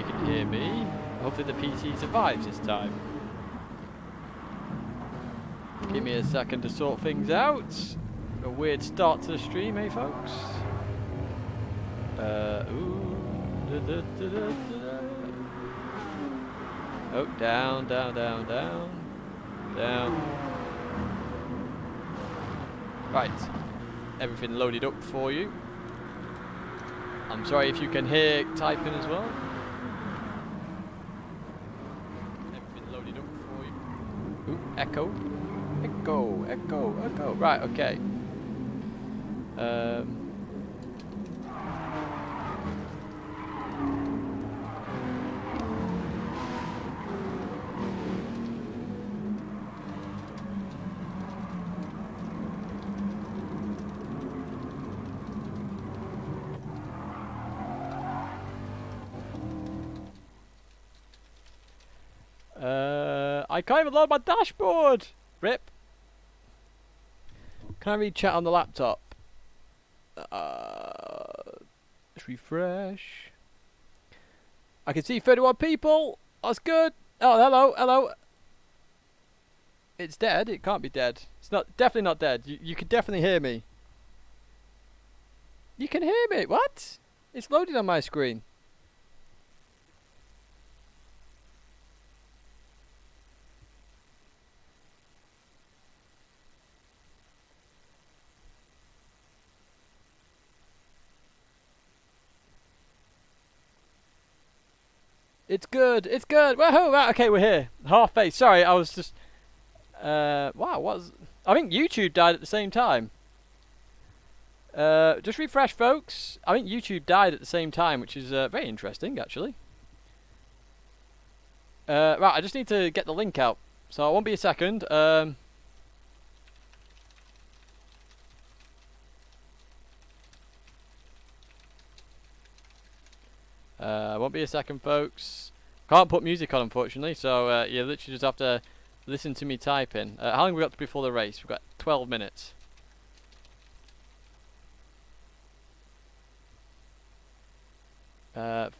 can hear me. Hopefully the PC survives this time. Give me a second to sort things out. A weird start to the stream, eh, folks? Oh, down. Right. Everything loaded up for you. I'm sorry if you can hear typing as well. Everything loaded up for you. Ooh, echo. Right, okay. I can't even load my dashboard! Rip. Can I read chat on the laptop? Let's refresh. I can see 31 people. That's good. Oh, hello. It's dead. It can't be dead. It's not. Definitely not dead. You can definitely hear me. You can hear me. What? It's loaded on my screen. It's good. Woohoo! Right, okay, we're here. Half face. Sorry, I was just. Wow, I think YouTube died at the same time. Just refresh, folks. I think YouTube died at the same time, which is very interesting, actually. Right, I just need to get the link out, so it won't be a second. Won't be a second, folks. Can't put music on, unfortunately, so you literally just have to listen to me typing. How long have we got before the race? We've got 12 minutes.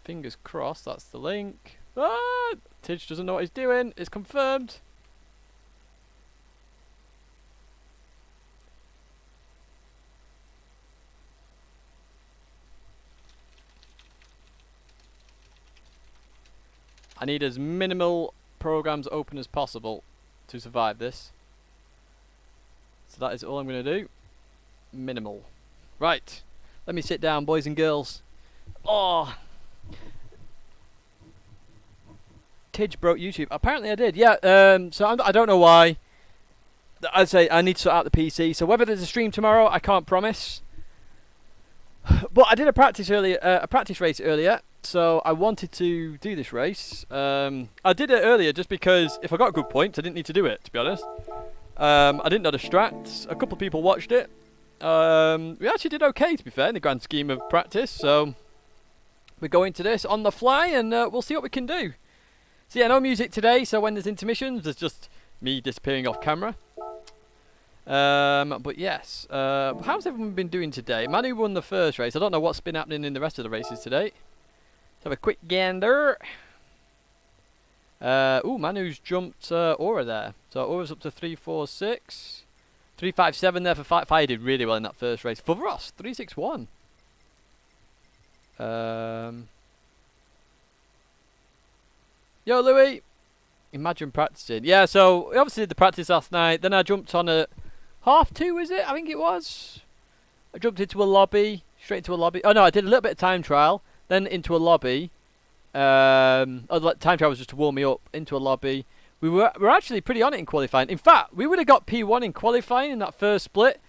Fingers crossed, that's the link. Ah! Tidge doesn't know what he's doing. It's confirmed. I need as minimal programs open as possible to survive this. So that is all I'm going to do. Minimal. Right. Let me sit down, boys and girls. Oh. Tidge broke YouTube. Apparently I did. Yeah. So I don't know why. I'd say I need to sort out the PC. So whether there's a stream tomorrow, I can't promise. But I did a practice race earlier. So I wanted to do this race. I did it earlier just because if I got good points, I didn't need to do it, to be honest. I didn't know the strats. A couple of people watched it. We actually did okay, to be fair, in the grand scheme of practice. So we're going to this on the fly, and we'll see what we can do. So yeah, no music today. So when there's intermissions, there's just me disappearing off camera. But yes, how's everyone been doing today? Manu won the first race. I don't know what's been happening in the rest of the races today. Let's have a quick gander. Ooh, Manu's jumped Aura there. So Aura's up to 346. 357 there for FIA. Did really well in that first race. For Ross, 361. Yo, Louis. Imagine practicing. Yeah, so we obviously did the practice last night. Then I jumped on at 2:30, is it? I think it was. I jumped into a lobby. Straight into a lobby. Oh, no, I did a little bit of time trial. Then into a lobby. Time trial was just to warm me up. Into a lobby. We were actually pretty on it in qualifying. In fact, we would have got P1 in qualifying in that first split.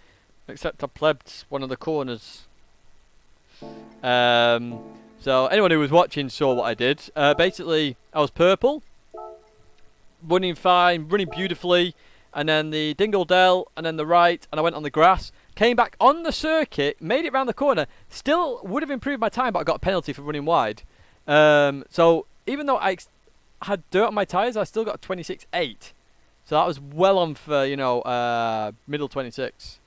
Except I plebbed one of the corners. So anyone who was watching saw what I did. Basically, I was purple. Running fine. Running beautifully. And then the Dingle Dell. And then the right. And I went on the grass. Came back on the circuit, made it round the corner. Still would have improved my time, but I got a penalty for running wide. So even though I had dirt on my tyres, I still got 26.8. So that was well on for, you know, middle 26.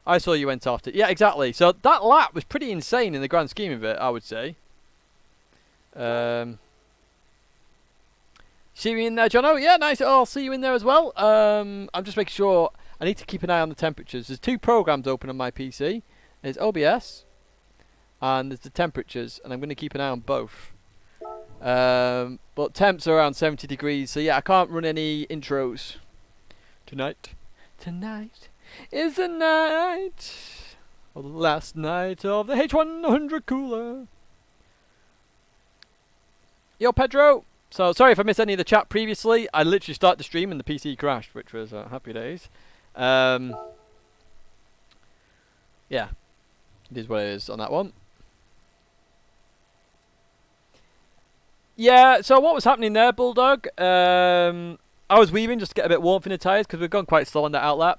I saw you went off to... Yeah, exactly. So that lap was pretty insane in the grand scheme of it, I would say. See you in there, Jono? Yeah, nice. I'll see you in there as well. I'm just making sure. I need to keep an eye on the temperatures. There's 2 programs open on my PC. There's OBS and there's the temperatures, and I'm going to keep an eye on both. But temps are around 70 degrees, so yeah, I can't run any intros tonight. Tonight is the night of the last night of the H100 cooler. Yo, Pedro. So sorry if I missed any of the chat previously. I literally started the stream and the PC crashed, which was happy days. Yeah, it is what it is on that one. Yeah, so what was happening there, Bulldog? I was weaving just to get a bit warmth in the tyres because we've gone quite slow on that outlap.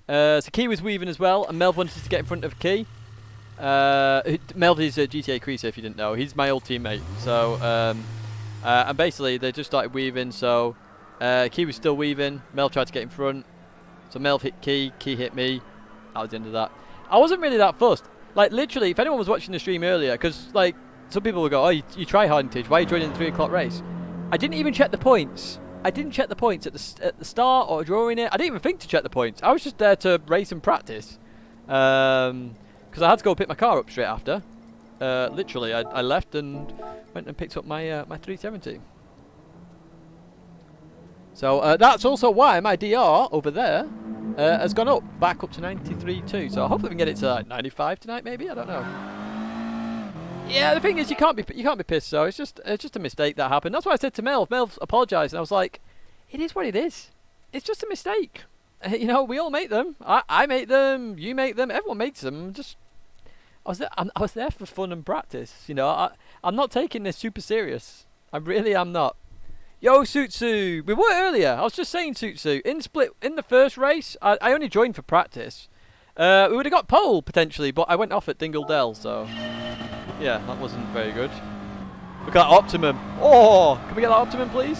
So Key was weaving as well, and Melv wanted to get in front of Key. Melv is a GTA Creaser, if you didn't know. He's my old teammate. So, and basically they just started weaving. So Key was still weaving. Melv tried to get in front. So Melv hit Key. Key hit me. That was the end of that. I wasn't really that fussed. Like literally, if anyone was watching the stream earlier, because like some people would go, "Oh, you try hard, Tidge. Why are you joining the 3 o'clock race?" I didn't even check the points. I didn't check the points at the start or during it. I didn't even think to check the points. I was just there to race and practice. Because I had to go pick my car up straight after. Literally, I left and went and picked up my my 370. So that's also why my DR over there has gone up, back up to 93.2. So hopefully we can get it to like 95 tonight, maybe. I don't know. Yeah, the thing is, you can't be pissed. So it's just a mistake that happened. That's why I said to Melv. Melv apologised, and I was like, "It is what it is. It's just a mistake. You know, we all make them. I make them. You make them. Everyone makes them. I was there for fun and practice. You know, I'm not taking this super serious. I really am not." Yo, Sutsu. We were earlier. I was just saying, Sutsu. In the first race, I only joined for practice. We would have got pole potentially, but I went off at Dingle Dell, so. Yeah, that wasn't very good. Look at that Optimum. Oh, can we get that Optimum, please?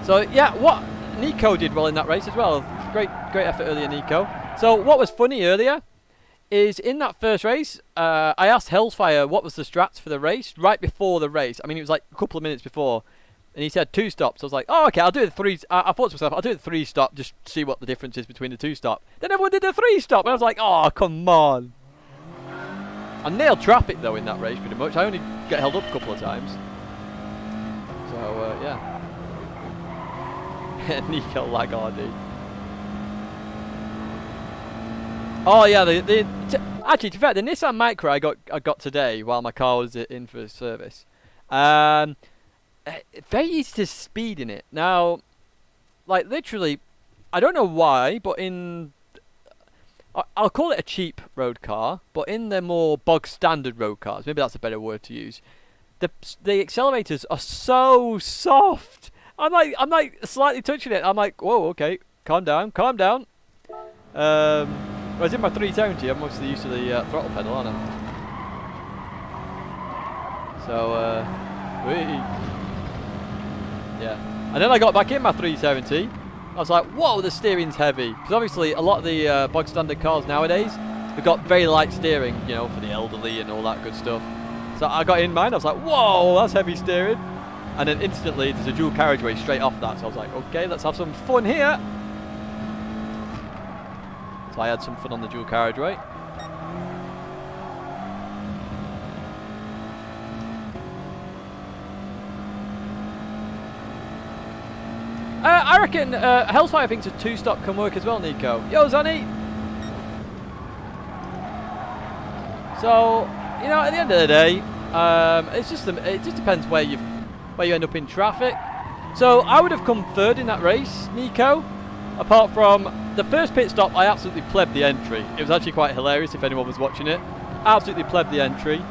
So, yeah, what Nico did well in that race as well. Great effort earlier, Nico. So, what was funny earlier is in that first race, I asked Hellfire what was the strats for the race right before the race. I mean, it was like a couple of minutes before. And he said 2 stops. I was like, oh, okay, I'll do the 3. I thought to myself, I'll do the 3 stop, just see what the difference is between the 2 stop. Then everyone did the 3 stop. And I was like, oh, come on. I nailed traffic, though, in that race, pretty much. I only got held up a couple of times. So, yeah. Nico Lagarde. Oh, yeah, actually, to be fair, the Nissan Micra I got today while my car was in for service. Very easy to speed in it. Now, like literally, I don't know why, but I'll call it a cheap road car, but in the more bog standard road cars, maybe that's a better word to use, the accelerators are so soft. I'm like slightly touching it. I'm like, whoa, okay, calm down. Whereas in my 370, I'm mostly used to the throttle pedal, aren't I? So, yeah, and then I got back in my 370. I was like, whoa, the steering's heavy. Because obviously a lot of the bog standard cars nowadays have got very light steering, you know, for the elderly and all that good stuff. So I got in mine, I was like, whoa, that's heavy steering. And then instantly there's a dual carriageway straight off that. So I was like, okay, let's have some fun here. So I had some fun on the dual carriageway. I reckon Hellfire thinks a 2-stop can work as well, Nico. Yo, Zanny! So, you know, at the end of the day, it just depends where you end up in traffic. So I would have come 3rd in that race, Nico. Apart from the first pit stop, I absolutely plebbed the entry. It was actually quite hilarious if anyone was watching it. Absolutely plebbed the entry.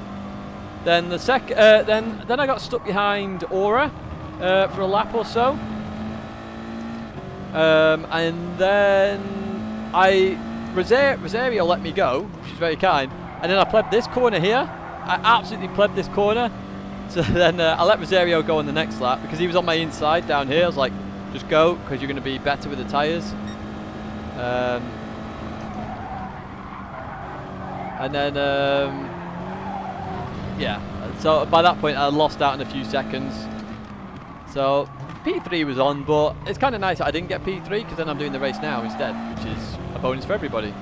Then the then I got stuck behind Aura for a lap or so. And then Rosario let me go, which is very kind. And then I plebbed this corner here. I absolutely plebbed this corner. So then I let Rosario go on the next lap because he was on my inside down here. I was like, just go because you're going to be better with the tyres. And then, yeah. So by that point, I lost out in a few seconds. So P3 was on, but it's kind of nice that I didn't get P3 because then I'm doing the race now instead, which is a bonus for everybody.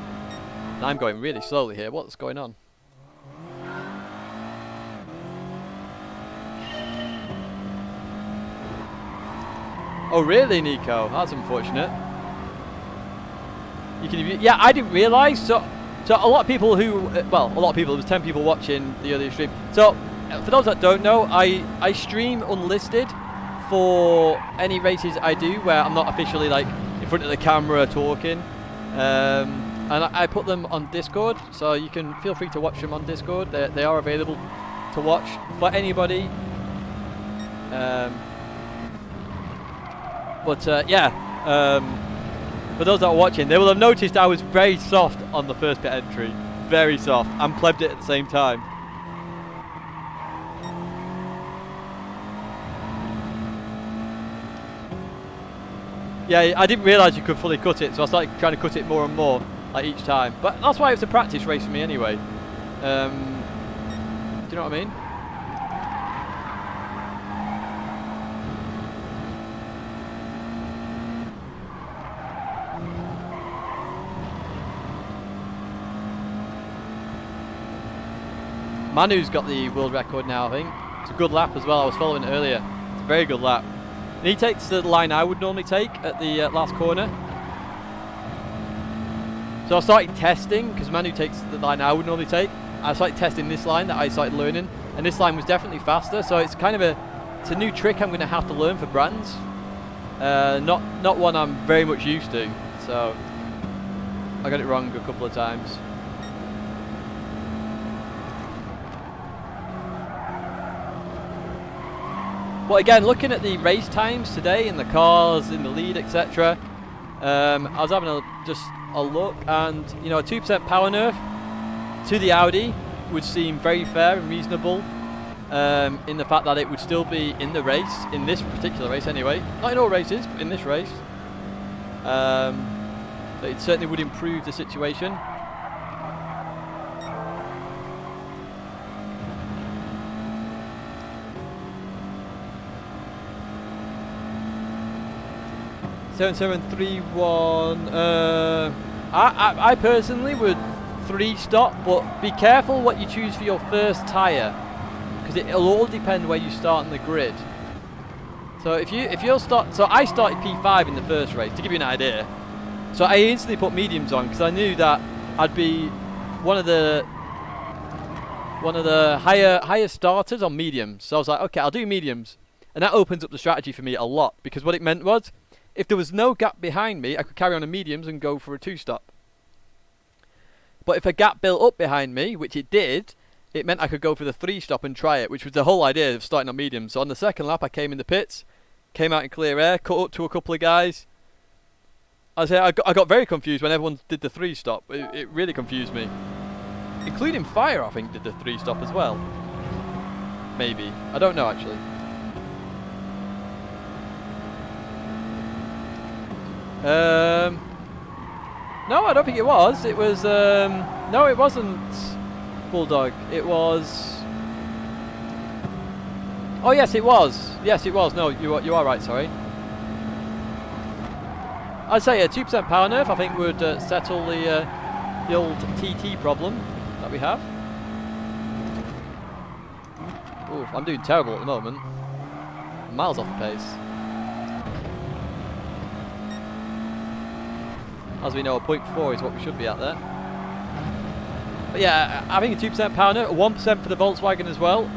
And I'm going really slowly here. What's going on? Oh really, Nico? That's unfortunate. You can, yeah, I didn't realise. So a lot of people who, well, a lot of people. There was 10 people watching the earlier stream. So for those that don't know, I stream unlisted for any races I do where I'm not officially like in front of the camera talking, and I put them on Discord. So you can feel free to watch them on Discord. They are available to watch for anybody. For those that are watching, they will have noticed I was very soft on the first pit entry. Very soft. And plebbed it at the same time. Yeah, I didn't realise you could fully cut it, so I started trying to cut it more and more like each time. But that's why it's a practice race for me anyway. Do you know what I mean? Manu's got the world record now, I think. It's a good lap as well. I was following it earlier. It's a very good lap. And he takes the line I would normally take at the last corner. So I started testing, because Manu takes the line I would normally take. I started testing this line that I started learning, and this line was definitely faster. So it's kind of it's a new trick I'm going to have to learn for Brands. Not one I'm very much used to. So I got it wrong a couple of times. But again, looking at the race times today in the cars, in the lead, etc., I was having just a look, and you know, a 2% power nerf to the Audi would seem very fair and reasonable, in the fact that it would still be in the race, in this particular race anyway. Not in all races, but in this race. It certainly would improve the situation. I personally would 3-stop, but be careful what you choose for your first tyre, because it'll all depend where you start on the grid. So if you'll start, so I started P5 in the first race to give you an idea. So I instantly put mediums on because I knew that I'd be one of the higher starters on mediums. So I was like, okay, I'll do mediums, and that opens up the strategy for me a lot, because what it meant was, if there was no gap behind me, I could carry on in mediums and go for a 2-stop. But if a gap built up behind me, which it did, it meant I could go for the 3-stop and try it, which was the whole idea of starting on mediums. So on the second lap, I came in the pits, came out in clear air, cut up to a couple of guys. I got very confused when everyone did the 3-stop. It really confused me. Including Fire, I think, did the 3-stop as well. Maybe. I don't know, actually. No, I don't think it was. It was, no, it wasn't Bulldog. It was... Oh, yes, it was. Yes, it was. No, you are right, sorry. I'd say a 2% power nerf, I think, would settle the old TT problem that we have. Ooh, I'm doing terrible at the moment. I'm miles off the pace. As we know, 0.4 is what we should be at there. But yeah, I think a 2% power nerf, 1% for the Volkswagen as well.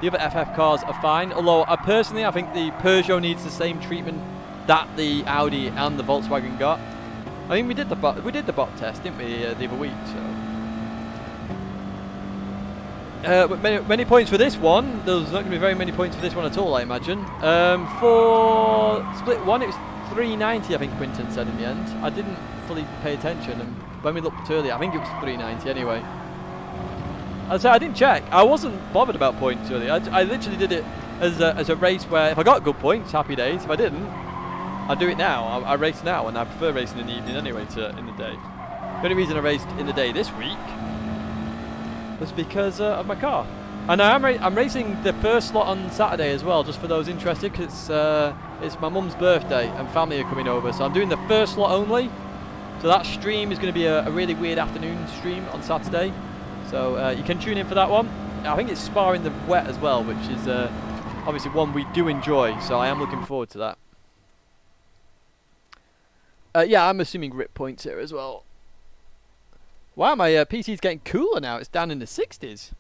The other FF cars are fine, although personally I think the Peugeot needs the same treatment that the Audi and the Volkswagen got. I mean, we did the bot test, didn't we, the other week? So many points for this one. There's not going to be very many points for this one at all, I imagine. For split one, it was 390, I think Quinton said in the end. I didn't fully pay attention, and when we looked earlier, I think it was 390 anyway. I'd say I didn't check. I wasn't bothered about points earlier. I literally did it as a race where if I got good points, happy days. If I didn't, I do it now. I race now, and I prefer racing in the evening anyway to in the day. The only reason I raced in the day this week was because of my car. And I'm racing the first slot on Saturday as well, just for those interested, because it's my mum's birthday and family are coming over. So I'm doing the first slot only. So that stream is going to be a really weird afternoon stream on Saturday. So you can tune in for that one. I think it's Spa in the wet as well, which is obviously one we do enjoy. So I am looking forward to that. Yeah, I'm assuming grip points here as well. Wow, my PC's getting cooler now. It's down in the 60s.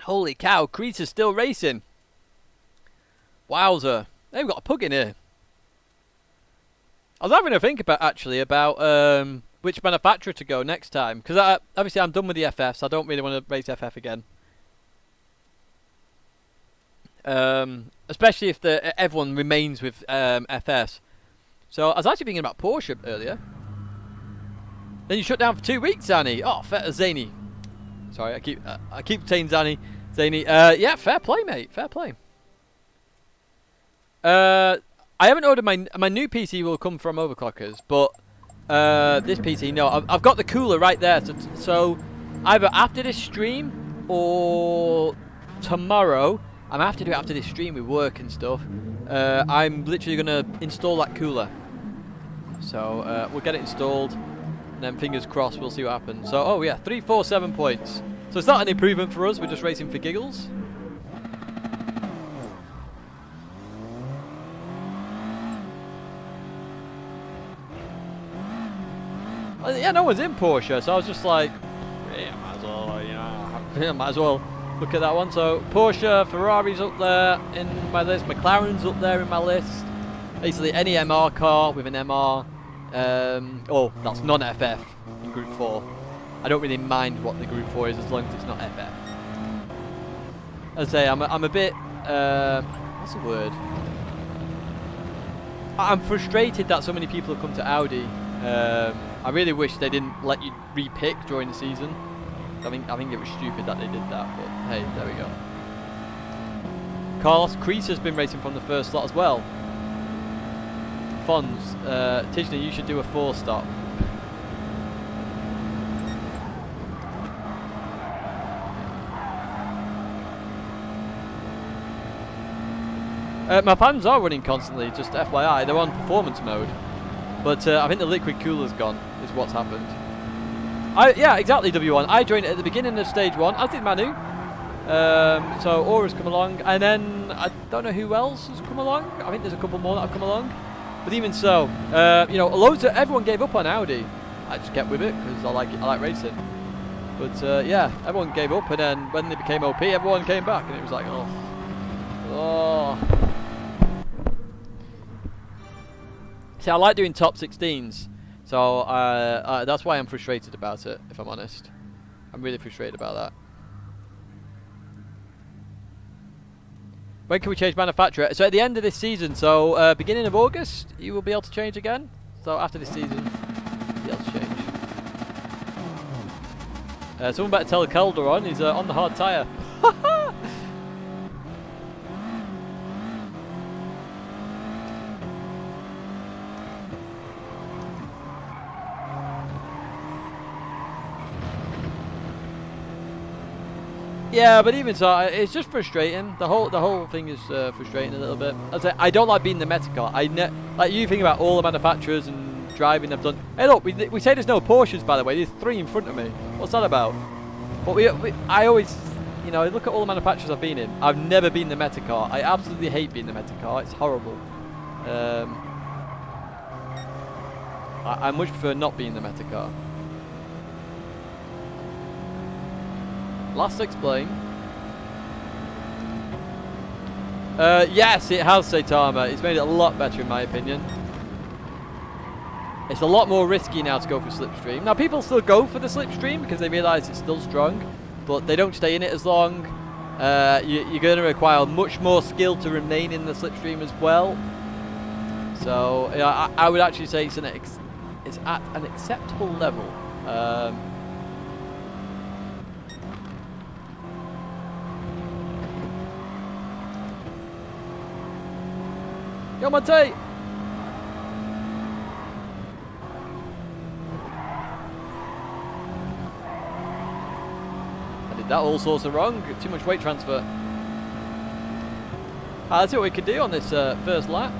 Holy cow, Crease is still racing. Wowzer. They've got a pug in here. I was having a think about which manufacturer to go next time. Because obviously I'm done with the FF, so I don't really want to race FF again. Especially if everyone remains with FS. So I was actually thinking about Porsche earlier. Then you shut down for 2 weeks, Zanny. Oh, Zany. Sorry, I keep saying Zany. Yeah, fair play, mate. Fair play. I haven't ordered my new PC. Will come from Overclockers, but this PC, no. I've got the cooler right there. So either after this stream or tomorrow. I'm gonna have to do it after this stream with work and stuff. I'm literally gonna install that cooler. So we'll get it installed, and then fingers crossed we'll see what happens. So oh yeah, 347 points. So it's not an improvement for us. We're just racing for giggles. Well, yeah, no one's in Porsche, so I was just like, yeah, might as well, you know, might as well look at that one. So Porsche, Ferrari's up there in my list, McLaren's up there in my list. Basically any MR car with an MR. Oh, that's non-FF in Group 4. I don't really mind what the Group 4 is as long as it's not FF. As I say, I'm a bit, what's the word? I'm frustrated that so many people have come to Audi. I really wish they didn't let you re-pick during the season. I think it was stupid that they did that, but hey, there we go. Carlos Crease has been racing from the first slot as well. Fons, Tidgney, you should do a 4-stop. My fans are running constantly, just FYI, they're on performance mode. But I think the liquid cooler's gone, is what's happened. Yeah, exactly, W1. I joined it at the beginning of stage 1, as did Manu. So Aura's come along, and then I don't know who else has come along. I think there's a couple more that have come along. But even so, you know, everyone gave up on Audi. I just kept with it because I like racing. But yeah, everyone gave up, and then when they became OP, everyone came back, and it was like, oh. See, I like doing top 16s, so that's why I'm frustrated about it, if I'm honest. I'm really frustrated about that. When can we change manufacturer? So at the end of this season, so beginning of August, you will be able to change again. So after this season, you'll be able to change. Someone better tell Calderon he's on the hard tyre. Yeah, but even so, it's just frustrating. The whole thing is frustrating a little bit. I don't like being the meta car. Like you think about all the manufacturers and driving I've done. Hey, look, we say there's no Porsches, by the way. There's 3 in front of me. What's that about? But I always, you know, look at all the manufacturers I've been in. I've never been the meta car. I absolutely hate being the meta car. It's horrible. I much prefer not being the meta car. Last explain. Yes, it has, Saitama. It's made it a lot better in my opinion. It's a lot more risky now to go for slipstream. Now people still go for the slipstream because they realise it's still strong, but they don't stay in it as long. You're going to require much more skill to remain in the slipstream as well. So I would actually say it's at an acceptable level. Go Monty! I did that all sorts of wrong. Too much weight transfer. Let's see what we can do on this first lap.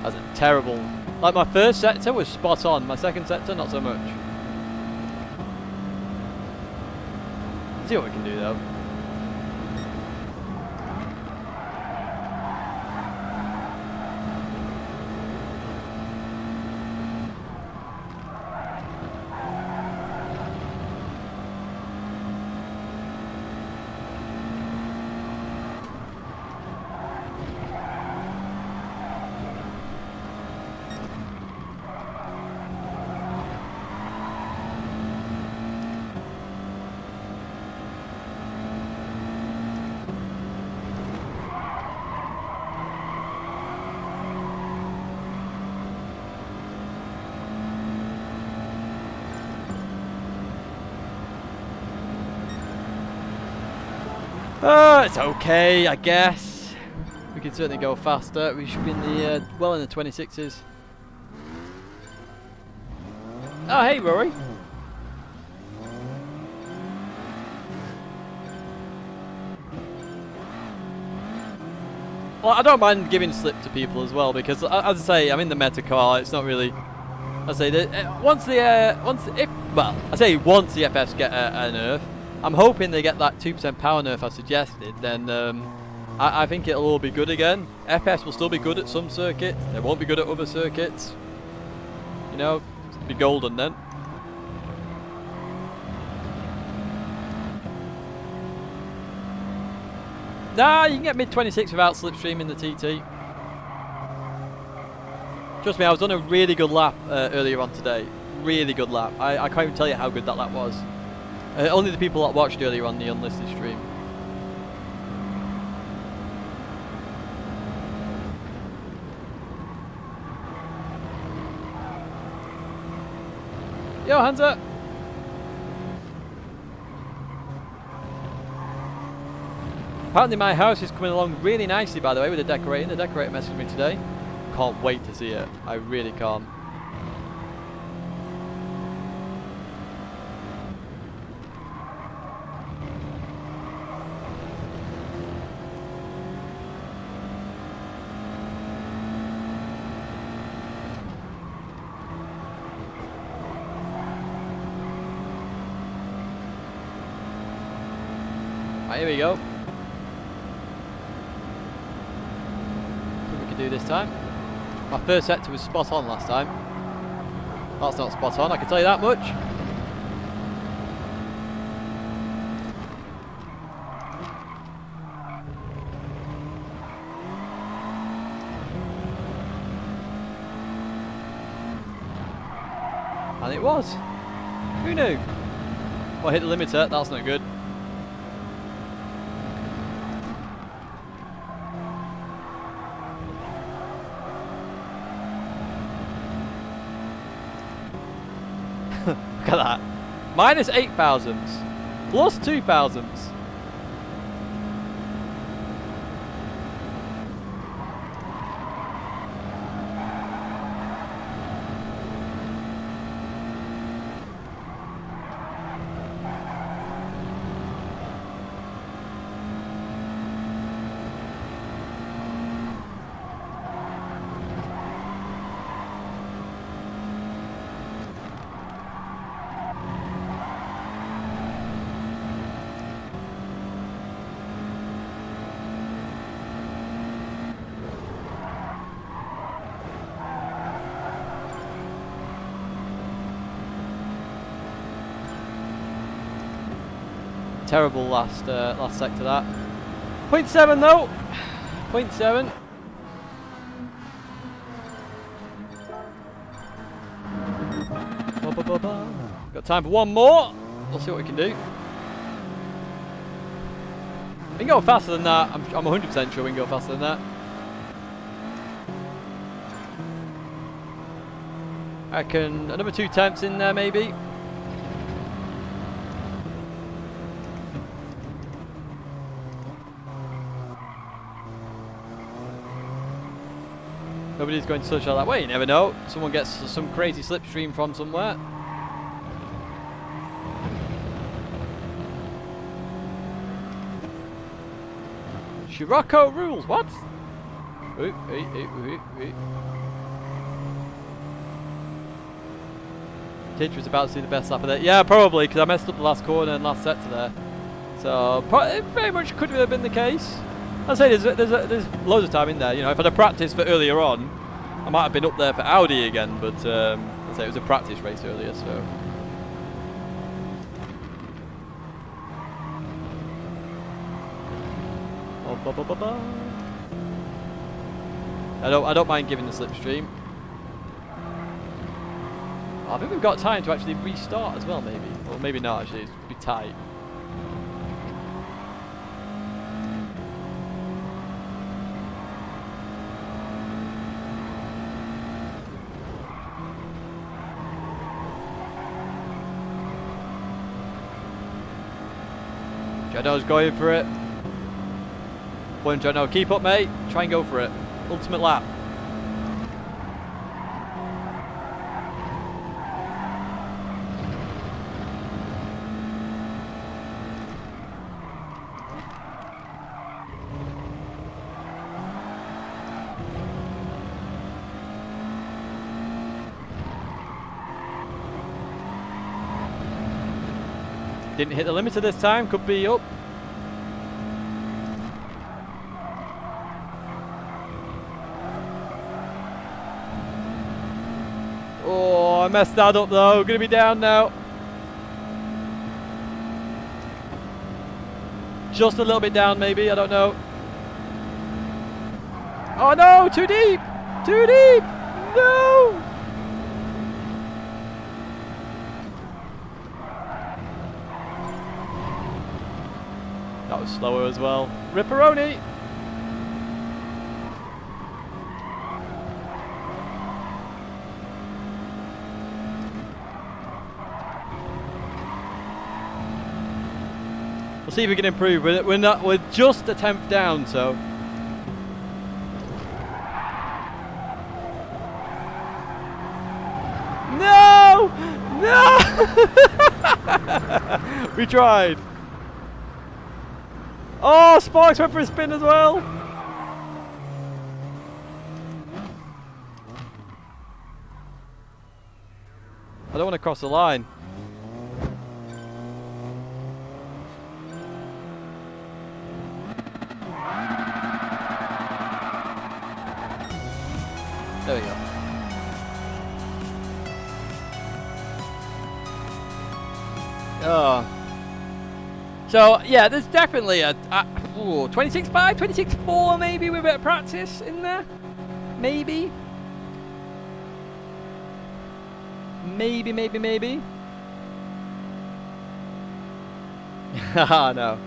That's a terrible... Like my first sector was spot on, my second sector not so much. Let's see what we can do though. It's okay, I guess. We can certainly go faster. We should be in the well in the 26s. Oh, hey, Rory. Well, I don't mind giving slip to people as well because, as I say, I'm in the meta car. It's not really. I say that once the FFs get a nerf. I'm hoping they get that 2% power nerf I suggested, then I think it'll all be good again. FS will still be good at some circuits, they won't be good at other circuits. You know, it'll be golden then. Nah, you can get mid-26 without slipstreaming the TT. Trust me, I was on a really good lap earlier on today. Really good lap. I can't even tell you how good that lap was. Only the people that watched earlier on the unlisted stream. Yo, hands up! Apparently my house is coming along really nicely, by the way, with the decorating. The decorator messaged me today. Can't wait to see it. I really can't. Right, here we go. See what we can do this time. My first sector was spot on last time. That's not spot on, I can tell you that much. And it was. Who knew? Well, I hit the limiter, that's not good. Look at that. Minus 8,000s. Plus 2,000s. Terrible last sector that. 0.7 though. 0.7. Got time for one more. We'll see what we can do. We can go faster than that. I'm 100% sure we can go faster than that. I reckon another 2 tenths in there maybe. Nobody's going to touch out that way, you never know. Someone gets some crazy slipstream from somewhere. Scirocco rules, what? Tidge was about to do the best lap of it. Yeah, probably, because I messed up the last corner and last sector there. So, it very much could have been the case. I'd say there's loads of time in there. You know, if I'd have practiced for earlier on, I might have been up there for Audi again. But I'd say it was a practice race earlier, so. I don't mind giving the slipstream. I think we've got time to actually restart as well, maybe. Or maybe not, actually. It'd be tight. Jono's going for it. Come on, Jono, keep up, mate. Try and go for it. Ultimate lap. Didn't hit the limiter this time, could be up. Oh, I messed that up though, gonna be down now. Just a little bit down maybe, I don't know. Oh no, too deep! Too deep! No! That was slower as well. Ripperoni! We'll see if we can improve. We're just a 10th down, so. No! No! We tried. Oh, Sparks went for a spin as well. I don't want to cross the line. There we go. Oh. So, yeah, there's definitely a 26.5, 26.4 maybe with a bit of practice in there. Maybe. Maybe. Haha, no.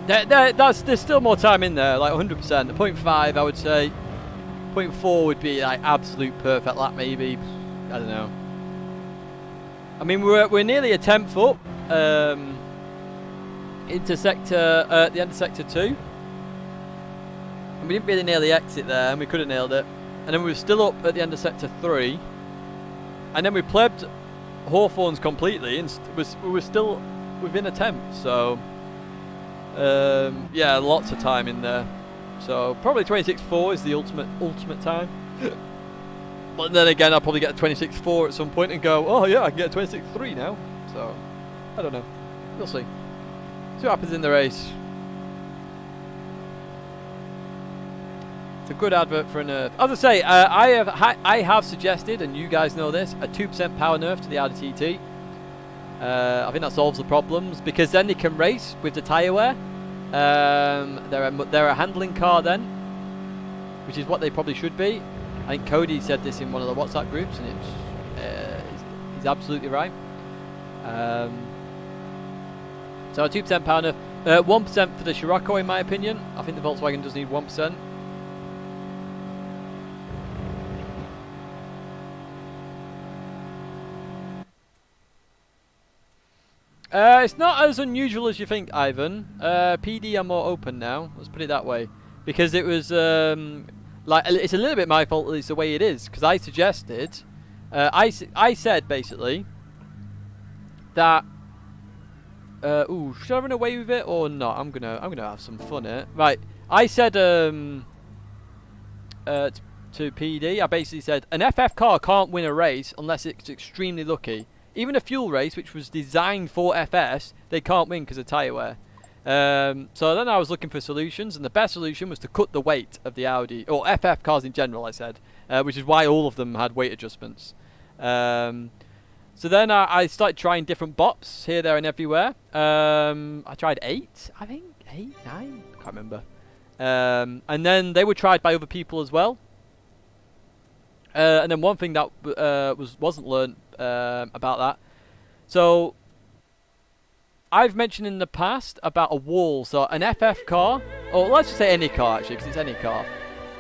There's still more time in there, like 100%. The 0.5, I would say. 0.4 would be like absolute perfect lap, maybe. I don't know. I mean, we're nearly a 10th up. Into sector, the end of sector 2. And we didn't really nail the exit there, and we could have nailed it. And then we were still up at the end of sector 3. And then we plebbed Hawthorns completely, and we were still within a 10th. So, yeah, lots of time in there. So, probably 26.4 is the ultimate time. But then again, I'll probably get a 26.4 at some point and go, oh yeah, I can get a 26.3 now. So, I don't know. We'll see. See what happens in the race. It's a good advert for a nerf. As I say, I have suggested, and you guys know this, a 2% power nerf to the Audi TT. I think that solves the problems, because then they can race with the tyre wear. They're a handling car then, which is what they probably should be. I think Cody said this in one of the WhatsApp groups, and he's absolutely right. So a 2% power nerf, 1% for the Scirocco in my opinion. I think the Volkswagen does need 1%. It's not as unusual as you think, Ivan. PD are more open now, let's put it that way. Because it was, like, it's a little bit my fault that it's the way it is. Because I suggested, I said basically, that, should I run away with it or not? I'm gonna have some fun here. Right, I said, to PD, I basically said, an FF car can't win a race unless it's extremely lucky. Even a fuel race, which was designed for FS, they can't win because of tyre wear. So then I was looking for solutions, and the best solution was to cut the weight of the Audi, or FF cars in general, I said, which is why all of them had weight adjustments. So then I started trying different bops here, there, and everywhere. I tried 8, I think, 8, 9, I can't remember. And then they were tried by other people as well. And then one thing that wasn't learned about that. So I've mentioned in the past about a wall. So an FF car, or let's just say any car actually, because it's any car.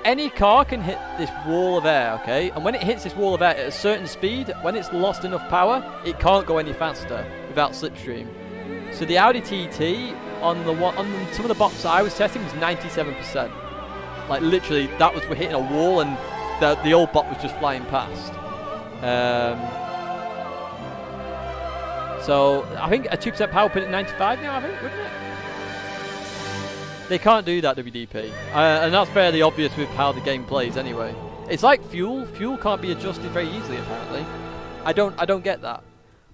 Any car can hit this wall of air, okay? And when it hits this wall of air at a certain speed, when it's lost enough power, it can't go any faster without slipstream. So the Audi TT on some of the bops that I was testing was 97%. Like literally, that was hitting a wall, and the old bot was just flying past. So I think a 2% power put it at 95 now, I think, wouldn't it? They can't do that, WDP. And that's fairly obvious with how the game plays anyway. It's like fuel. Fuel can't be adjusted very easily, apparently. I don't get that.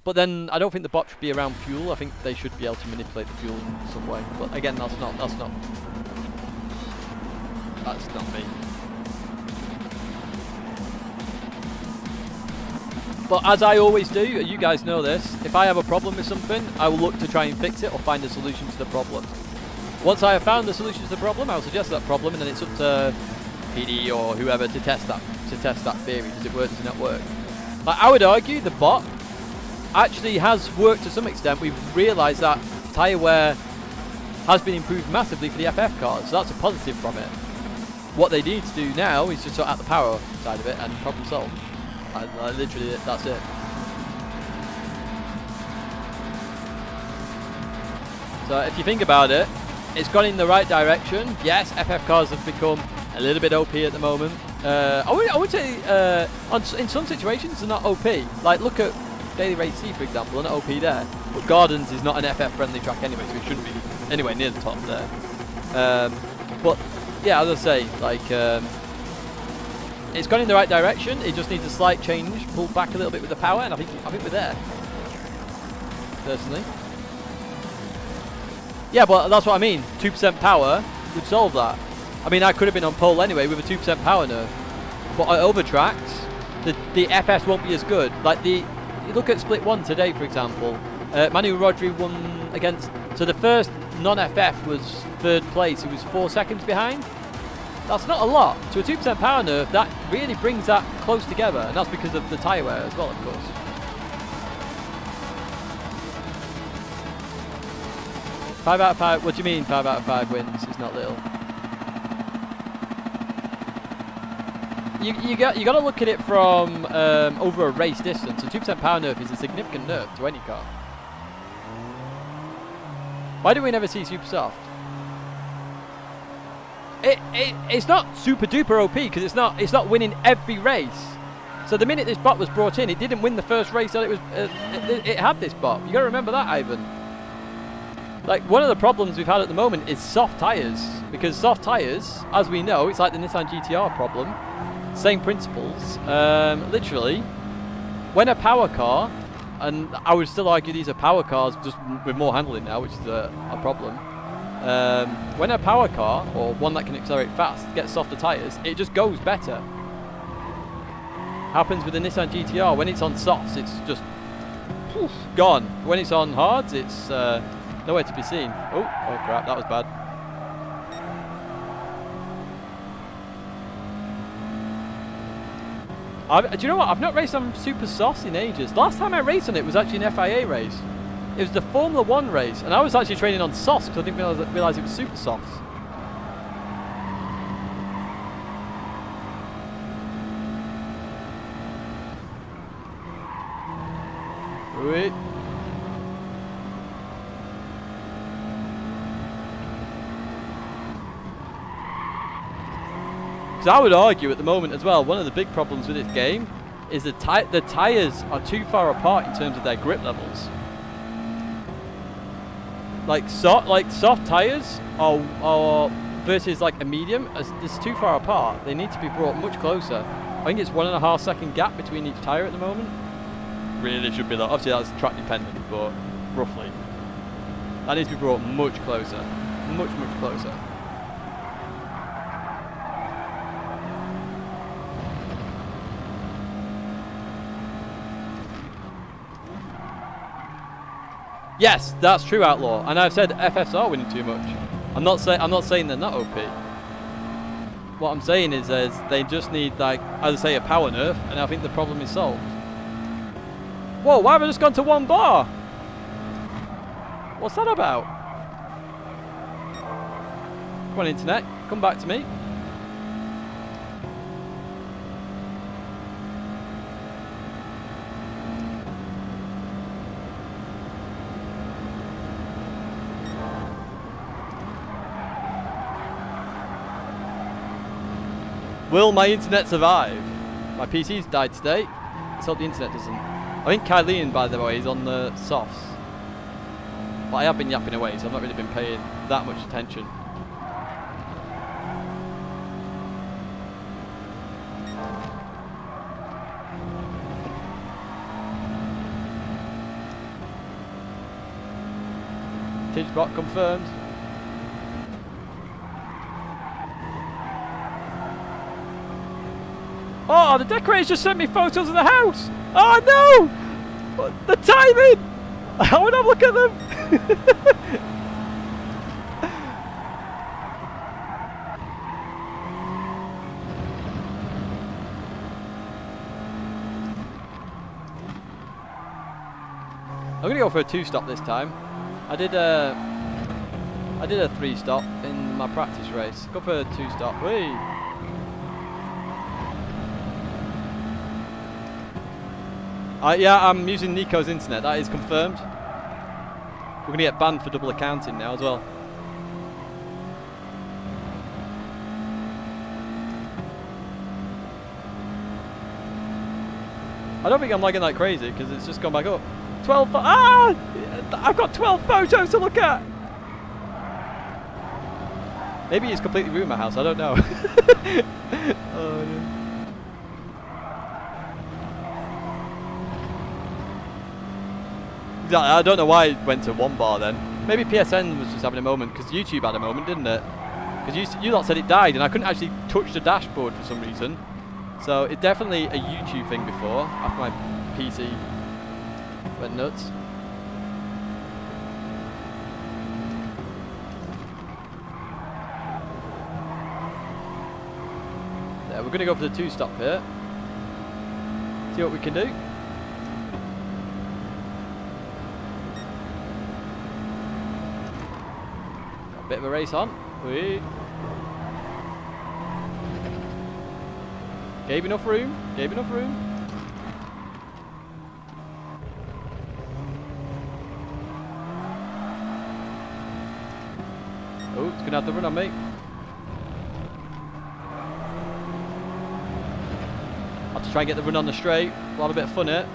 But then I don't think the bot should be around fuel. I think they should be able to manipulate the fuel in some way. But again, that's not me. But as I always do, you guys know this, if I have a problem with something, I will look to try and fix it or find a solution to the problem. Once I have found the solution to the problem, I will suggest that problem, and then it's up to PD or whoever to test that theory. Does it work, does it not work? Like, I would argue the bot actually has worked to some extent. We've realised that tyre wear has been improved massively for the FF cars, so that's a positive from it. What they need to do now is just sort out the power side of it and problem solved. Literally, that's it. So if you think about it, it's gone in the right direction. Yes, FF cars have become a little bit OP at the moment. I would say in some situations they're not OP. Like look at Daily Race C, for example, they're not OP there. But Gardens is not an FF friendly track anyway, so it shouldn't be anywhere near the top there. But yeah, as I say, like it's gone in the right direction. It just needs a slight change, pull back a little bit with the power, and I think we're there. Personally. Yeah, but that's what I mean. 2% power would solve that. I mean, I could have been on pole anyway with a 2% power nerf. But on other tracks, the FS won't be as good. Like you look at Split 1 today, for example. Manu Rodri won against... So the first non-FF was 3rd place. He was 4 seconds behind. That's not a lot. To a 2% power nerf, that really brings that close together. And that's because of the tyre wear as well, of course. Five out of 5. What do you mean 5 out of 5 wins is not little? You got to look at it from over a race distance. A 2% power nerf is a significant nerf to any car. Why do we never see super soft? It's not super duper OP because it's not winning every race. So the minute this bot was brought in, it didn't win the first race that it was. It had this bot. You got to remember that, Ivan. Like, one of the problems we've had at the moment is soft tyres. Because soft tyres, as we know, it's like the Nissan GTR problem. Same principles. Literally, when a power car, and I would still argue these are power cars just with more handling now, which is a problem. When a power car, or one that can accelerate fast, gets softer tyres, it just goes better. Happens with the Nissan GTR. When it's on softs, it's just gone. When it's on hards, it's nowhere to be seen. Oh crap, that was bad. Do you know what? I've not raced on Super Softs in ages. The last time I raced on it was actually an FIA race. It was the Formula 1 race, and I was actually training on softs because I didn't realise it was Super Softs. Wait. Because I would argue at the moment as well, one of the big problems with this game is the tyres are too far apart in terms of their grip levels. Like soft tyres are versus like a medium, it's too far apart. They need to be brought much closer. I think it's 1.5 second gap between each tyre at the moment. Really should be that. Obviously that's track dependent, but roughly. That needs to be brought much closer. Much closer. Yes, that's true, Outlaw. And I've said FFs are winning too much. I'm not saying they're not OP. What I'm saying is they just need, like, as I say, a power nerf, and I think the problem is solved. Whoa, why have I just gone to 1 bar? What's that about? Come on, internet, come back to me. Will my internet survive? My PC's died today. Let's hope the internet doesn't. I think Kylian, by the way, is on the softs. But I have been yapping away, so I've not really been paying that much attention. Tidgbot confirmed. Oh, the decorators just sent me photos of the house. Oh no! What, the timing! I want to look at them. I'm gonna go for a 2-stop this time. I did a 3-stop in my practice race. Go for a 2-stop. Whee! Yeah, I'm using Nico's internet. That is confirmed. We're going to get banned for double accounting now as well. I don't think I'm lagging like crazy because it's just gone back up. 12. Ah! I've got 12 photos to look at. Maybe it's completely ruined my house. I don't know. Oh, yeah. Exactly. I don't know why it went to 1 bar then. Maybe PSN was just having a moment because YouTube had a moment, didn't it? Because you lot said it died and I couldn't actually touch the dashboard for some reason. So it's definitely a YouTube thing before, after my PC went nuts. Yeah, we're going to go for the 2-stop here. See what we can do. Bit of a race on. Whee. Gave enough room. Gave enough room. Oh, it's gonna have the run on me. Have to try and get the run on the straight. We'll have a bit of fun here.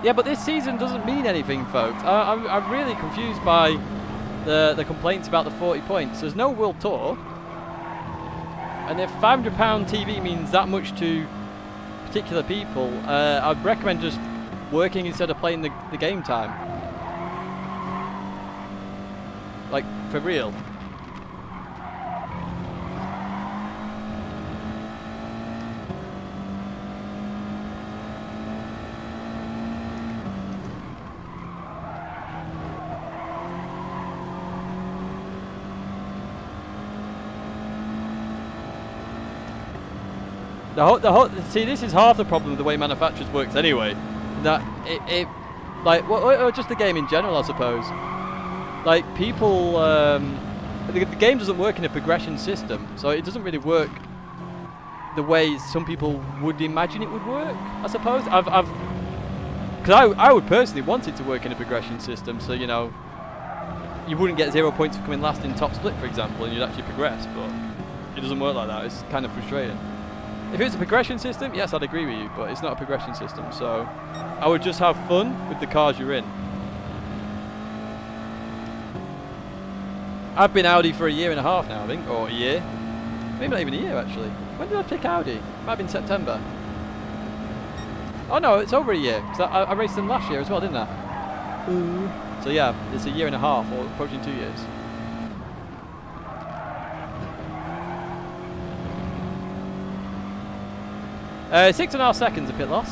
Yeah, but this season doesn't mean anything, folks. I'm really confused by the complaints about the 40 points. There's no World Tour. And if £500 TV means that much to particular people, I'd recommend just working instead of playing the game time. Like, for real. See, this is half the problem with the way manufacturers works anyway. That or just the game in general, I suppose. Like, people, the game doesn't work in a progression system, so it doesn't really work the way some people would imagine it would work, I suppose. Because I would personally want it to work in a progression system, so, you know, you wouldn't get 0 points for coming last in top split, for example, and you'd actually progress, but it doesn't work like that. It's kind of frustrating. If it's a progression system, yes, I'd agree with you, but it's not a progression system, so I would just have fun with the cars you're in. I've been Audi for 1.5 years now, I think, or a year. Maybe not even a year, actually. When did I pick Audi? Might have been September. Oh no, it's over a year, because I raced them last year as well, didn't I? Ooh. So yeah, it's 1.5 years, or approaching 2 years. Uh, 6.5 seconds of pit loss.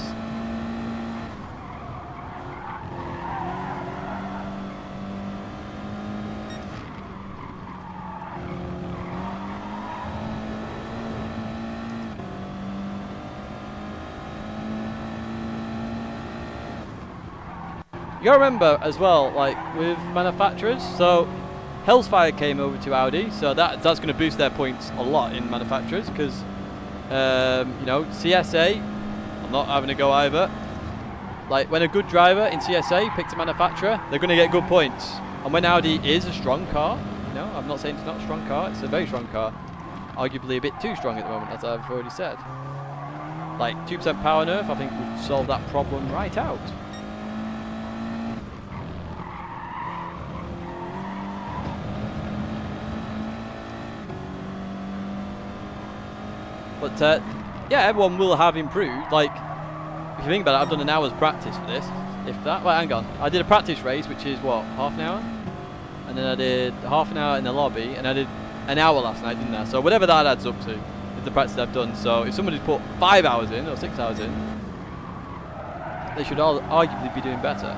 You gotta remember as well, like with manufacturers, so Hellfire came over to Audi, so that's going to boost their points a lot in manufacturers, because you know, CSA, I'm not having a go either. Like, when a good driver in CSA picks a manufacturer, they're going to get good points. And when Audi is a strong car, you know, I'm not saying it's not a strong car, it's a very strong car. Arguably a bit too strong at the moment, as I've already said. Like, 2% power nerf, I think, would solve that problem right out. But yeah, everyone will have improved. Like, if you think about it, I've done an hour's practice for this, if that. Well, hang on. I did a practice race, which is what, half an hour? And then I did half an hour in the lobby, and I did an hour last night, didn't I? So whatever that adds up to is the practice I've done. So if somebody's put 5 hours in, or 6 hours in, they should all arguably be doing better.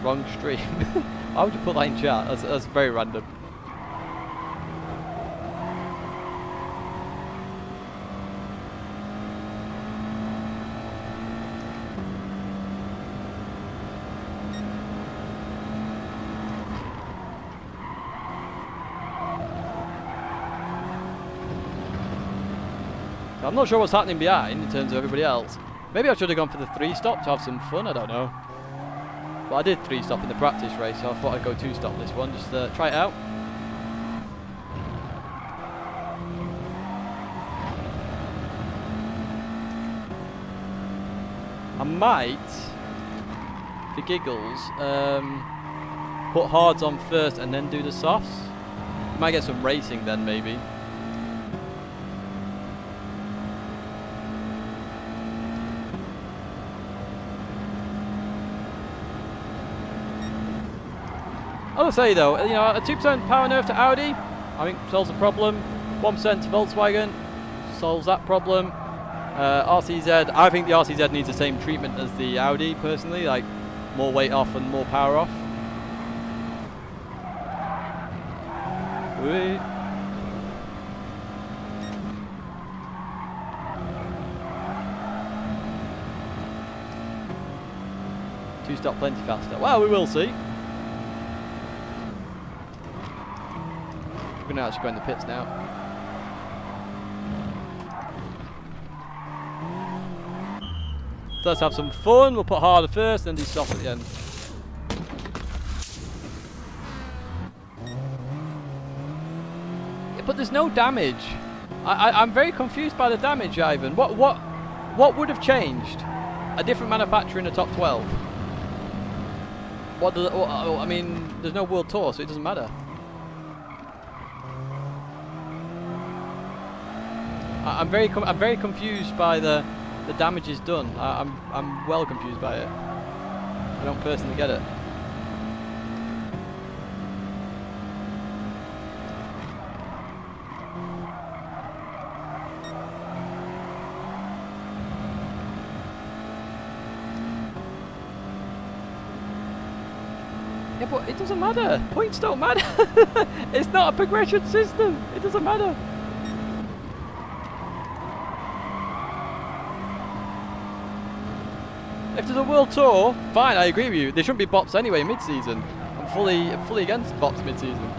Wrong stream. Why would you put that in chat? That's very random. I'm not sure what's happening behind in terms of everybody else. Maybe I should have gone for the 3-stop to have some fun, I don't know. But I did 3-stop in the practice race, so I thought I'd go 2-stop this one, just try it out. I might, for giggles, put hards on first and then do the softs. Might get some racing then, maybe. I'll say though, you know, a 2% power nerf to Audi, I think solves the problem. 1% to Volkswagen solves that problem. RCZ, I think the RCZ needs the same treatment as the Audi personally, like more weight off and more power off. Wait. Two-stop plenty faster. Well, we will see. We're going to actually go in the pits now. So let's have some fun. We'll put harder first, then do soft at the end. But there's no damage. I'm very confused by the damage, Ivan. What would have changed? A different manufacturer in the top 12. I mean, there's no World Tour, so it doesn't matter. I'm very confused by the damages done. I'm well confused by it. I don't personally get it. Yeah, but it doesn't matter. Points don't matter. It's not a progression system. It doesn't matter. If there's a World Tour, fine, I agree with you. There shouldn't be bops anyway mid-season. I'm fully against bops mid-season.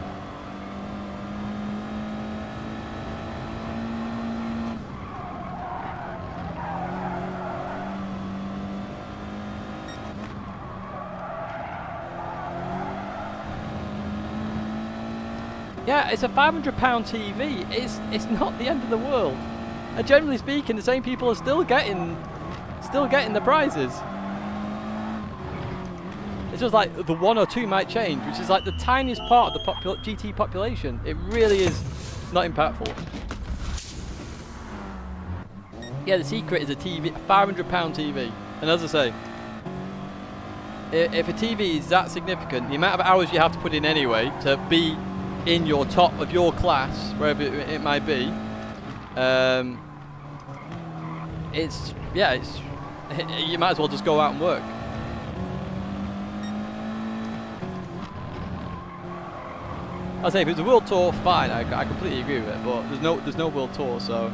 Yeah, it's a £500 TV. It's not the end of the world. And generally speaking, the same people are still getting the prizes. It's just like the 1 or 2 might change, which is like the tiniest part of the GT population. It really is not impactful. Yeah, the secret is a TV, a £500 TV. And as I say, if a TV is that significant, the amount of hours you have to put in anyway to be in your top of your class, wherever it might be, you might as well just go out and work. I say if it's a World Tour, fine. I completely agree with it, but there's no World Tour, so.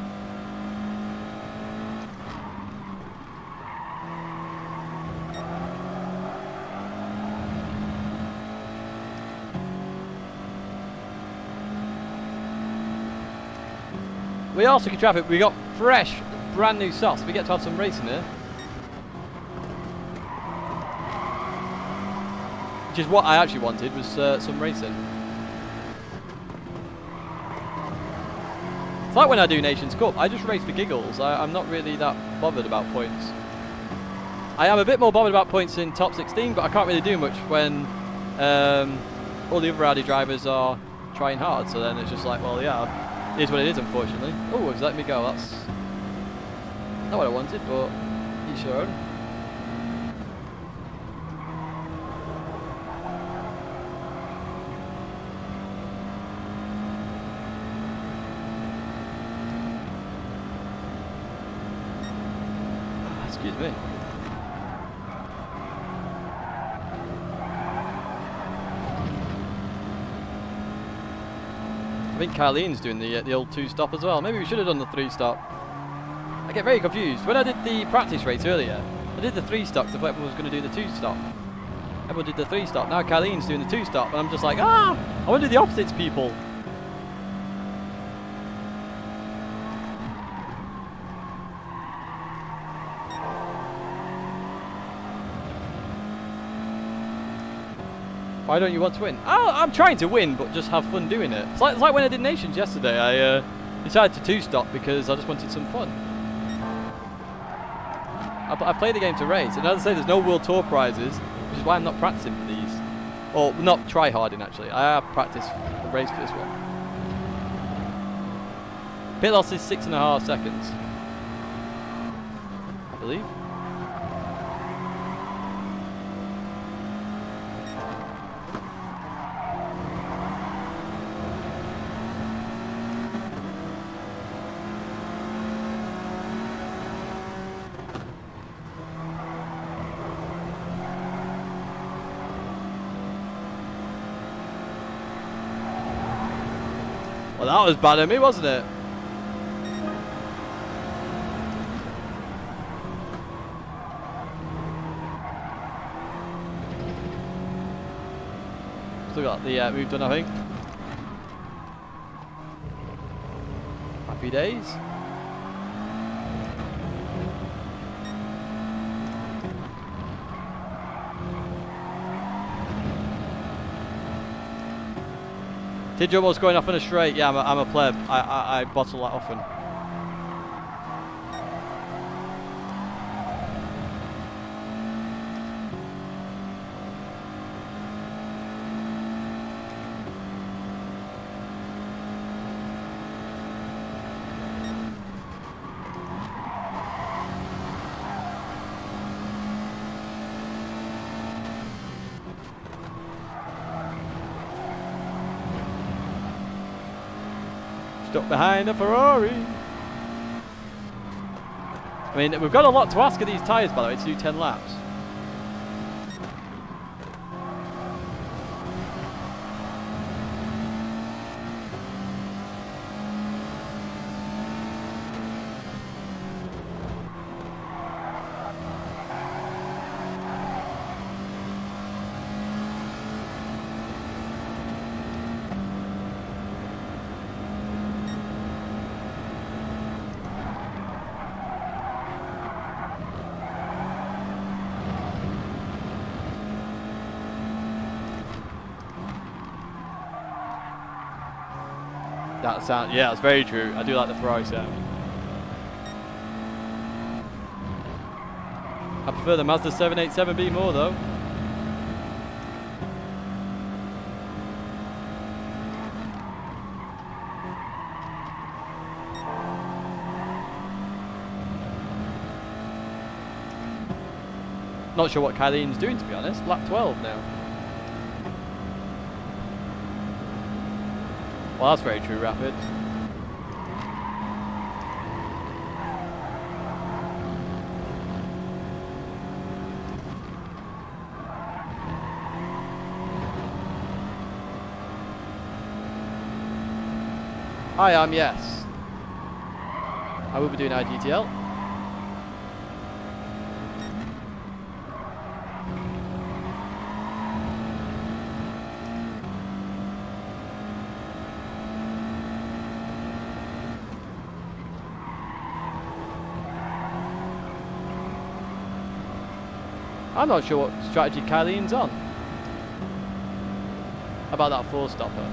We also get traffic. We got fresh, brand new softs. We get to have some racing here, which is what I actually wanted, was some racing. It's like when I do Nations Cup, I just race for giggles. I'm not really that bothered about points. I am a bit more bothered about points in top 16, but I can't really do much when all the other Audi drivers are trying hard. So then it's just like, well, yeah, it is what it is, unfortunately. Oh, he's letting me go. That's not what I wanted, but he showed. Excuse me. I think Kylene's doing the old 2-stop as well. Maybe we should have done the 3-stop. I get very confused. When I did the practice race earlier, I did the 3-stop because I thought everyone was going to do the 2-stop. Everyone did the 3-stop. Now Kylene's doing the 2-stop, and I'm just like, I want to do the opposites, people. Why don't you want to win? Oh, I'm trying to win, but just have fun doing it. It's like when I did Nations yesterday. I decided to 2-stop because I just wanted some fun. I play the game to race, and as I say, there's no World Tour prizes, which is why I'm not practicing for these. Or not try-harding, actually. I have practiced the race for this one. Pit loss is 6.5 seconds, I believe. Well, that was bad of me, wasn't it? Still got the move done, I think. Happy days. Tidgney almost going off on a straight. Yeah, I'm a pleb. I bottle that often. Stuck behind a Ferrari. I mean, we've got a lot to ask of these tyres, by the way, to do 10 laps. That sound, yeah, that's very true. I do like the Ferrari sound. I prefer the Mazda 787B more though. Not sure what Kylene's doing, to be honest. Lap 12 now. Well, that's very true, Rapid. I am, yes. I will be doing IGTL. I'm not sure what strategy Kylene's on. About that four-stopper.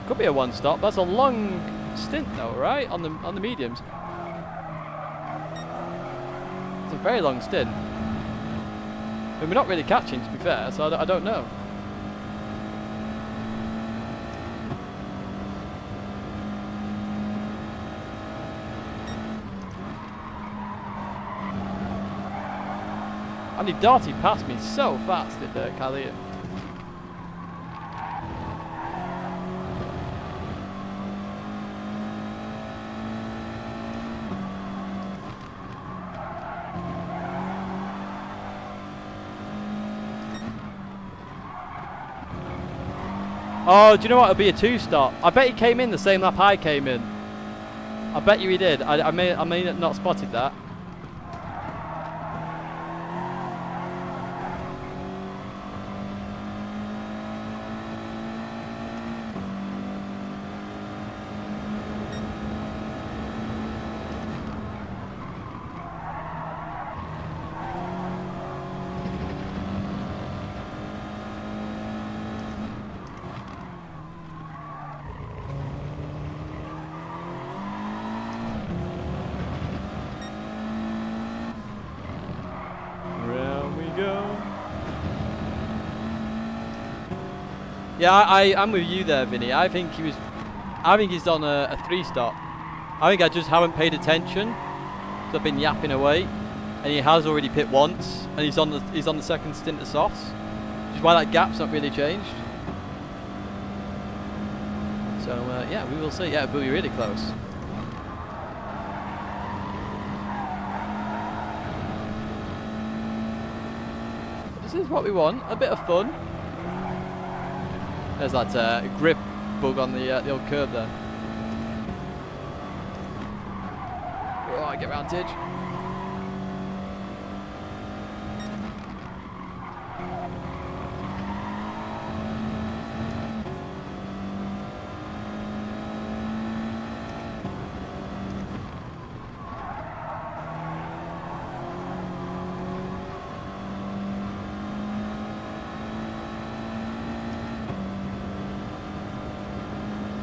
Could be a one stop. That's a long stint though, right? On the mediums. It's a very long stint. I mean, we're not really catching, to be fair, so I don't know. And he darted past me so fast, did Kylian. Oh, do you know what? It'll be a two-stop. I bet he came in the same lap I came in. I bet you he did. I may have not spotted that. Yeah, I'm with you there, Vinny. I think he's on a three-stop. I think I just haven't paid attention. So I've been yapping away, and he has already pit once, and he's on the second stint of softs, which is why that gap's not really changed. So yeah, we will see. Yeah, it will be really close. This is what we want. A bit of fun. There's that grip bug on the old curb there. Oh, I get round Tidge.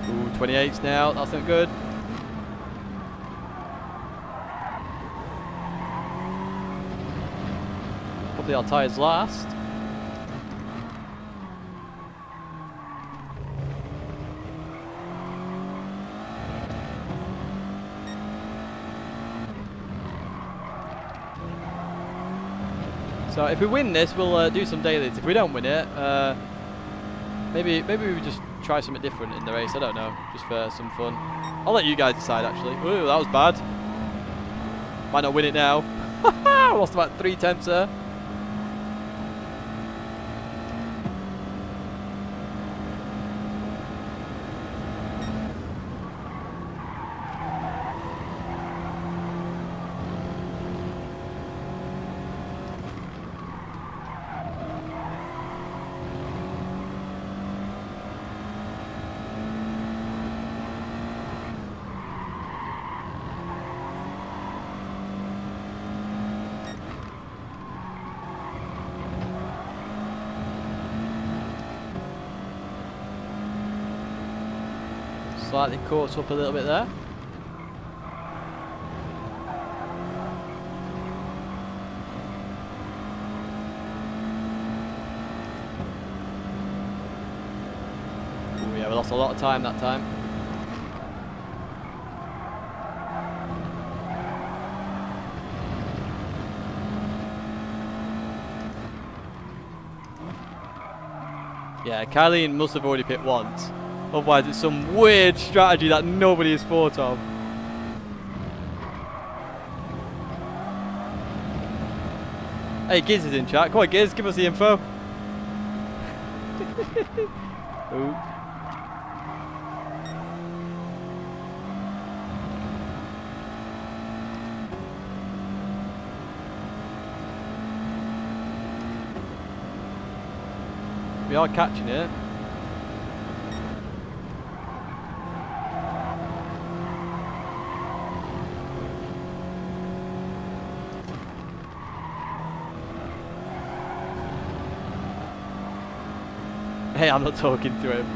Ooh, 28s now. That's not good. Hopefully our tyres last. So if we win this, we'll do some dailies. If we don't win it, maybe we just try something different in the race. I don't know, just for some fun. I'll let you guys decide actually. Ooh, that was bad. Might not win it now. Lost about 3 tenths there. Slightly caught up a little bit there. Ooh, yeah, we lost a lot of time that time. Yeah, Kylene must have already picked once. Otherwise it's some weird strategy that nobody has thought of. Hey, Giz is in chat. Come on, Giz, give us the info. Ooh. We are catching it. Hey, I'm not talking to him.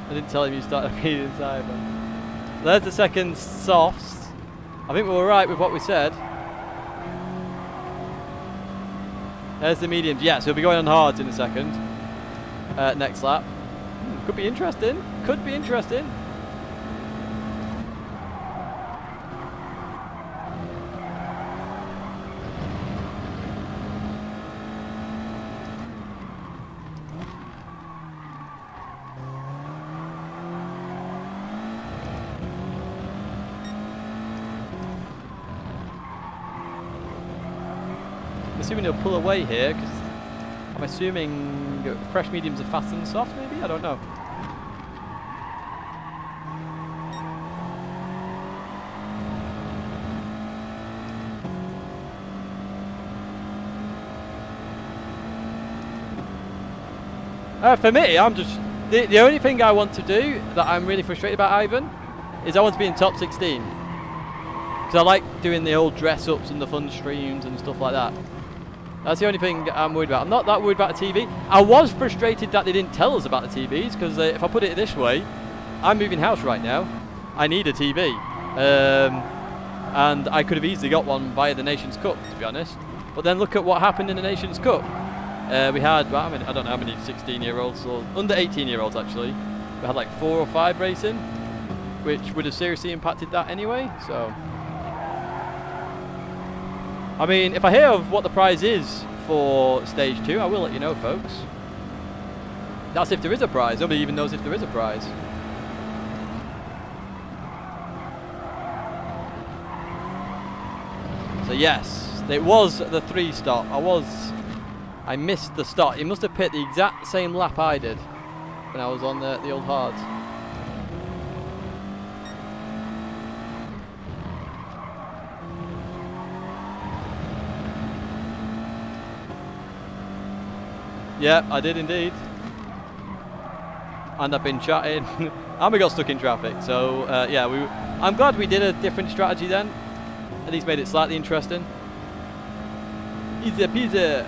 I didn't tell him you started feeding inside. There's the second softs. I think we were right with what we said. There's the mediums. Yeah, so we'll be going on hards in a second. Next lap. Could be interesting. Could be interesting. I'm assuming he'll pull away here because I'm assuming fresh mediums are faster than soft. Maybe, I don't know. For me, I'm just the only thing I want to do that I'm really frustrated about Ivan is I want to be in top 16 because I like doing the old dress ups and the fun streams and stuff like that. That's the only thing I'm worried about. I'm not that worried about the TV. I was frustrated that they didn't tell us about the TVs because if I put it this way, I'm moving house right now. I need a TV, and I could have easily got one via the Nations Cup, to be honest. But then look at what happened in the Nations Cup. We had, well, I don't know how many 16-year-olds or under 18-year-olds actually. We had like 4 or 5 racing, which would have seriously impacted that anyway. So, I mean, if I hear of what the prize is for stage 2, I will let you know, folks. That's if there is a prize. Nobody even knows if there is a prize. So yes, It was the 3 stop. I missed the stop. He must have pit the exact same lap I did when I was on the old hards. Yeah, I did indeed. And I've been chatting. And we got stuck in traffic. So, yeah, I'm glad we did a different strategy then. At least made it slightly interesting. Easy peasy.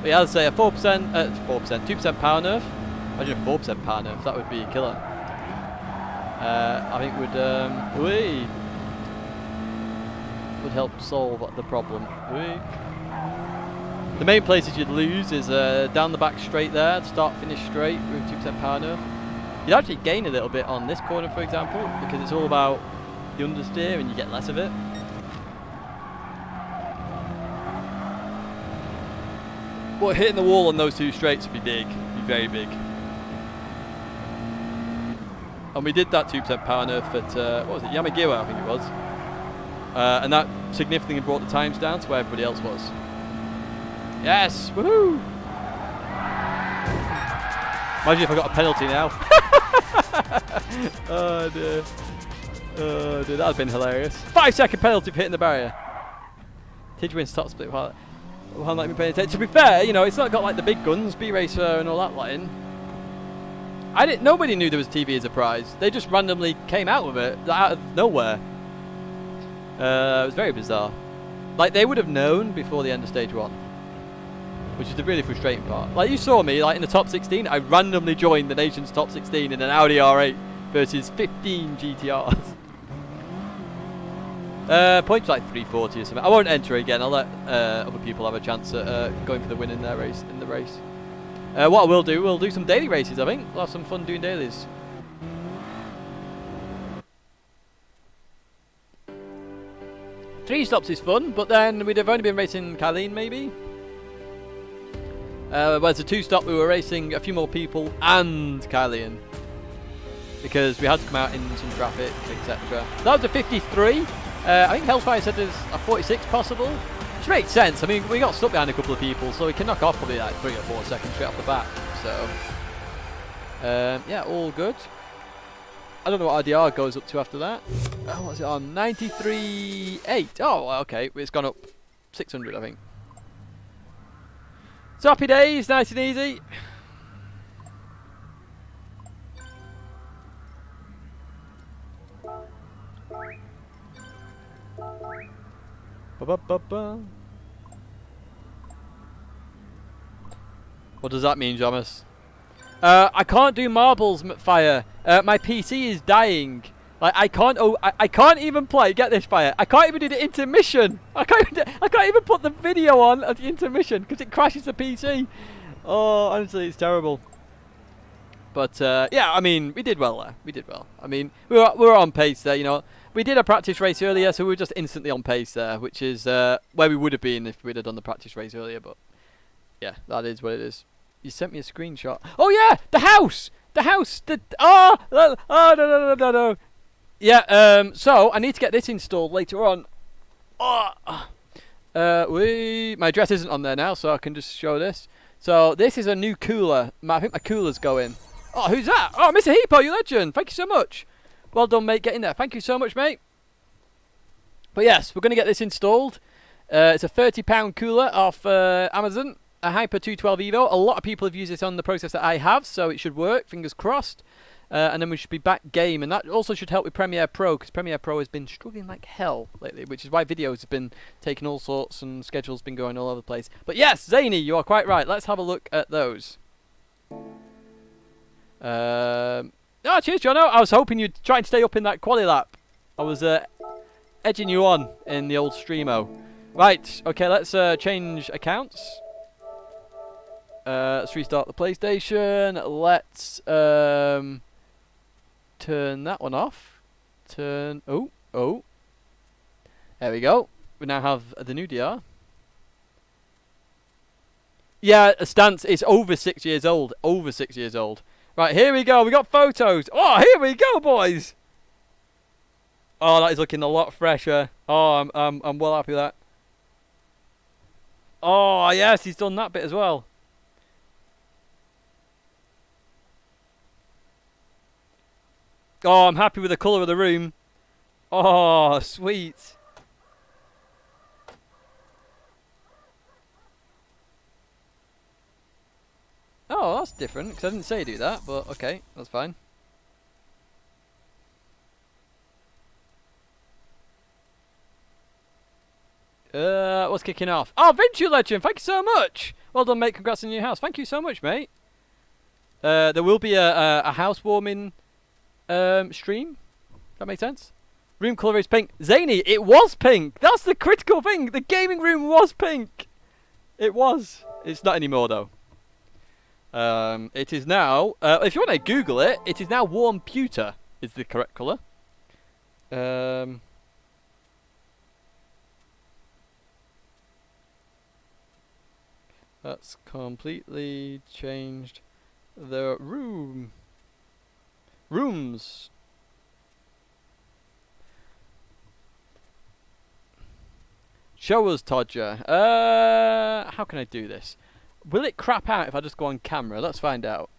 But yeah, I'd say a 2% power nerf. Imagine a 4% power nerf. That would be a killer. I think would help solve the problem. The main places you'd lose is down the back straight there, start finish straight with 2% power nerf. You'd actually gain a little bit on this corner, for example, because it's all about the understeer and you get less of it. But hitting the wall on those 2 straights would be big, be very big. And we did that 2% power nerf at, what was it, Yamagiwa I think it was. And that significantly brought the times down to where everybody else was. Yes, woohoo! Imagine if I got a penalty now. Oh dear. Oh dear, that would have been hilarious. 5-second penalty for hitting the barrier. Tidgney wins top split while letting me pay attention. To be fair, you know, it's not got like the big guns, B-Racer and all that Latin. Nobody knew there was TV as a prize. They just randomly came out with it, out of nowhere. It was very bizarre. Like, they would have known before the end of stage 1. Which is the really frustrating part. Like, you saw me, like, in the top 16, I randomly joined the nation's top 16 in an Audi R8 versus 15 GTRs. Points like 340 or something. I won't enter again. I'll let other people have a chance at going for the win in the race. What I will do, we'll do some daily races, I think. We'll have some fun doing dailies. Three stops is fun, but then we'd have only been racing Kylie maybe. Whereas the 2 stop we were racing a few more people and Kylian because we had to come out in some traffic, etc. That was a 53. I think Hellfire said there's a 46 possible, which makes sense. I mean, we got stuck behind a couple of people, so we can knock off probably like 3 or 4 seconds straight off the bat. So yeah, all good. I don't know what RDR goes up to after that. What's it on? 93.8. Oh, okay, it's gone up 600, I think. So happy days, nice and easy. Ba-ba-ba-ba. What does that mean, Jomas? I can't do marbles, Fire. My PC is dying. Like I can't even play. Get this, Fire. I can't even do the intermission. I can't even put the video on at the intermission because it crashes the PC. Oh, honestly, it's terrible. But yeah, I mean, we did well there. We did well. I mean, we were on pace there. You know, we did a practice race earlier, so we were just instantly on pace there, which is where we would have been if we'd have done the practice race earlier. But yeah, that is what it is. You sent me a screenshot. Oh yeah, the house. The house. No. Yeah, so I need to get this installed later on. My address isn't on there now, so I can just show this. So this is a new cooler. I think my cooler's going. Oh, who's that? Oh, Mr. Hippo, you legend. Thank you so much. Well done, mate, getting there. Thank you so much, mate. But yes, we're going to get this installed. It's a £30 cooler off Amazon. A Hyper 212 Evo. A lot of people have used this on the process that I have, so it should work. Fingers crossed. And then we should be back game, and that also should help with Premiere Pro, because Premiere Pro has been struggling like hell lately, which is why videos have been taking all sorts and schedules been going all over the place. But yes, Zany, you are quite right. Let's have a look at those. Oh, cheers, Jono. I was hoping you'd try and stay up in that quali lap. I was edging you on in the old streamo. Right, okay, let's change accounts. Let's restart the PlayStation. Let's turn that one off. Oh. There we go. We now have the new DR. Yeah, a stance is over 6 years old. Over 6 years old. Right, here we go. We got photos. Oh, here we go, boys. Oh, that is looking a lot fresher. Oh, I'm well happy with that. Oh, yes, he's done that bit as well. Oh, I'm happy with the colour of the room. Oh, sweet. Oh, that's different, because I didn't say do that, but okay, that's fine. What's kicking off? Oh, Venture Legend, thank you so much. Well done, mate. Congrats on your house. Thank you so much, mate. There will be a housewarming stream. That makes sense. Room colour is pink. Zany, it was pink. That's the critical thing. The gaming room was pink. It was. It's not anymore, though. It is now, if you want to Google it, it is now warm pewter is the correct colour. That's completely changed the rooms. Show us, Todger. How can I do this? Will it crap out if I just go on camera? Let's find out.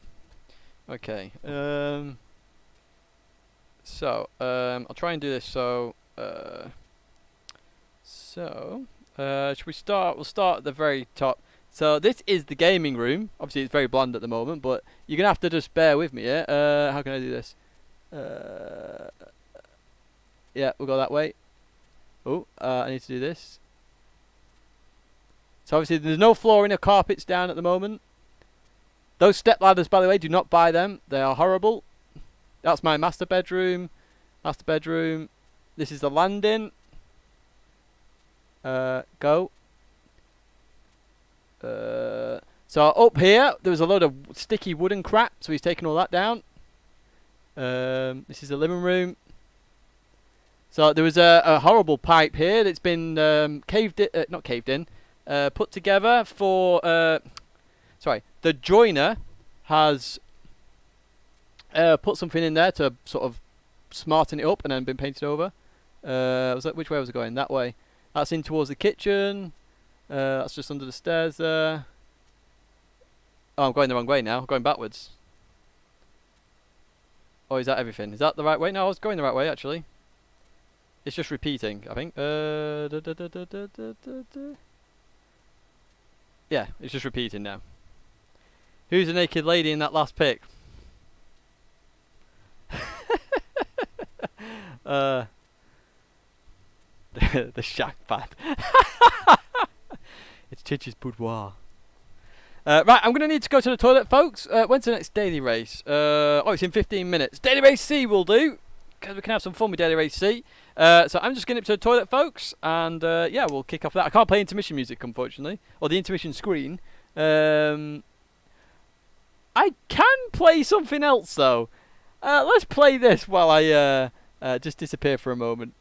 Okay. I'll try and do this. Should we start? We'll start at the very top. So this is the gaming room. Obviously, it's very bland at the moment, but you're gonna have to just bear with me. Yeah. How can I do this? Yeah, we'll go that way. Oh, I need to do this. So obviously there's no flooring or carpets down at the moment. Those step ladders, by the way, do not buy them. They are horrible. That's my master bedroom. Master bedroom. This is the landing. Go. So up here, there was a load of sticky wooden crap, so he's taken all that down. This is the living room. So there was a horrible pipe here that's been not caved in, put together for. Sorry, the joiner has put something in there to sort of smarten it up, and then been painted over. Which way was it going? That way. That's in towards the kitchen. That's just under the stairs there. Oh, I'm going the wrong way now. I'm going backwards. Oh, is that everything? Is that the right way? No, I was going the right way, actually. It's just repeating, I think. Yeah, it's just repeating now. Who's the naked lady in that last pic? The shack pad. It's Chitch's boudoir. Right, I'm going to need to go to the toilet, folks. When's the next daily race? It's in 15 minutes. Daily race C will do, because we can have some fun with daily race C. So I'm just getting up to the toilet, folks, and yeah, we'll kick off that. I can't play intermission music, unfortunately, or the intermission screen. I can play something else, though. Let's play this while I just disappear for a moment.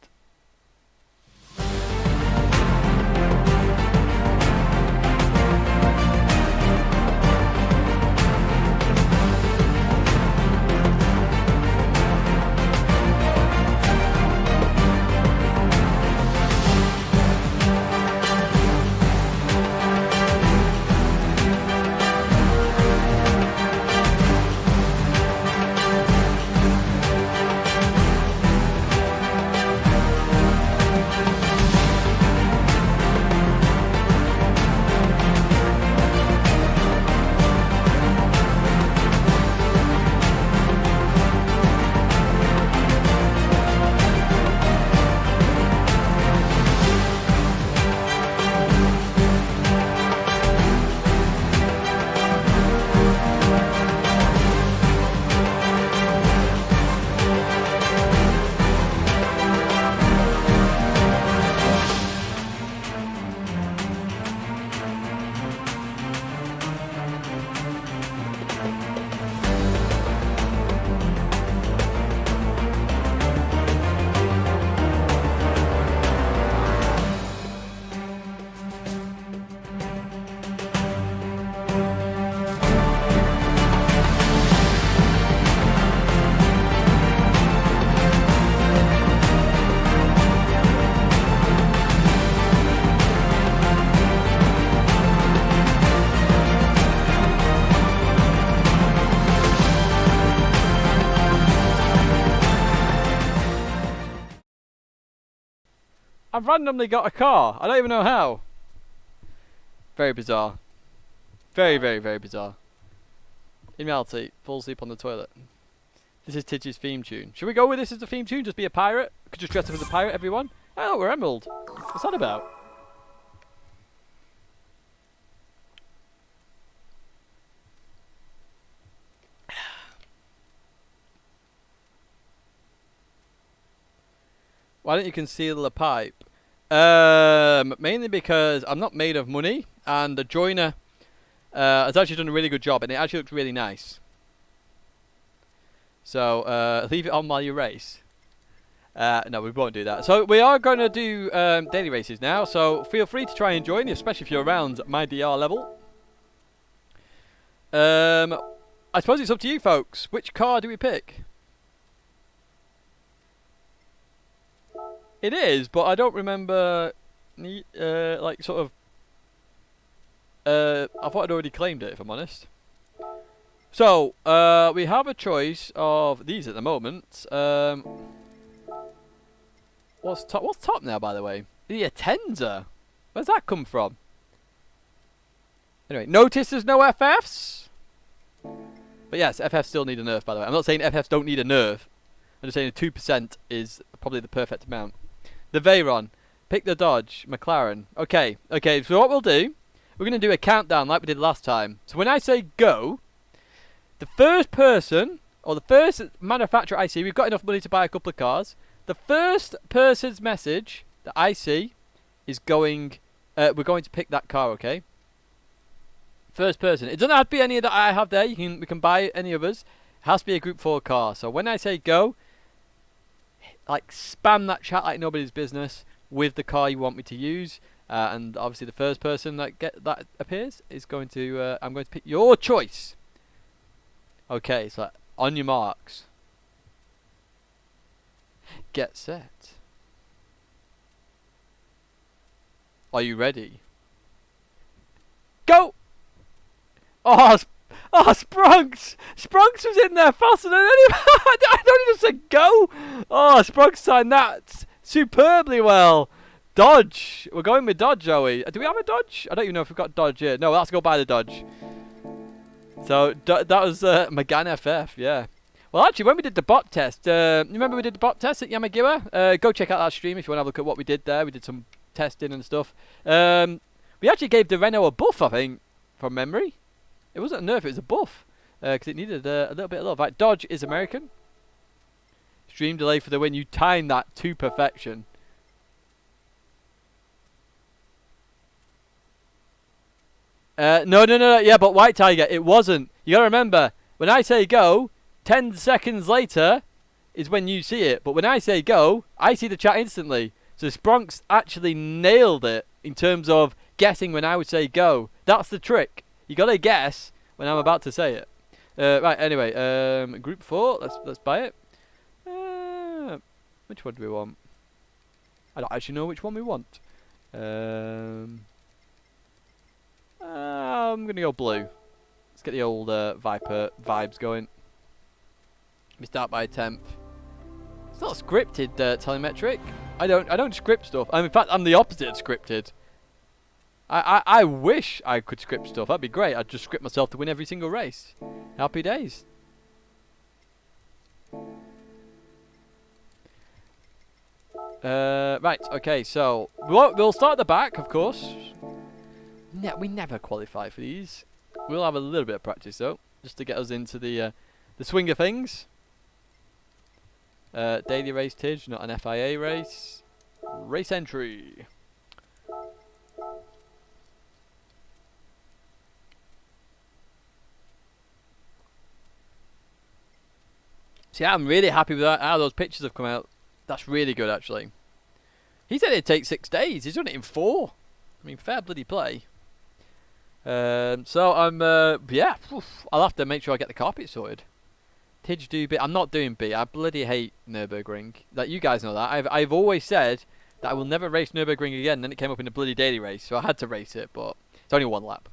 I've randomly got a car. I don't even know how. Very bizarre. Very, very, very bizarre. In reality, fall asleep on the toilet. This is Tidge's theme tune. Should we go with this as the theme tune? Just be a pirate? Could just dress up as a pirate, everyone? Oh, we're Emerald. What's that about? Why don't you conceal the pipe? Mainly because I'm not made of money, and the joiner has actually done a really good job, and it actually looks really nice. So leave it on while you race. No, we won't do that. So we are going to do daily races now, so feel free to try and join, especially if you're around my DR level. I suppose it's up to you folks. Which car do we pick? It is, but I don't remember, like, sort of, I thought I'd already claimed it, if I'm honest. So, we have a choice of these at the moment. What's top now, by the way? The Atenza. Where's that come from? Anyway, notice there's no FFs. But yes, FFs still need a nerf, by the way. I'm not saying FFs don't need a nerf. I'm just saying 2% is probably the perfect amount. The Veyron. Pick the Dodge. McLaren. Okay, so what we'll do, we're going to do a countdown like we did last time. So when I say go, the first person, or the first manufacturer I see, we've got enough money to buy a couple of cars. The first person's message that I see is going, we're going to pick that car, okay? First person. It doesn't have to be any that I have there. We can buy any others. It has to be a Group 4 car. So when I say go, like spam that chat like nobody's business with the car you want me to use, and obviously the first person that appears is going to I'm going to pick your choice. Okay, so on your marks, get set. Are you ready? Go! Oh, Sprunks! Sprunks was in there faster than anyone. I don't even say go. Oh, Sprunks timed that superbly well. Dodge. We're going with Dodge, are we? Do we have a Dodge? I don't even know if we've got Dodge here. No, let's go buy the Dodge. So that was Megane FF, yeah. Well, actually, when we did the bot test, remember we did the bot test at Yamagiwa? Go check out that stream if you want to have a look at what we did there. We did some testing and stuff. We actually gave the Renault a buff, I think, from memory. It wasn't a nerf, it was a buff. Because it needed a little bit of love. Right, Dodge is American. Stream delay for the win. You timed that to perfection. No. Yeah, but White Tiger, it wasn't. You gotta remember, when I say go, 10 seconds later is when you see it. But when I say go, I see the chat instantly. So Sprunks actually nailed it in terms of guessing when I would say go. That's the trick. You gotta guess when I'm about to say it. Right. Anyway, Group 4. Let's buy it. Which one do we want? I don't actually know which one we want. I'm gonna go blue. Let's get the old Viper vibes going. We start by a 10th. It's not scripted telemetric. I don't script stuff. In fact, I'm the opposite of scripted. I wish I could script stuff. That'd be great. I'd just script myself to win every single race. Happy days. Right. Okay. So we'll start at the back, of course. We never qualify for these. We'll have a little bit of practice though, just to get us into the swing of things. Daily race, Tidge, not an FIA race. Race entry. See, I'm really happy with that. How those pictures have come out. That's really good, actually. He said it'd take 6 days. He's done it in 4. I mean, fair bloody play. So I'm, yeah, I'll have to make sure I get the carpet sorted. Tidge do B. I'm not doing B. I bloody hate Nürburgring. Like, you guys know that. I've always said that I will never race Nürburgring again. Then it came up in a bloody daily race, so I had to race it. But it's only 1 lap.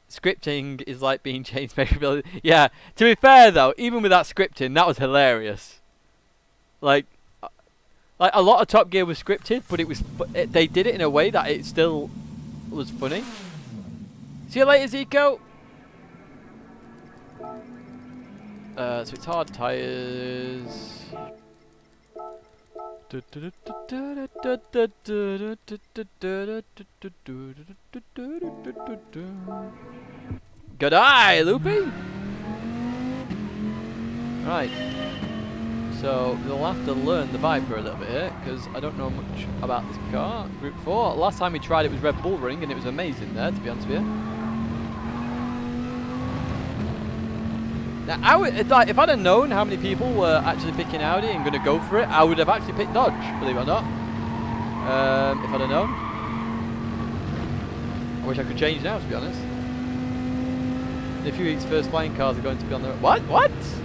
Scripting is like being changed maybe. Yeah. To be fair though, even with that scripting, that was hilarious. Like, Like, a lot of Top Gear was scripted, but they did it in a way that it still was funny. See you later, Zico. So it's hard tyres. Good eye, Loopy. Right. So we'll have to learn the Viper a little bit here, because I don't know much about this car. Group 4. Last time we tried it was Red Bull Ring, and it was amazing there, to be honest with you. Now, if I'd have known how many people were actually picking Audi and going to go for it, I would have actually picked Dodge, believe it or not. If I'd have known. I wish I could change now, to be honest. In a few weeks, first flying cars are going to be on the road. What? What? What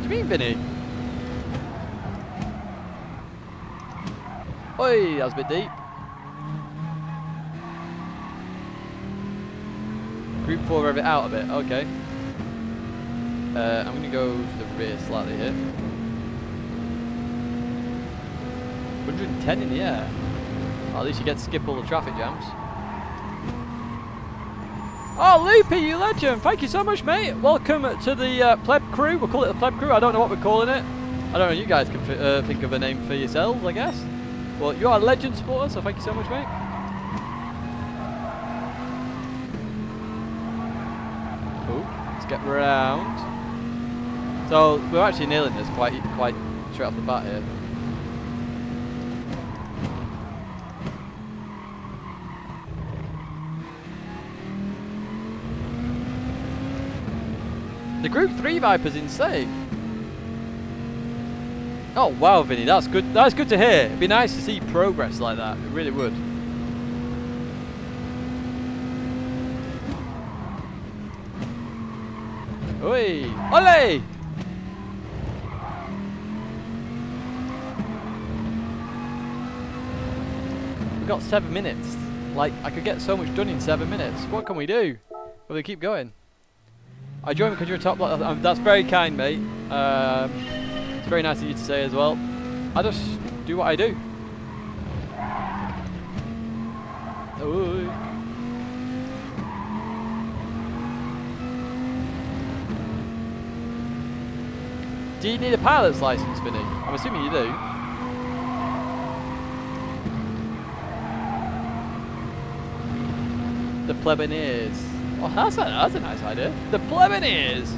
do you mean, Vinny? Oi, that was a bit deep. Group 4, rev it out a bit. Okay. I'm going to go to the rear slightly here. 110 in the air. Well, at least you get to skip all the traffic jams. Oh, Loopy, you legend! Thank you so much, mate. Welcome to the pleb crew. We'll call it the pleb crew. I don't know what we're calling it. I don't know. You guys can think of a name for yourselves, I guess. Well, you are a legend supporter, so thank you so much, mate. Oh, let's get round. So we're actually nailing this quite straight off the bat here. The Group 3 Viper's insane. Oh wow, Vinny, that's good. That's good to hear. It'd be nice to see progress like that. It really would. Oi! Ole! We've got 7 minutes. Like, I could get so much done in 7 minutes. What can we do? Will we keep going? I joined because you're a top block. That's very kind, mate. It's very nice of you to say as well. I just do what I do. Ooh. Do you need a pilot's license, Vinny? I'm assuming you do. The plebeians. Oh, that's a nice idea. The plebeians.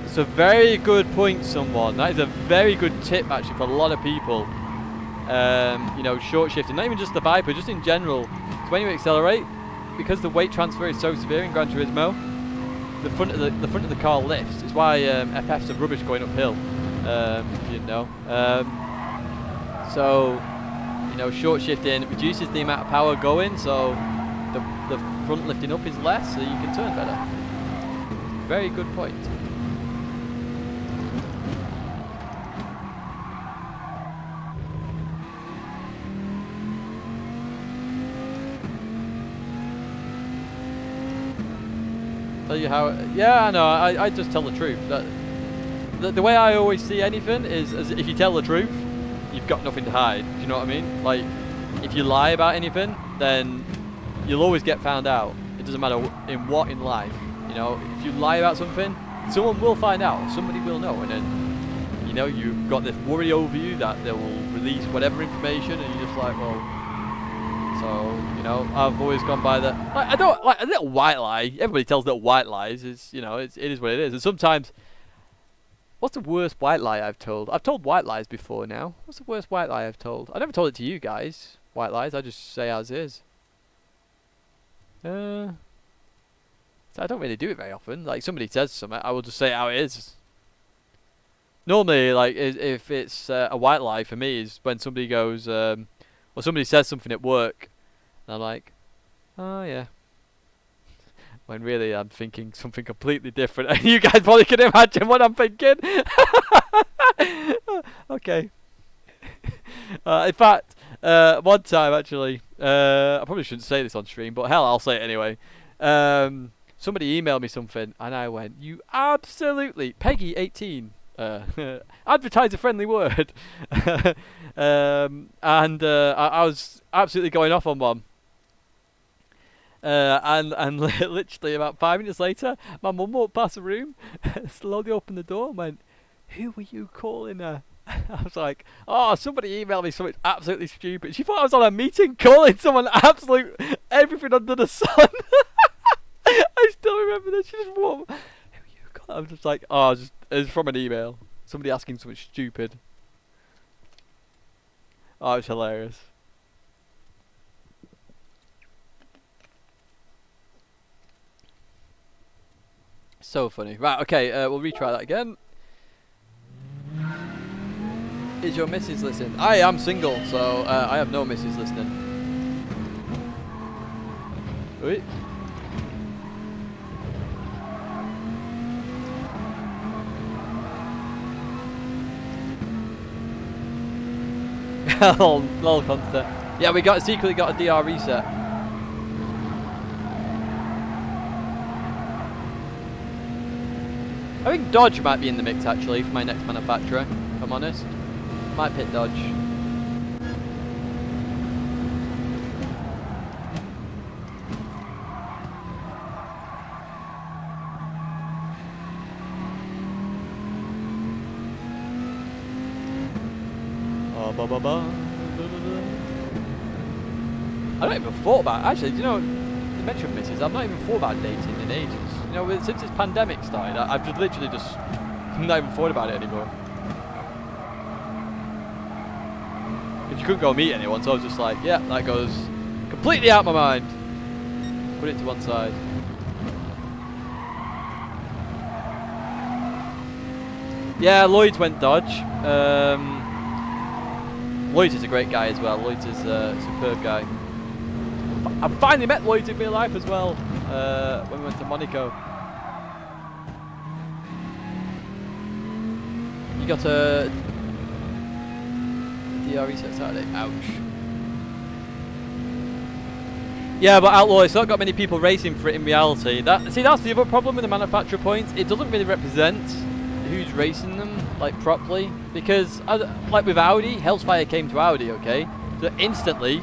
It's a very good point, someone. That is a very good tip, actually, for a lot of people. You know, short shifting, not even just the Viper, just in general. So when you accelerate, because the weight transfer is so severe in Gran Turismo, the front of the car lifts. It's why FFs are rubbish going uphill. If you didn't know. So, you know, short shifting reduces the amount of power going, so the front lifting up is less, so you can turn better. Very good point. Tell you how. Yeah, I know. I just tell the truth. The way I always see anything is as if you tell the truth, you've got nothing to hide. Do you know what I mean? Like, if you lie about anything, then you'll always get found out. It doesn't matter in what in life. You know, if you lie about something, someone will find out. Somebody will know, and then you know you've got this worry over you that they will release whatever information, and you're just like, well. So, you know, I've always gone by the... I don't... Like, a little white lie. Everybody tells little white lies. It's, you know, it is what it is. And sometimes... What's the worst white lie I've told? I've told white lies before now. What's the worst white lie I've told? I never told it to you guys. White lies. I just say as is. So I don't really do it very often. Like, somebody says something, I will just say it how it is. Normally, like, if it's a white lie for me is when somebody goes... or somebody says something at work, and I'm like, oh yeah. when really I'm thinking something completely different, and you guys probably can imagine what I'm thinking. Okay. In fact, one time actually, I probably shouldn't say this on stream, but hell, I'll say it anyway. Somebody emailed me something, and I went, "You absolutely, Peggy 18, advertise a friendly word," I was absolutely going off on one. And literally about 5 minutes later, my mum walked past the room, slowly opened the door, and went, "Who were you calling her?" I was like, "Oh, somebody emailed me something absolutely stupid." She thought I was on a meeting calling someone absolute everything under the sun. I still remember this. She just walked. "Who are you calling?" I'm just like, "Oh, it was from an email. Somebody asking something stupid." Oh, it's hilarious. So funny. Right, okay, we'll retry that again. Is your missus listening? I am single, so I have no missus listening. Wait. Lol content. Yeah, we secretly got a DR reset. I think Dodge might be in the mix actually for my next manufacturer, if I'm honest. Might pick Dodge. I don't even thought about actually, you know, you mentioned misses, I've not even thought about dating in ages. You know, since this pandemic started, I've just literally just not even thought about it anymore. Because you couldn't go meet anyone, so I was just like, yeah, that goes completely out of my mind. Put it to one side. Yeah, Lloyd's went Dodge. Lloyd's is a great guy as well. Lloyd's is a superb guy. I finally met Lloyd's in real life as well when we went to Monaco. You got a DR reset Saturday. Ouch. Yeah, but Outlaw, it's not got many people racing for it in reality. That's the other problem with the manufacturer points. It doesn't really represent who's racing them like properly, because like with Audi, Hellfire came to Audi, okay, so instantly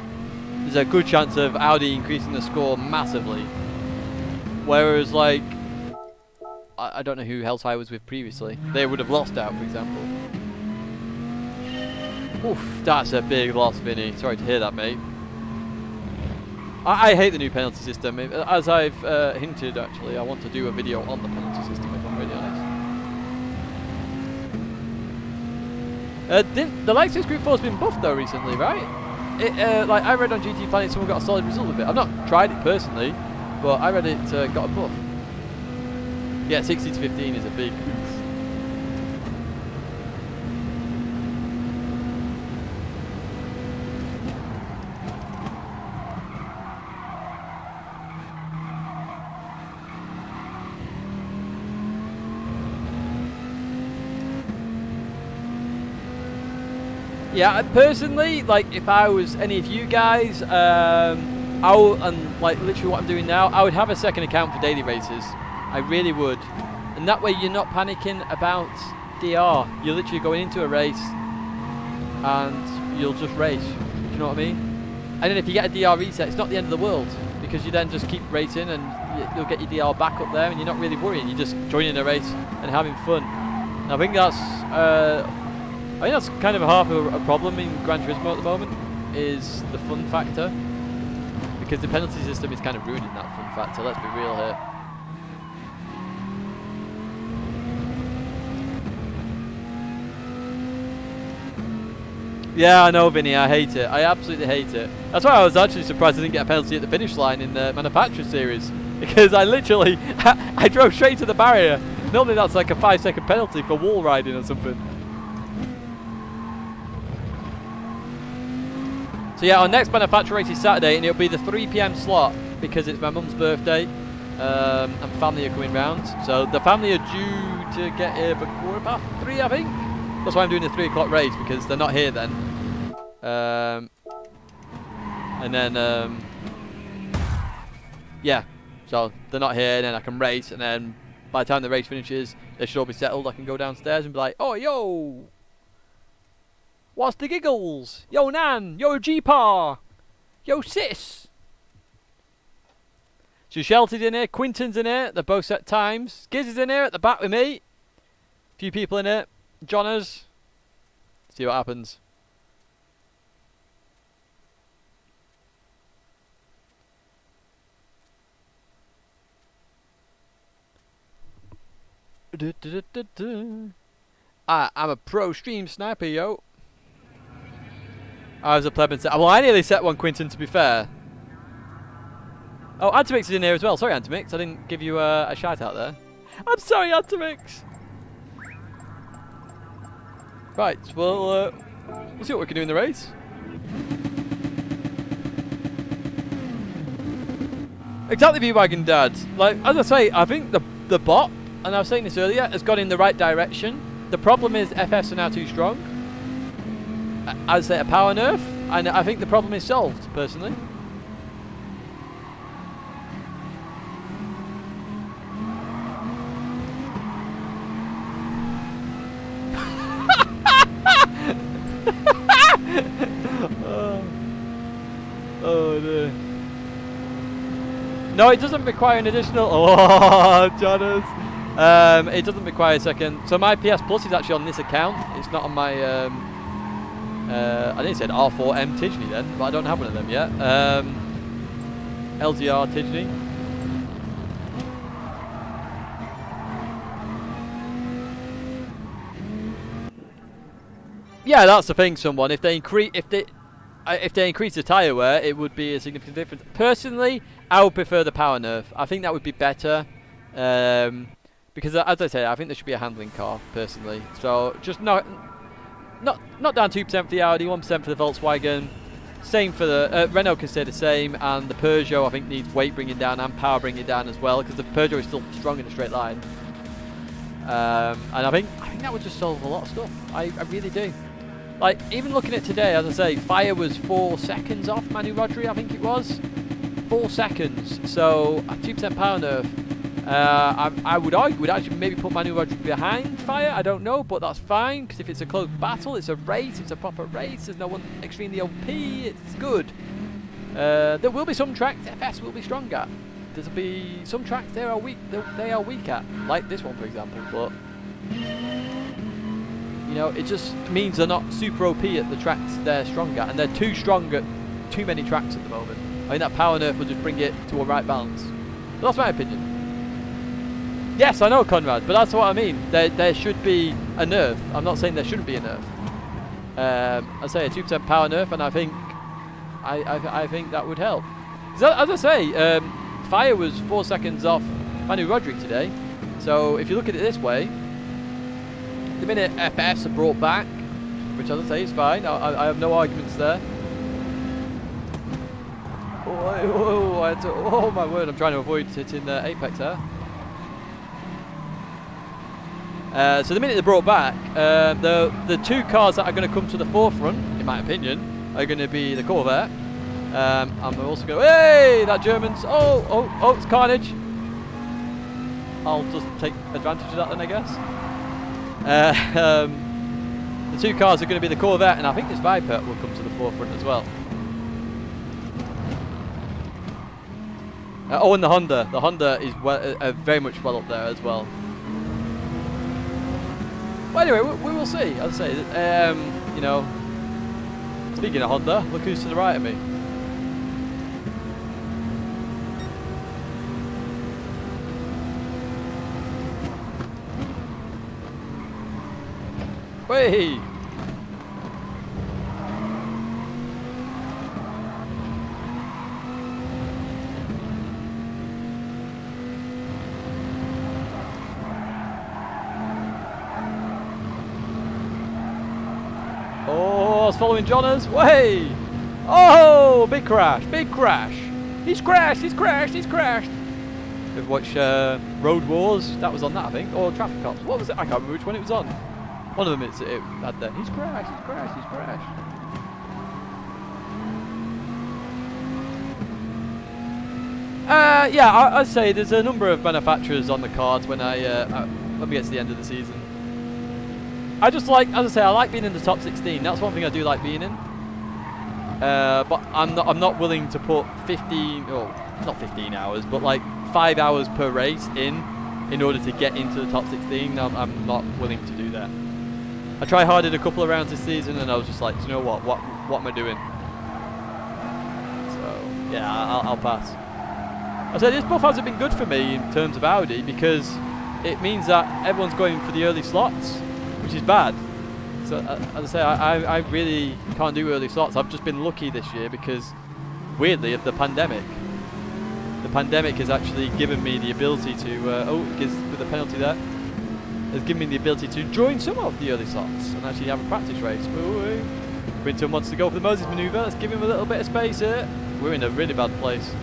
there's a good chance of Audi increasing the score massively, whereas like I don't know who Hellfire was with previously, they would have lost out, for example. Oof, that's a big loss, Vinny. Sorry to hear that, mate. I hate the new penalty system. As I've hinted, actually, I want to do a video on the penalty system, if I'm really honest. The Lexus Group 4's been buffed though recently, right? Like I read on GT Planet someone got a solid result with it. I've not tried it personally, but I read it got a buff. Yeah, 60 to 15 is a big oof. Yeah, personally, like if I was any of you guys, and like literally what I'm doing now, I would have a second account for daily races. I really would. And that way you're not panicking about DR. You're literally going into a race and you'll just race. Do you know what I mean? And then if you get a DR reset, it's not the end of the world, because you then just keep racing and you'll get your DR back up there and you're not really worrying. You're just joining a race and having fun. And I think that's kind of half a problem in Gran Turismo at the moment, is the fun factor, because the penalty system is kind of ruining that fun factor, let's be real here. Yeah, I know, Vinny, I hate it. I absolutely hate it. That's why I was actually surprised I didn't get a penalty at the finish line in the Manufacturer Series, because I literally, I drove straight to the barrier. Normally that's like a 5-second penalty for wall riding or something. So yeah, our next manufacturer race is Saturday, and it'll be the 3 PM slot because it's my mum's birthday. and family are coming round. So the family are due to get here for 3:15, I think. That's why I'm doing the 3 o'clock race, because they're not here then. And then, yeah, so they're not here, and then I can race, and then by the time the race finishes, they should all be settled. I can go downstairs and be like, oh, yo, what's the giggles? Yo, Nan, yo, G-Pa, yo, sis. So Shelty's in here, Quinton's in here, they're both set times. Giz is in here at the back with me. A few people in here. Johners. See what happens. I'm a pro stream sniper, yo. I was a pleb and set. Well, I nearly set one, Quinton, to be fair. Oh, Antimix is in here as well. Sorry, Antimix. I didn't give you a shout out there. I'm sorry, Antimix. Right, well, we'll see what we can do in the race. Exactly, V-Wagon Dad. Like, as I say, I think the bot, and I was saying this earlier, has gone in the right direction. The problem is FFs are now too strong. As a power nerf, and I think the problem is solved, personally. Oh dear. No, it doesn't require an additional. Oh, Jonas. It doesn't require a second. So my PS Plus is actually on this account. It's not on my. I think it said R4M Tidgney then, but I don't have one of them yet. LZR Tidgney. Yeah, that's the thing. Someone, if they increase the tyre wear, it would be a significant difference. Personally, I would prefer the power nerf. I think that would be better. Because as I said, I think there should be a handling car, personally. So just not down 2% for the Audi, 1% for the Volkswagen. Same for the Renault can stay the same, and the Peugeot I think needs weight bringing down and power bringing down as well, because the Peugeot is still strong in a straight line. And I think that would just solve a lot of stuff. I really do. Like, even looking at today, as I say, Fire was 4 seconds off Manu Rodri, I think it was. 4 seconds. So, a 2% power nerf. I would argue would actually maybe put Manu Rodri behind Fire. I don't know, but that's fine, because if it's a close battle, it's a race, it's a proper race, there's no one extremely OP, it's good. There will be some tracks FS will be strong at. There'll be some tracks they are weak at, like this one for example, but you know, it just means they're not super OP at the tracks they're strong at, and they're too strong at too many tracks at the moment. I think that power nerf will just bring it to a right balance. But that's my opinion. Yes, I know, Conrad, but that's what I mean. There should be a nerf. I'm not saying there shouldn't be a nerf. I say a 2% power nerf, and I think that would help. So, as I say, Fire was 4 seconds off Manu Rodri today. So if you look at it this way, the minute FS are brought back, which as I say is fine, I have no arguments there. Oh my word, I'm trying to avoid hitting Apex there. So the minute they're brought back, the two cars that are going to come to the forefront, in my opinion, are going to be the Corvette. I'm also going to, hey, that German's, oh, it's carnage. I'll just take advantage of that then, I guess. The two cars are going to be the Corvette, and I think this Viper will come to the forefront as well. And the Honda. The Honda is very much well up there as well. Well, anyway, we will see. As I say, you know, speaking of Honda, look who's to the right of me. Wait. Oh, I was following Johners. Way! Oh, big crash, big crash. He's crashed, he's crashed, he's crashed. We've watched Road Wars. That was on that, I think, or Traffic Cops. What was it? I can't remember which one it was on. One of them it had there. He's crashed. He's crashed. He's crashed. Yeah, I'd say there's a number of manufacturers on the cards when when we get to the end of the season. I just like, as I say, I like being in the top 16. That's one thing I do like being in. But I'm not willing to put 15, or not 15 hours, but like 5 hours per race in order to get into the top 16. I'm not willing to do that. I tried hard in a couple of rounds this season, and I was just like, you know what am I doing? So yeah, I'll pass. I said this buff hasn't been good for me in terms of Audi because it means that everyone's going for the early slots, which is bad. So as I say, I really can't do early slots. I've just been lucky this year because, weirdly, of the pandemic. The pandemic has actually given me the ability to, with the penalty there, has given me the ability to join some of the early slots and actually have a practice race. Quinton wants to go for the Moses manoeuvre. Let's give him a little bit of space here. We're in a really bad place.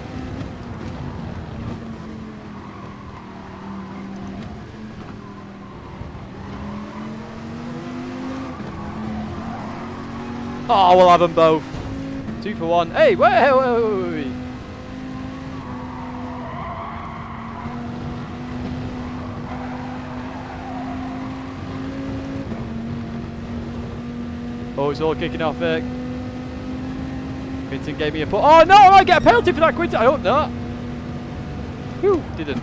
Oh, we'll have them both. 2 for 1. Hey, wait. Oh, it's all kicking off there. Quinton gave me a pull. Oh no, I might get a penalty for that, Quinton. I hope not. Whew, didn't.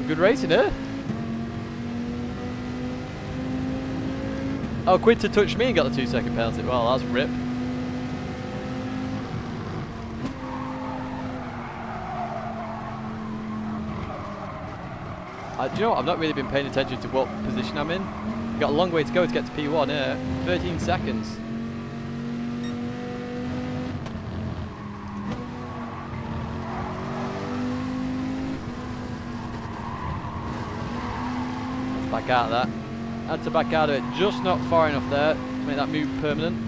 Good racing here. Oh, Quinton touched me and got the 2-second penalty. Well, that's rip. Do you know what? I've not really been paying attention to what position I'm in. We've got a long way to go to get to P1 here. 13 seconds. Back out of that. Had to back out of it, just not far enough there to make that move permanent.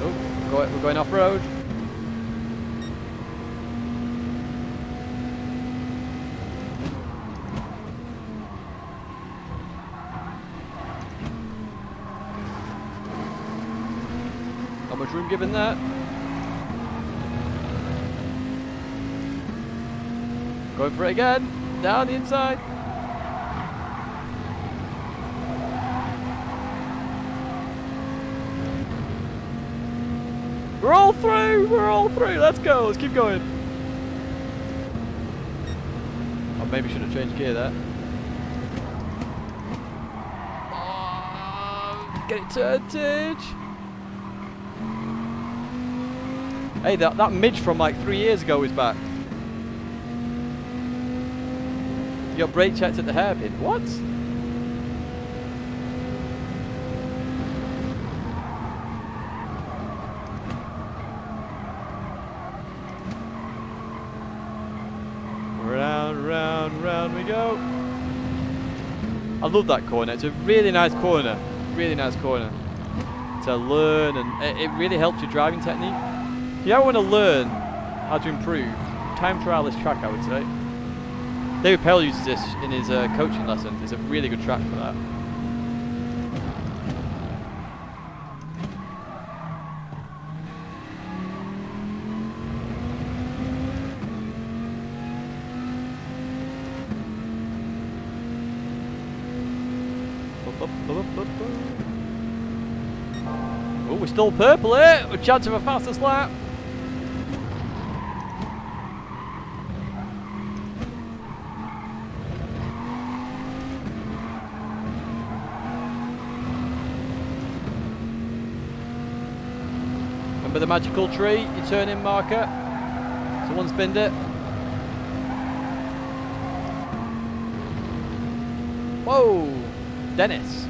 Oh, we're going off road. How much room given that? Going for it again. Down the inside. We're all through. We're all through. Let's go. Let's keep going. I maybe should have changed gear there. Oh, get it turned, Tidge. Hey, that midge from like 3 years ago is back. You got brake checked at the hairpin. What? Round, round, round we go. I love that corner. It's a really nice corner. Really nice corner to learn, and it really helps your driving technique. If you ever want to learn how to improve, time trial this track, I would say. David Pell uses this in his coaching lesson. It's a really good track for that. Oh, we're still purple here. A chance of a fastest lap. Remember the magical tree, your turn in marker. Someone spinned it. Whoa, Dennis.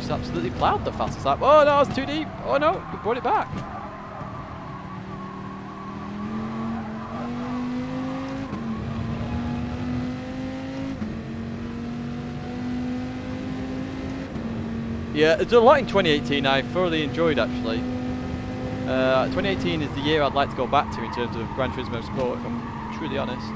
just absolutely ploughed the fastest lap. Oh no, it's too deep. Oh no, we brought it back. Yeah, there's a lot in 2018 I thoroughly enjoyed actually. 2018 is the year I'd like to go back to in terms of Gran Turismo Sport, if I'm truly honest.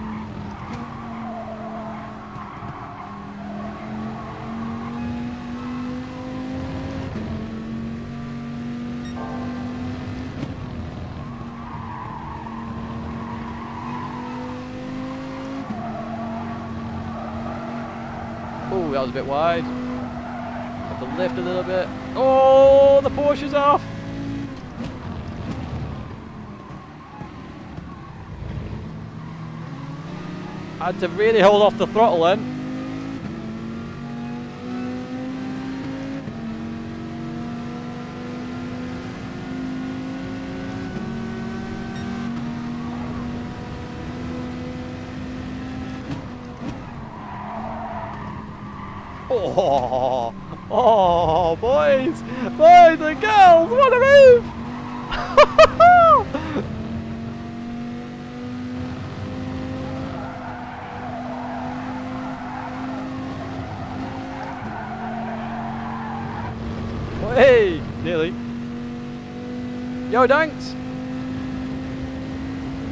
Oh, that was a bit wide. Have to lift a little bit. Oh, the Porsche's off. I had to really hold off the throttle then. Oh, oh, boys and girls, what a move! Hey, nearly. Yo, thanks.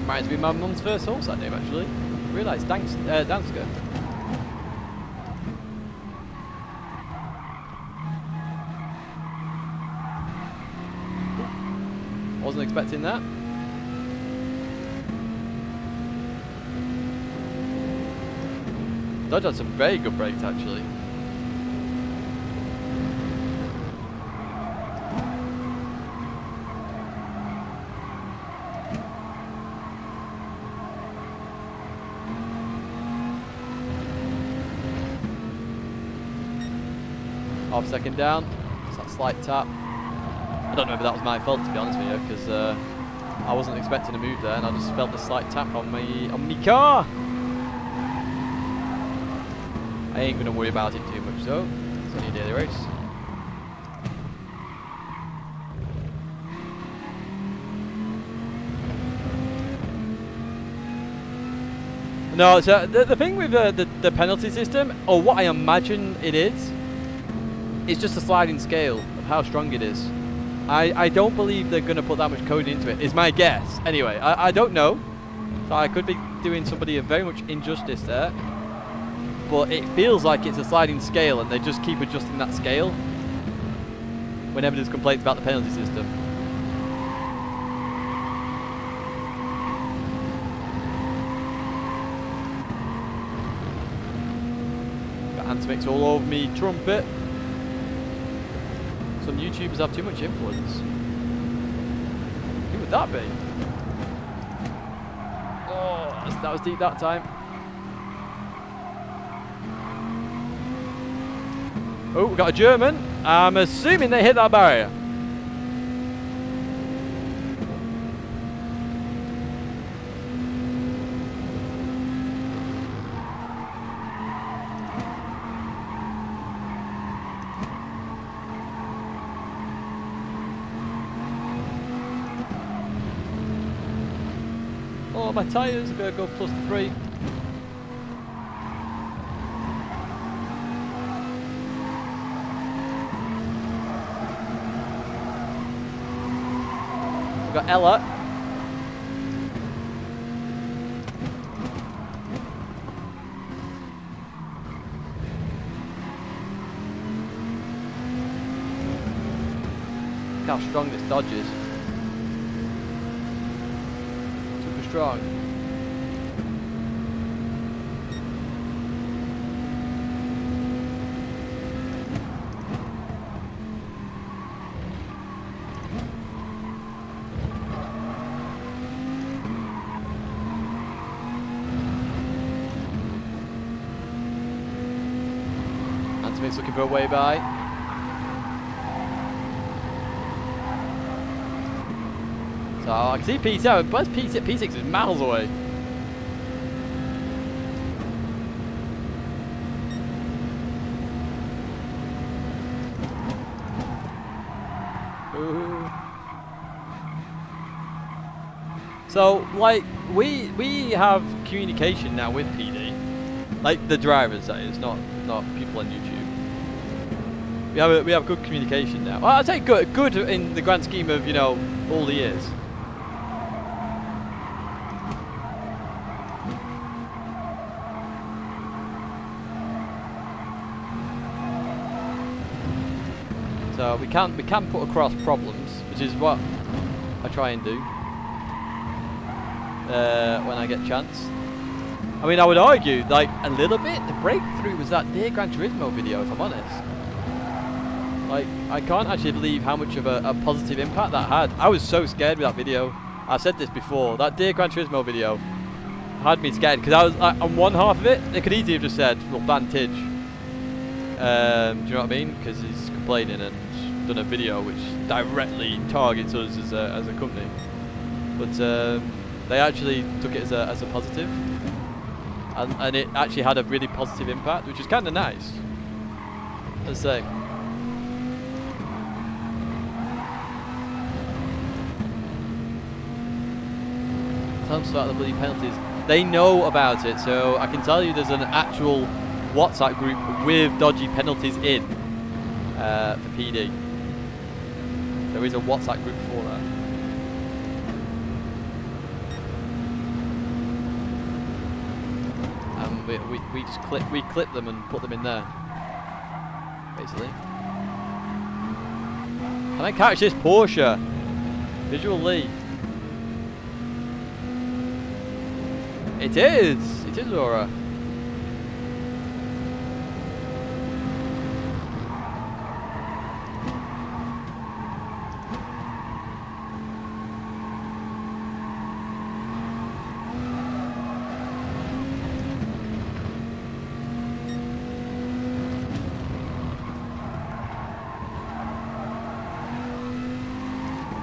Reminds me of my mum's first horse that name actually. Realised, Danska. Wasn't expecting that. Dodge had some very good brakes actually. Half second down. It's that slight tap. I don't know if that was my fault to be honest with you, because I wasn't expecting a move there, and I just felt the slight tap on my car. I ain't gonna worry about it too much though. It's only a daily race. No, so the thing with the penalty system, or what I imagine it is just a sliding scale of how strong it is. I don't believe they're going to put that much code into it, is my guess. Anyway, I don't know. So I could be doing somebody a very much injustice there. But it feels like it's a sliding scale and they just keep adjusting that scale whenever there's complaints about the penalty system. Got anti-mix all over me trumpet. Some YouTubers have too much influence. Who would that be? Oh, that was deep that time. Oh, we got a German. I'm assuming they hit that barrier. Oh, my tyres are going to go +3. We've got Ella. Look how strong this Dodge is. Super strong. Antimix looking for a way by. So I can see P7, but P6 is miles away. Ooh. So, like, we have communication now with PD, like the drivers, that is, not people on YouTube. We have good communication now. Well, I'd say good in the grand scheme of, you know, all the years. So we can put across problems, which is what I try and do when I get a chance. I mean, I would argue, like, a little bit, the breakthrough was that Dear Gran Turismo video, if I'm honest. Like, I can't actually believe how much of a positive impact that had. I was so scared with that video. I've said this before, that Dear Gran Turismo video had me scared, because I was, like, on one half of it, they could easily have just said, well, ban Tidge. Do you know what I mean? Because he's complaining and done a video which directly targets us as a company. But they actually took it as a positive. And it actually had a really positive impact, which was kind of nice. Let's say. Tell them about the bloody penalties. They know about it, so I can tell you there's an actual WhatsApp group with dodgy penalties in for PD. There is a WhatsApp group for that. We just clip them and put them in there, basically. Can I catch this Porsche? Visual Lee. It is Aura.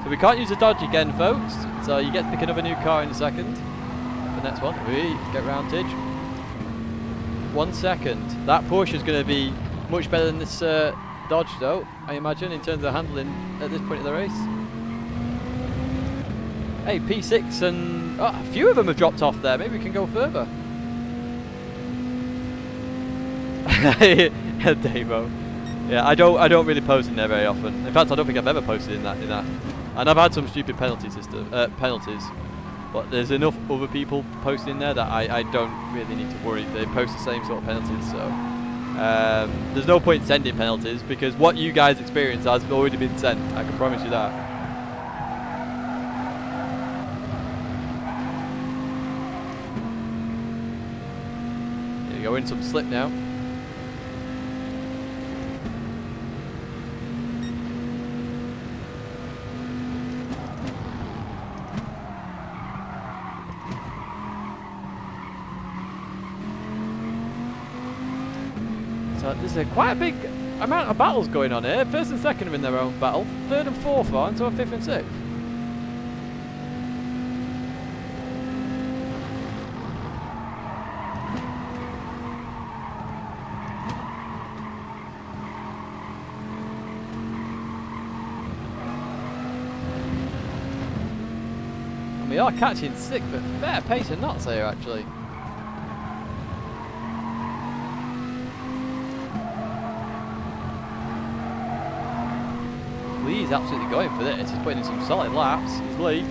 We can't use the dodge again, folks, so you get to pick another new car in a second. The next one, we get round Tidge. 1 second. That Porsche is going to be much better than this Dodge, though, I imagine, in terms of handling at this point of the race. Hey, P6 and a few of them have dropped off there. Maybe we can go further. Davo. Yeah, I don't really post in there very often. In fact, I don't think I've ever posted in that. And I've had some stupid penalties, but there's enough other people posting in there that I don't really need to worry. They post the same sort of penalties, so there's no point sending penalties because what you guys experience has already been sent. I can promise you that. There you go, in some slip now. So there's quite a big amount of battles going on here. First and second are in their own battle. Third and fourth are into a fifth and sixth. And we are catching sixth at fair pace and knots here, actually. Lee's absolutely going for this. He's putting in some solid laps. He's Lee.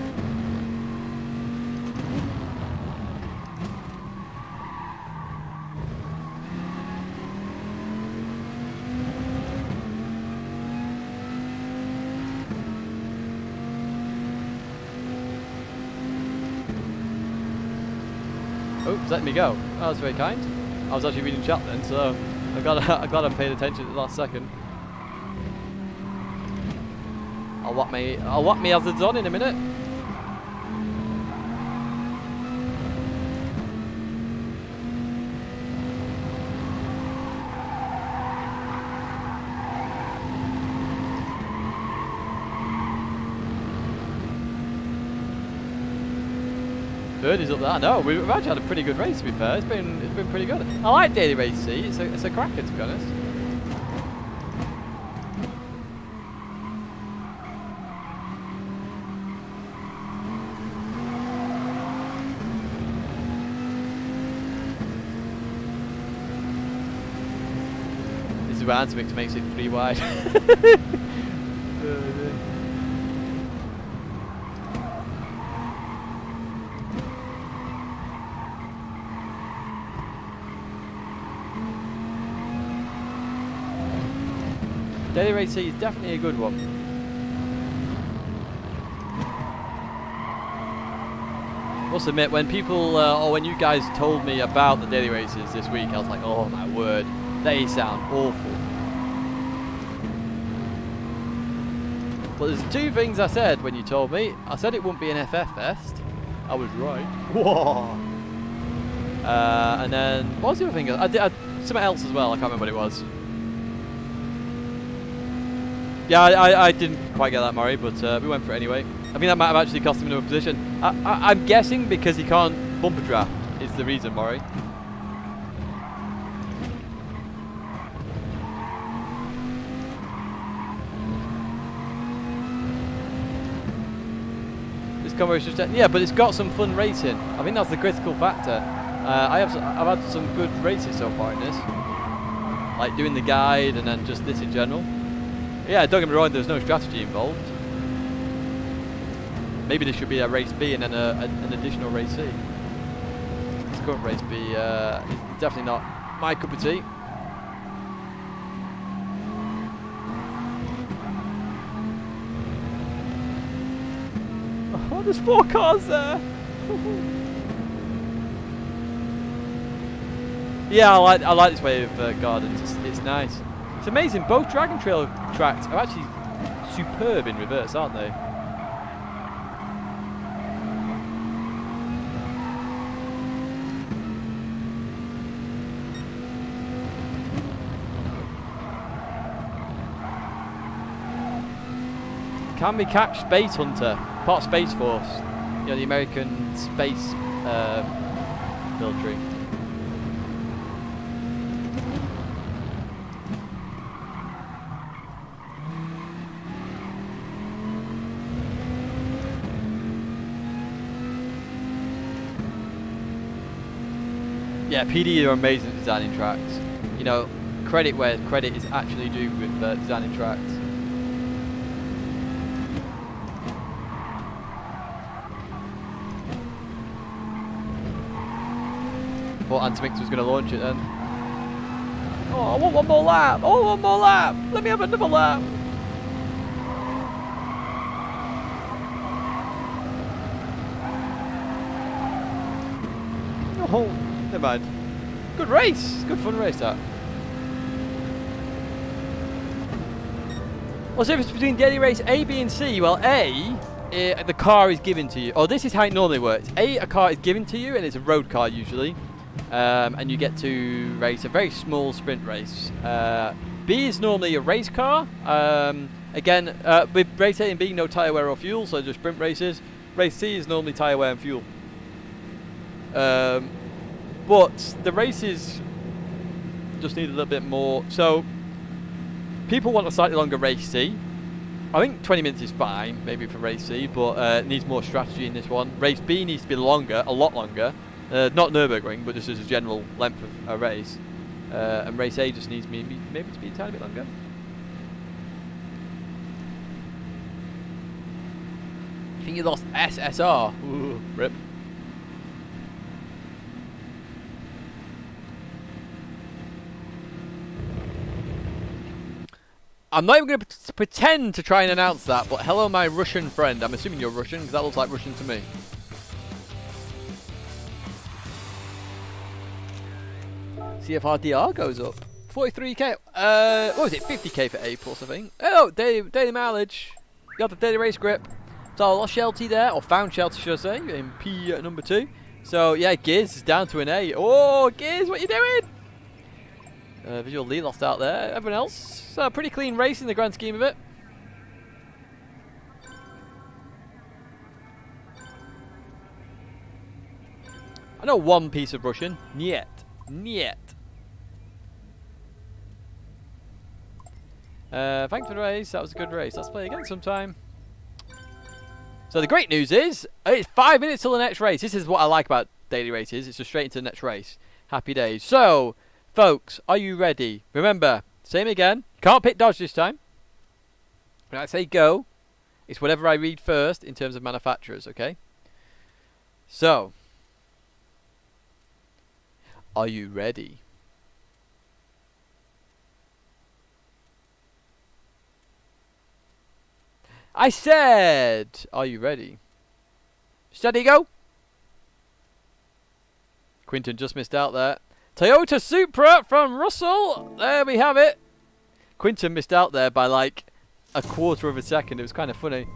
Oops, let me go. Oh, that's very kind. I was actually reading chat then, so I'm glad I paid attention at the last second. I'll whack me hazards on in a minute. Third is up there. No, we've actually had a pretty good race, to be fair. It's been pretty good. I like Daily Race C. It's a cracker, to be honest. but Antimix makes it 3 wide. Daily Race C is definitely a good one. Must admit, when people, or when you guys told me about the daily races this week, I was like, oh my word, they sound awful. But there's 2 things I said when you told me. I said it wouldn't be an FF Fest. I was right. Whoa. And then, what was the other thing? I did something else as well, I can't remember what it was. Yeah, I didn't quite get that, Murray, but we went for it anyway. I think that might have actually cost him another position. I'm guessing because he can't bumper draft is the reason, Murray. This combo is just... Yeah, but it's got some fun racing. I think that's the critical factor. I've had some good races so far in this. Like doing the guide and then just this in general. Yeah, don't get me wrong, there's no strategy involved. Maybe this should be a race B and then an additional race C. This current race B is definitely not my cup of tea. Oh, there's 4 cars there. Yeah, I like this way of gardens. It's nice. It's amazing. Both Dragon Trail tracks are actually superb in reverse, aren't they? Can we catch Space Hunter? Part of Space Force. You know, the American space military. Yeah, PD are amazing at designing tracks. You know, credit where credit is actually due with designing tracks. Thought Antimix was going to launch it then. Oh, I want one more lap! Oh, one more lap! Let me have another lap! Oh, never mind. Good race! Good fun race that. What's the difference between daily race A, B and C? Well, A, the car is given to you. Oh, this is how it normally works. A car is given to you and it's a road car usually. And you get to race a very small sprint race. B is normally a race car. Again, with race A and B, no tyre wear or fuel, so just sprint races. Race C is normally tyre wear and fuel. But the races just need a little bit more. So people want a slightly longer race C. I think 20 minutes is fine, maybe for race C, but it needs more strategy in this one. Race B needs to be longer, a lot longer. Not Nürburgring, but just as a general length of a race. And race A just needs maybe to be a tiny bit longer. I think you lost SSR. Ooh, rip. I'm not even going to pretend to try and announce that, but hello my Russian friend. I'm assuming you're Russian, because that looks like Russian to me. CFRDR goes up. 43k. What was it? 50k for A plus, I think. Oh, daily mileage. Got the daily race grip. So I lost Shelty there, or found Shelty, should I say, in P number 2. So yeah, Gears is down to an A. Oh, Gears, what you doing? Visual Lee lost out there. Everyone else, pretty clean race in the grand scheme of it. I know one piece of Russian. Niet. Niet. Thanks for the race. That was a good race. Let's play again sometime. So the great news is, it's 5 minutes till the next race. This is what I like about daily races. It's just straight into the next race. Happy days. So, folks, are you ready? Remember, Same again. Can't pick Dodge this time. When I say go, it's whatever I read first in terms of manufacturers, okay? So, are you ready? I said, are you ready? Steady, go. Quinton just missed out there. Toyota Supra from Russell. There we have it. Quinton missed out there by like a quarter of a second. It was kind of funny.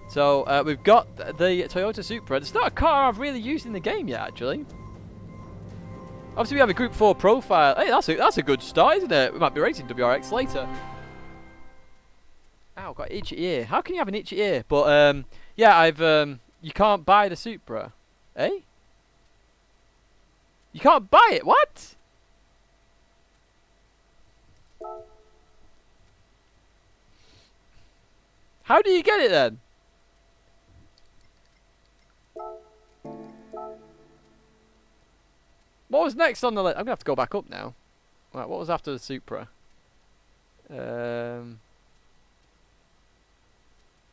So we've got the Toyota Supra. It's not a car I've really used in the game yet, actually. Obviously, we have a Group 4 profile. Hey, that's a good start, isn't it? We might be racing WRX later. Ow, got an itchy ear. How can you have an itchy ear? But yeah, you can't buy the Supra, eh? You can't buy it. What? How do you get it then? What was next on the list? I'm gonna have to go back up now. Right, what was after the Supra?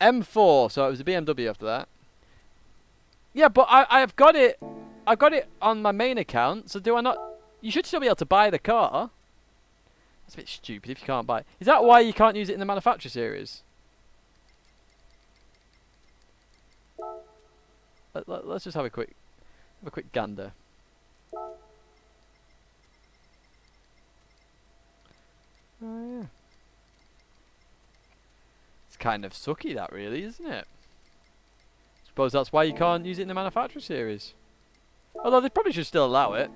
M4. So it was a BMW after that. Yeah, but I've got it. I've got it on my main account. So do I not? You should still be able to buy the car. That's a bit stupid if you can't buy it. Is that why you can't use it in the Manufacturer Series? Let's just have a quick gander. Oh yeah. It's kind of sucky, that really, isn't it? Suppose that's why you can't use it in the Manufacturer Series. Although they probably should still allow it.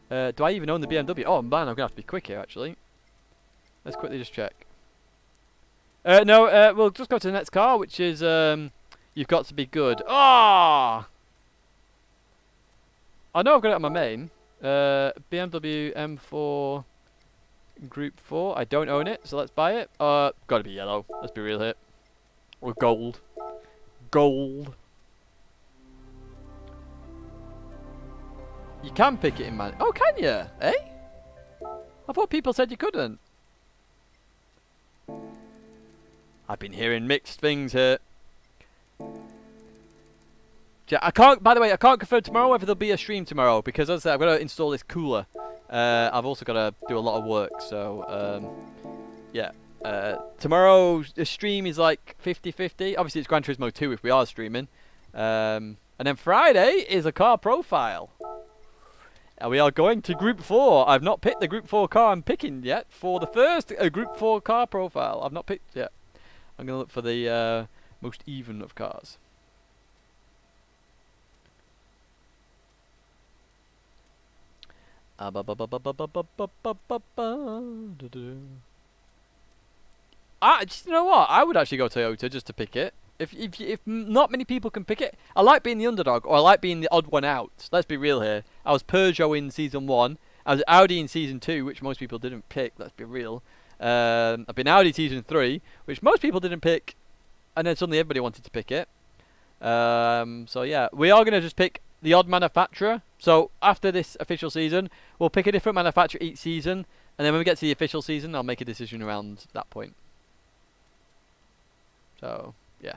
Do I even own the BMW? Oh man, I'm gonna have to be quick here actually. Let's quickly just check. No, we'll just go to the next car, which is You've Got to Be Good. Ah! I know I've got it on my main. BMW M4 Group 4. I don't own it, so let's buy it. Gotta be yellow. Let's be real here. Or gold. Gold. You can pick it in man. Oh, can you? Eh? I thought people said you couldn't. I've been hearing mixed things here. Yeah, I can't. By the way, I can't confirm tomorrow whether there'll be a stream tomorrow because, as I said, I've got to install this cooler. I've also got to do a lot of work, so yeah. Tomorrow the stream is like 50-50. Obviously, it's Gran Turismo 2 if we are streaming. And then Friday is a car profile. And we are going to Group 4. I've not picked the Group 4 car I'm picking yet for the first Group 4 car profile. I've not picked yet. I'm going to look for the most even of cars. Just, you know what? I would actually go Toyota just to pick it. If not many people can pick it, I like being the underdog, or I like being the odd one out. Let's be real here. I was Peugeot in Season 1. I was Audi in Season 2, which most people didn't pick. Let's be real. I've been Audi Season 3, which most people didn't pick. And then suddenly everybody wanted to pick it. So yeah, we are going to just pick the odd manufacturer. So after this official season, we'll pick a different manufacturer each season. And then when we get to the official season, I'll make a decision around that point. So, yeah.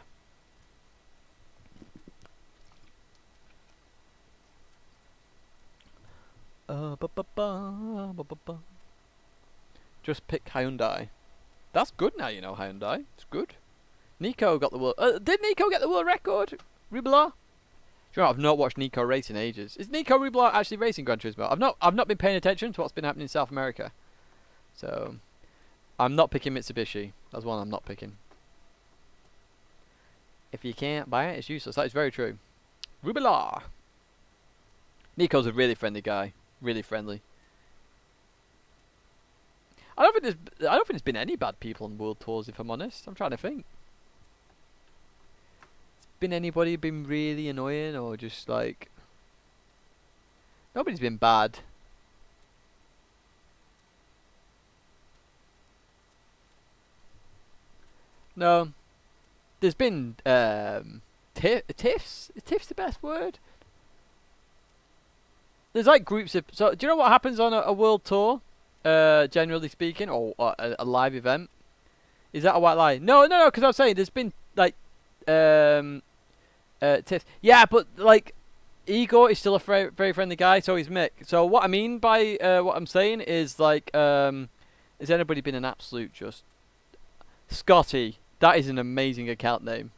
Just pick Hyundai. That's good now, you know, Hyundai. It's good. Nico got the world... did Nico get the world record? Rubler? Do you know, I've not watched Nico race in ages. Is Nico Rubler actually racing Gran Turismo? I've not been paying attention to what's been happening in South America. So, I'm not picking Mitsubishi. That's one I'm not picking. If you can't buy it, it's useless. That is very true. Rubler. Nico's a really friendly guy. Really friendly. I don't think there's been any bad people on World Tours, if I'm honest. I'm trying to think. Been anybody been really annoying or just like nobody's been bad. No, there's been tiffs. Is tiffs the best word? there's like groups of. So do you know what happens on a world tour? Generally speaking, or a live event. Is that a white lie? No, because I was saying there's been like tips. Yeah, but like Igor is still a very friendly guy, so he's Mick. So what I mean by what I'm saying is like, has anybody been an absolute just Scotty? That is an amazing account name.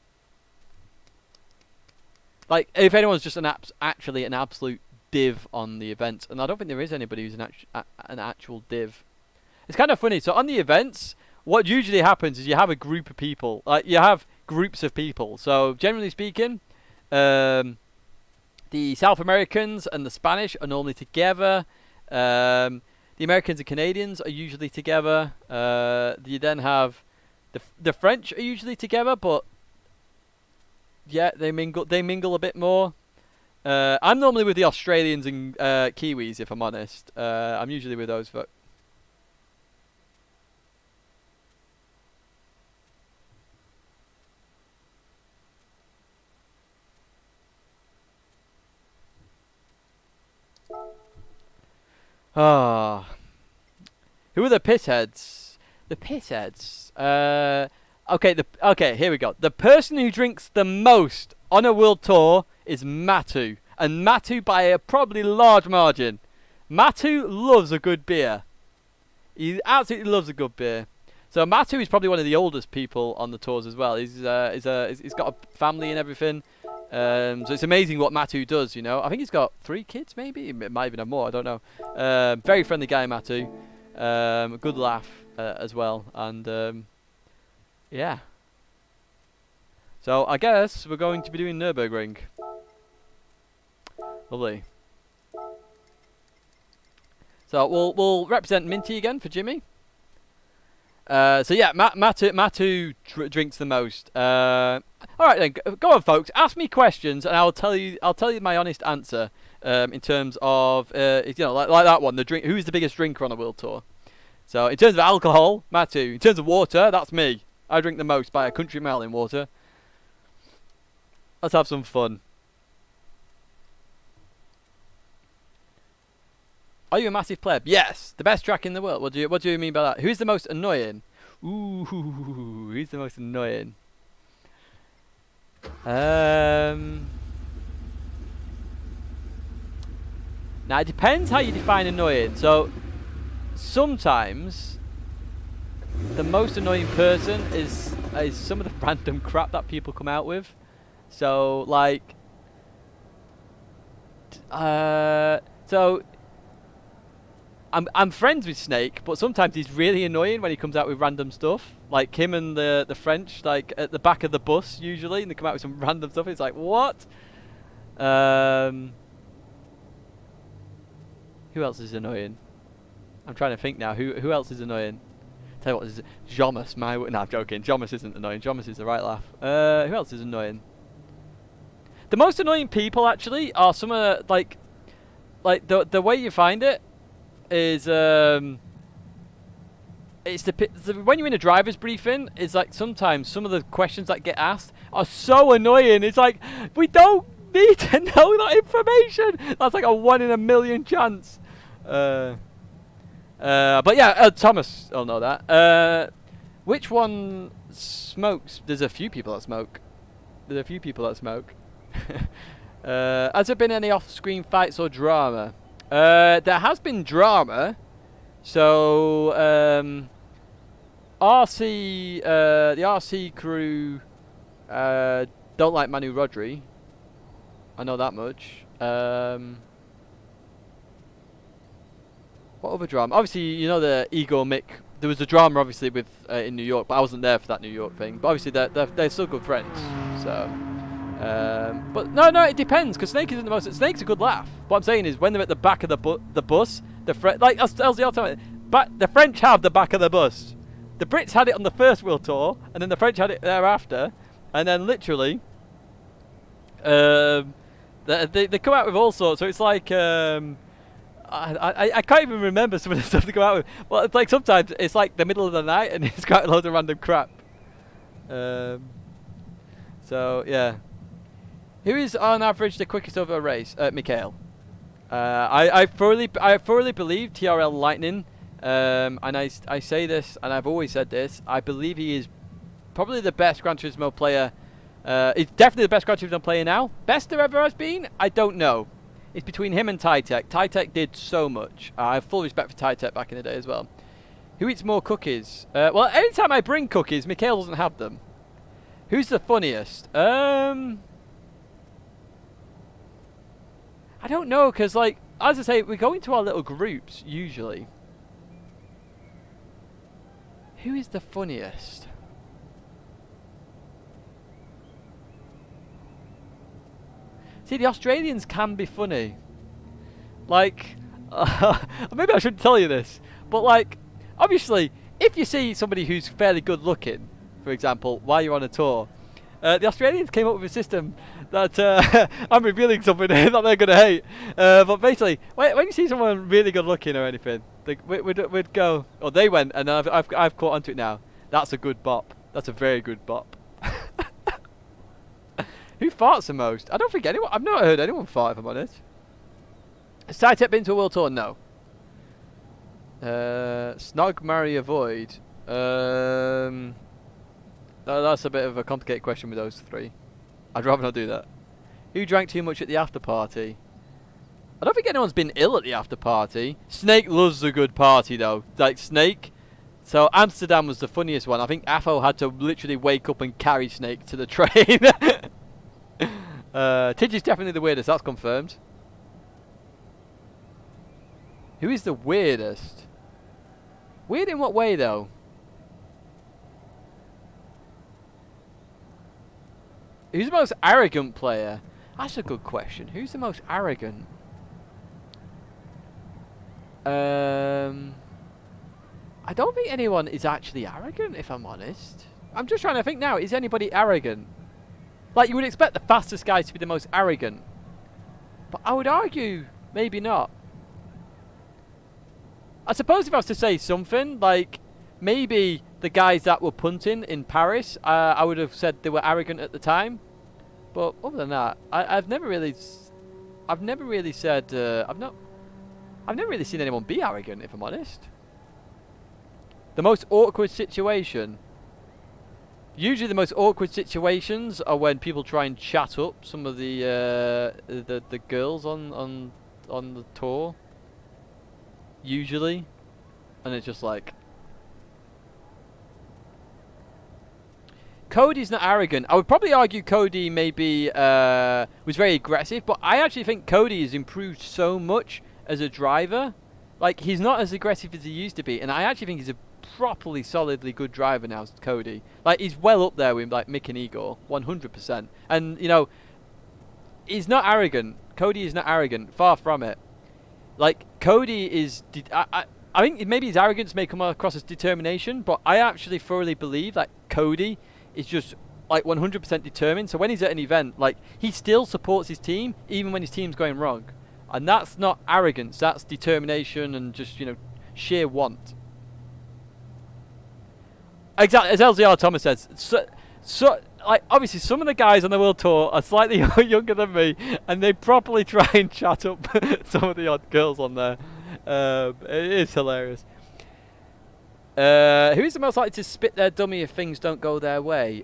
Like if anyone's just actually an absolute div on the events, and I don't think there is anybody who's an actual div. It's kind of funny. So on the events, what usually happens is you have a group of people. Like you have groups of people. So generally speaking, the South Americans and the Spanish are normally together. The Americans and Canadians are usually together. You then have the French are usually together, but yeah, they mingle a bit more. I'm normally with the Australians and Kiwis, if I'm honest. I'm usually with those folks. Ah, who are the pitheads? The pitheads. Okay. Here we go. The person who drinks the most on a world tour is Matu, and Matu by a probably large margin. Matu loves a good beer. He absolutely loves a good beer. So Matu is probably one of the oldest people on the tours as well. He's got a family and everything. So it's amazing what Matu does, you know. I think he's got 3 kids, maybe. It might even have more, I don't know. Very friendly guy, Matu. Good laugh as well. And, yeah. So I guess we're going to be doing Nürburgring. Lovely. So we'll represent Minty again for Jimmy. So yeah, Matu drinks the most. All right then, go on, folks. Ask me questions, and I'll tell you my honest answer. In terms of like that one, the drink. Who's the biggest drinker on a world tour? So in terms of alcohol, Matu. In terms of water, that's me. I drink the most by a country mile in water. Let's have some fun. Are you a massive pleb? Yes, the best track in the world. What do you mean by that? Who's the most annoying? Ooh, who's the most annoying? Now it depends how you define annoying. So sometimes the most annoying person is some of the random crap that people come out with. So like, so. I'm friends with Snake, but sometimes he's really annoying when he comes out with random stuff. Like him and the French, like at the back of the bus usually, and they come out with some random stuff. It's like, what? Who else is annoying? I'm trying to think now. Who else is annoying? Tell you what, this is Jomas. No, I'm joking. Jomas isn't annoying. Jomas is the right laugh. Who else is annoying? The most annoying people actually are some of like the way you find it. Is it's when you're in a driver's briefing, it's like sometimes some of the questions that get asked are so annoying. It's like, we don't need to know that information. That's like a 1 in a million chance. But yeah, Thomas will know that. Which one smokes? There's a few people that smoke. Has there been any off-screen fights or drama? There has been drama. So the RC crew don't like Manu Rodri. I know that much. What other drama? Obviously, you know the Igor Mick. There was a drama obviously with in New York, but I wasn't there for that New York thing. But obviously they're still good friends. So. But no, it depends, because Snake isn't the most. Snake's a good laugh. What I'm saying is, when they're at the back of the bus, the French have the back of the bus. The Brits had it on the first world tour, and then the French had it thereafter, and then literally, they come out with all sorts. So it's like, I can't even remember some of the stuff they come out with. Well, it's like sometimes it's like the middle of the night, and it's got loads of random crap. So yeah. Who is on average the quickest over a race? Mikhail. I thoroughly believe TRL Lightning, and I say this, and I've always said this. I believe he is probably the best Gran Turismo player. He's definitely the best Gran Turismo player now. Best there ever has been? I don't know. It's between him and Tidtech. Tidtech did so much. I have full respect for Tidtech back in the day as well. Who eats more cookies? Well, anytime I bring cookies, Mikhail doesn't have them. Who's the funniest? I don't know, because, like, as I say, we go into our little groups, usually. Who is the funniest? See, the Australians can be funny. Like, maybe I shouldn't tell you this, but, like, obviously, if you see somebody who's fairly good looking, for example, while you're on a tour, the Australians came up with a system that I'm revealing something that they're going to hate. But basically, when you see someone really good looking or anything, we'd go, or they went, and I've caught onto it now. That's a good bop. That's a very good bop. Who farts the most? I don't think anyone. I've not heard anyone fart, if I'm honest. Has Tidtech been to a world tour? No. Snog, marry, avoid. That's a bit of a complicated question with those three. I'd rather not do that. Who drank too much at the after party? I don't think anyone's been ill at the after party. Snake loves a good party though. Like Snake. So Amsterdam was the funniest one. I think Afo had to literally wake up and carry Snake to the train. Tidge is definitely the weirdest. That's confirmed. Who is the weirdest? Weird in what way though? Who's the most arrogant player? That's a good question. Who's the most arrogant? I don't think anyone is actually arrogant, if I'm honest. I'm just trying to think now. Is anybody arrogant? Like, you would expect the fastest guy to be the most arrogant. But I would argue, maybe not. I suppose if I was to say something, like, maybe the guys that were punting in Paris, I would have said they were arrogant at the time. But other than that, I've never really said, I've never really seen anyone be arrogant, if I'm honest. The most awkward situation. Usually the most awkward situations are when people try and chat up some of the girls on the tour. Usually. And it's just like, Cody's not arrogant. I would probably argue Cody maybe was very aggressive, but I actually think Cody has improved so much as a driver. Like, he's not as aggressive as he used to be, and I actually think he's a properly solidly good driver now, Cody. Like, he's well up there with like Mick and Igor, 100%. And you know, he's not arrogant. Cody is not arrogant, far from it. Like, Cody is I think maybe his arrogance may come across as determination, but I actually thoroughly believe that Cody is just like 100% determined. So when he's at an event, like, he still supports his team even when his team's going wrong. And that's not arrogance, that's determination and just, you know, sheer want. Exactly, as LZR Thomas says. So like, obviously some of the guys on the world tour are slightly younger than me, and they properly try and chat up some of the odd girls on there. It is hilarious. Who is the most likely to spit their dummy if things don't go their way?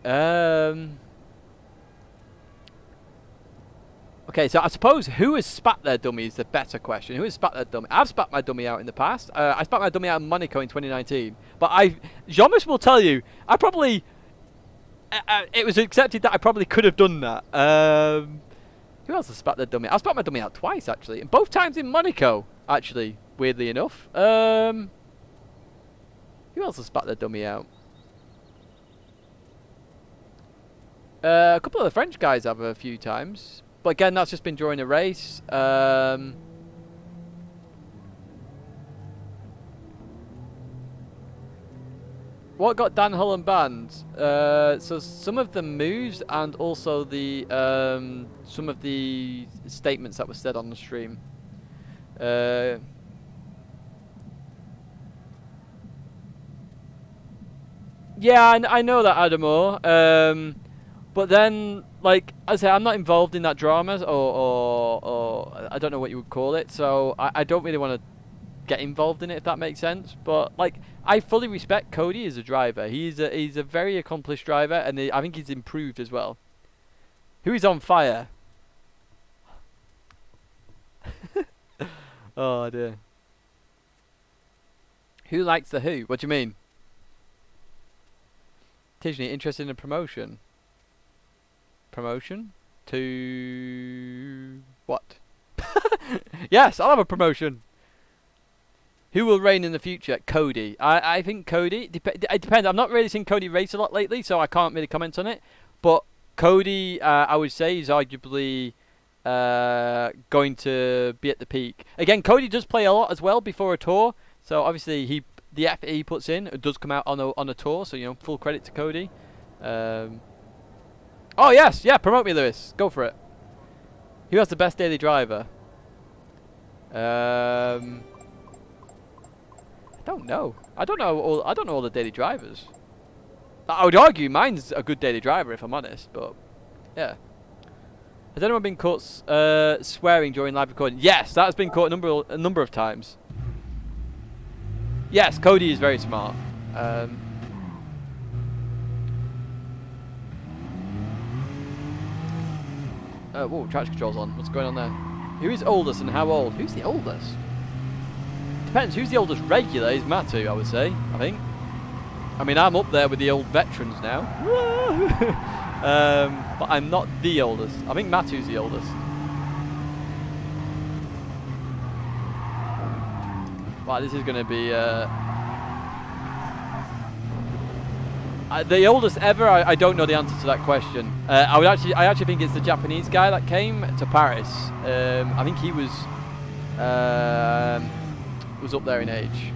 Okay, so I suppose who has spat their dummy is the better question. Who has spat their dummy? I've spat my dummy out in the past. I spat my dummy out in Monaco in 2019. But Jomis will tell you, I probably... it was accepted that I probably could have done that. Who else has spat their dummy? I've spat my dummy out twice, actually. And both times in Monaco, actually, weirdly enough. Who else has spat their dummy out? A couple of the French guys have a few times. But again, that's just been during a race. What got Dan Holland banned? So some of the moves and also the some of the statements that were said on the stream. Yeah, I know that, Adamo. But then, like I say, I'm not involved in that drama, or I don't know what you would call it. So I don't really want to get involved in it, if that makes sense. But like, I fully respect Cody as a driver. He's a very accomplished driver, and I think he's improved as well. Who is on fire? Oh dear. Who likes the who? What do you mean? Tidgney, interested in a promotion? Promotion? To what? Yes, I'll have a promotion. Who will reign in the future? Cody. I think Cody. It depends. I've not really seen Cody race a lot lately, so I can't really comment on it. But Cody, I would say, is arguably going to be at the peak. Again, Cody does play a lot as well before a tour. So obviously the effort he puts in does come out on a tour. So, you know, full credit to Cody. Oh yes, yeah. Promote me, Lewis. Go for it. Who has the best daily driver? I don't know. I don't know all the daily drivers. I would argue mine's a good daily driver, if I'm honest. But yeah. Has anyone been caught swearing during live recording? Yes, that has been caught a number of times. Yes, Cody is very smart. Whoa, traction control's on. What's going on there? Who is oldest and how old? Who's the oldest? Depends. Who's the oldest regular is Matu, I would say. I think. I mean, I'm up there with the old veterans now. But I'm not the oldest. I think Matu's the oldest. Wow, this is going to be the oldest ever. I don't know the answer to that question. I actually think it's the Japanese guy that came to Paris. I think he was up there in age.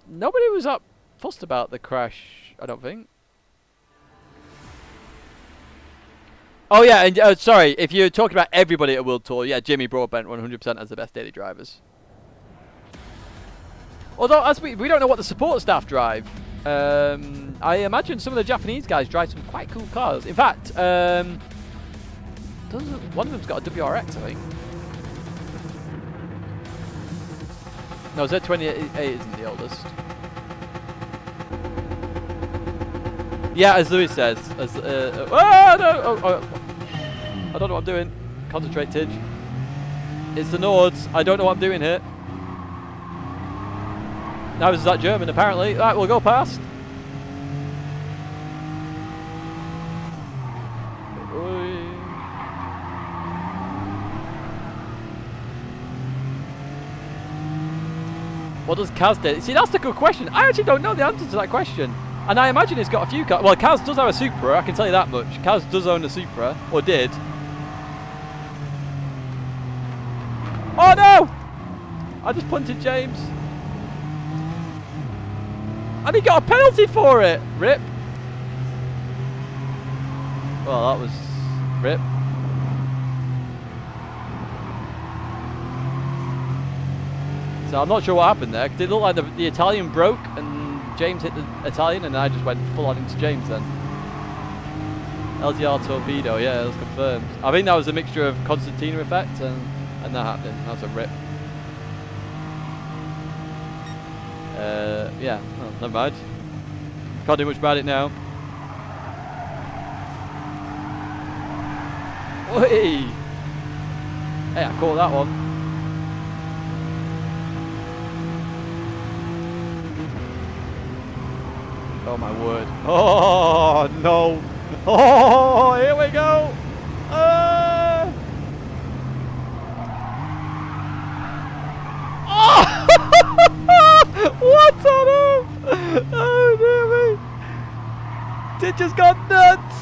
Nobody was up fussed about the crash, I don't think. Oh yeah, and sorry, if you're talking about everybody at World Tour, yeah, Jimmy Broadbent 100% has the best daily drivers. Although, as we don't know what the support staff drive. I imagine some of the Japanese guys drive some quite cool cars. In fact, one of them's got a WRX, I think. No, Z28 isn't the oldest. Yeah, as Lewis says. Oh, no! I don't know what I'm doing. Concentrate, Tidge. It's the Nords. I don't know what I'm doing here. Now is that German, apparently. Right, we'll go past. What does Kaz do? See, that's a good question. I actually don't know the answer to that question. And I imagine he's got a few cars. Well, Kaz does have a Supra, I can tell you that much. Kaz does own a Supra, or did. Oh no! I just punted James. And he got a penalty for it! Rip. Well, that was rip. So I'm not sure what happened there, because it looked like the Italian broke and James hit the Italian, and I just went full on into James then. LTR torpedo, yeah, that's confirmed. I think that was a mixture of Constantina effect and that happened. That was a rip. Yeah, well, never mind. Can't do much about it now. Oi! Hey, I caught that one. Oh my word. Oh no. Oh, here we go. Oh! What on earth? Oh dear me. It just got nuts.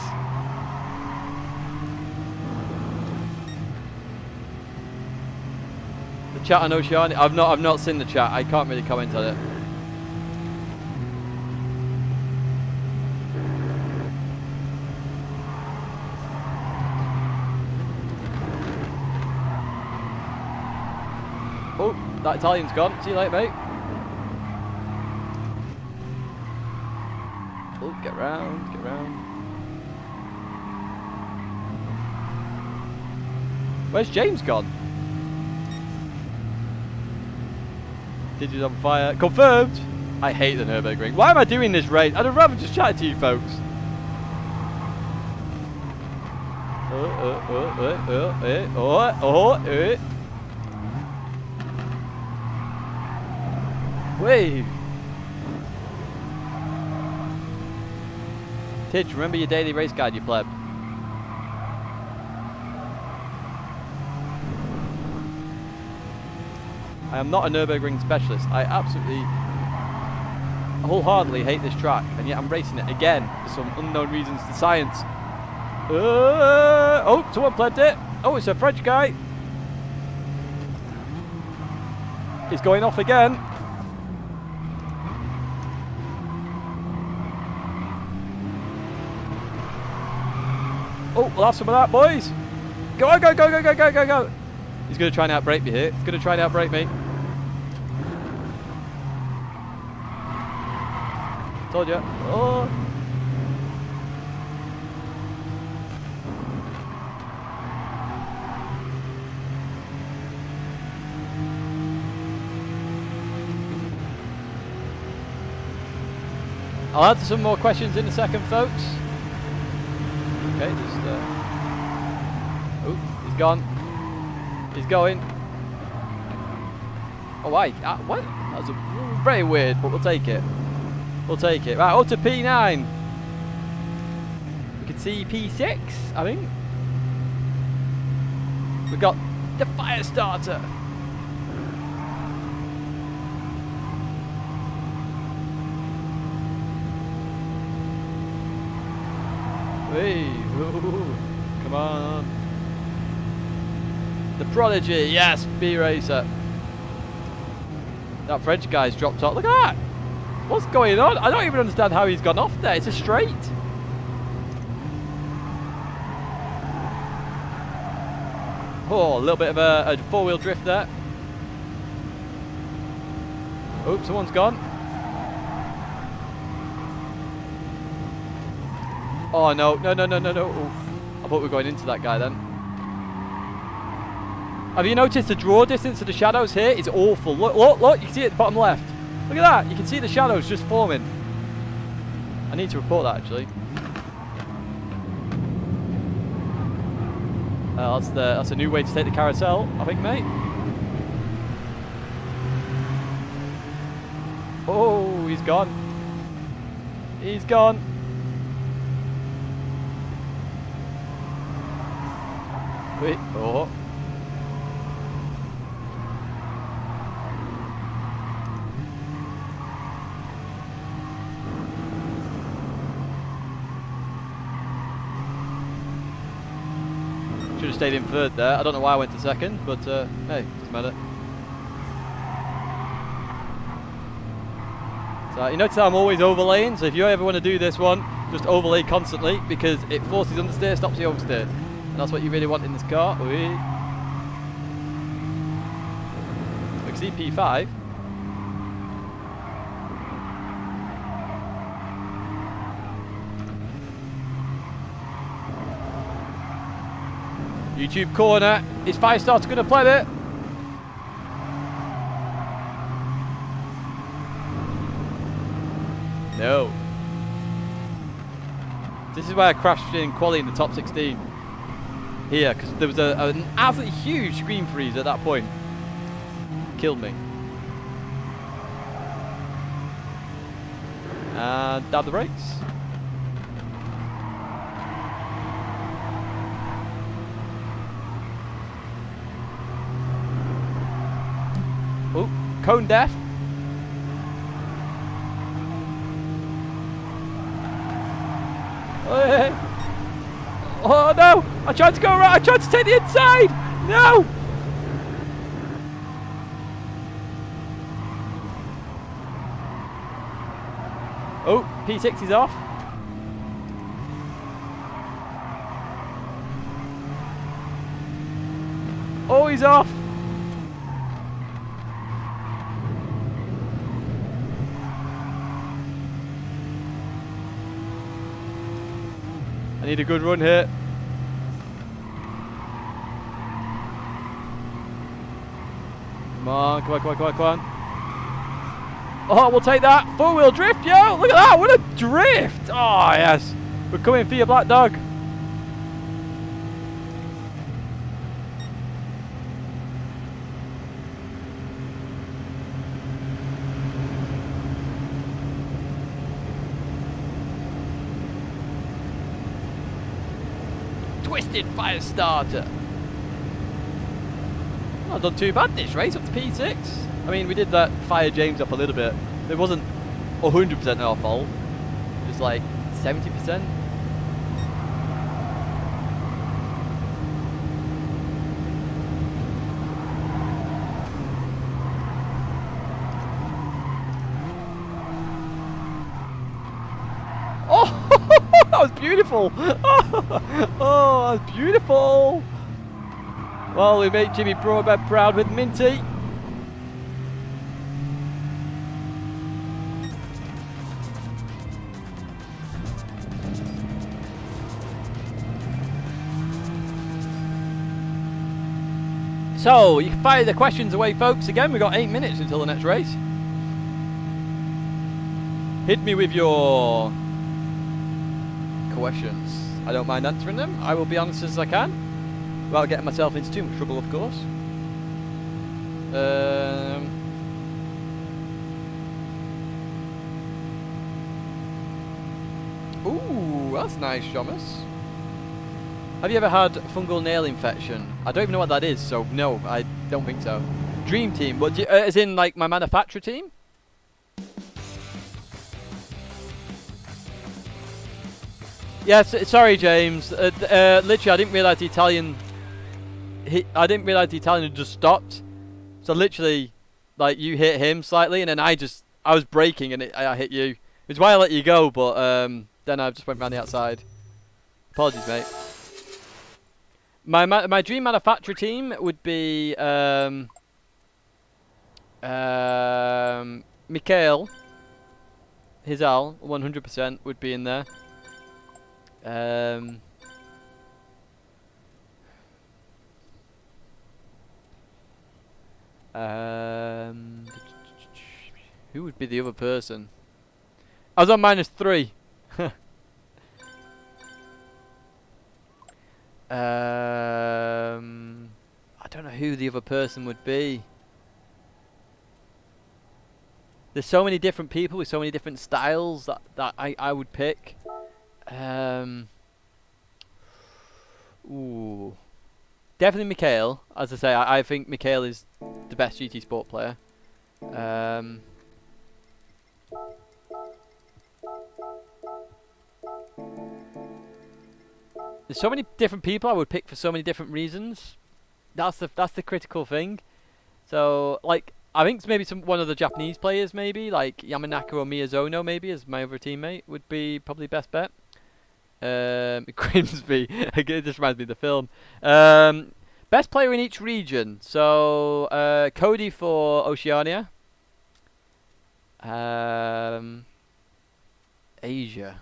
The chat on Oceania. I've not seen the chat. I can't really comment on it. That Italian's gone. See you later, mate. Oh, get round, get round. Where's James gone? Digits on fire. Confirmed! I hate the Nürburgring. Why am I doing this race? I'd rather just chat to you folks. Wait. Tidge, remember your daily race guide, you pleb. I am not a Nürburgring specialist. I absolutely, wholeheartedly hate this track, and yet I'm racing it again for some unknown reasons to science. Oh, someone plebed it. Oh, it's a French guy. He's going off again. Oh, we'll have some of that, boys. Go on, go, go, go, go, go, go, go. He's going to try and outbrake me here. He's going to try and outbrake me. Told you. Oh. I'll answer some more questions in a second, folks. Okay, just oh, he's gone. He's going. Oh, why? What? That was very weird, but we'll take it. We'll take it. Right, up to P9. We can see P6, I think. We've got the fire starter. Hey, ooh, come on. The Prodigy, yes, B-Racer. That French guy's dropped off. Look at that. What's going on? I don't even understand how he's gone off there. It's a straight. Oh, a little bit of a four-wheel drift there. Oops, someone's gone. Oh, no, no, no, no, no, no. Oof. I thought we were going into that guy then. Have you noticed the draw distance of the shadows here is awful? Look, look, look, you can see it at the bottom left. Look at that, you can see the shadows just forming. I need to report that actually. That's a new way to take the carousel, I think, mate. Oh, he's gone. He's gone. Wait, oh. Should have stayed in third there. I don't know why I went to second, but hey, doesn't matter. So you notice how I'm always overlaying, so if you ever want to do this one, just overlay constantly because it forces understeer, stops the oversteer. And that's what you really want in this car. We can see P5. YouTube corner. Is Firestarter going to play it? No. This is where I crashed in quali in the top 16. Here, because there was an absolutely huge screen freeze at that point. Killed me. And down the brakes. Oh, cone death. Oh, yeah. Oh no! I tried to go around. I tried to take the inside. No! Oh, P6 is off. Oh, he's off. need a good run here. Come on, come on, come on, come on, come on. Oh, we'll take that. Four-wheel drift, yo. Look at that. What a drift. Oh, yes. We're coming for you, Black Dog. Twisted fire starter. Not done too bad this race, up to P6. I mean, we did that fire James up a little bit. It wasn't 100% our fault. It was like 70%. Oh, that was beautiful. Oh, that was beautiful. Well, we made Jimmy Broadbent proud with Minty. So, you can fire the questions away, folks. Again, we've got 8 minutes until the next race. Hit me with your questions. I don't mind answering them. I will be honest as I can, without getting myself into too much trouble, of course. Ooh, that's nice, Thomas. Have you ever had fungal nail infection? I don't even know what that is, so no, I don't think so. Dream team, what? As in like my manufacturer team? Yes, sorry, James. Literally, I didn't realise the Italian. I didn't realise the Italian had just stopped. So literally, like you hit him slightly, and then I was braking and I hit you. It's why I let you go, but then I just went round the outside. Apologies, mate. My dream manufacturer team would be Mikhail. Hizal, 100% would be in there. Who would be the other person? I was on -3. I don't know who the other person would be. There's so many different people with so many different styles that I would pick. Ooh. Definitely Mikhail. As I say, I think Mikhail is the best GT Sport player. There's so many different people I would pick for so many different reasons. That's the critical thing. So, like, I think maybe one of the Japanese players, maybe like Yamanaka or Miyazono, maybe as my other teammate would be probably best bet. Grimsby. It just reminds me of the film. Best player in each region. So Cody for Oceania. Asia.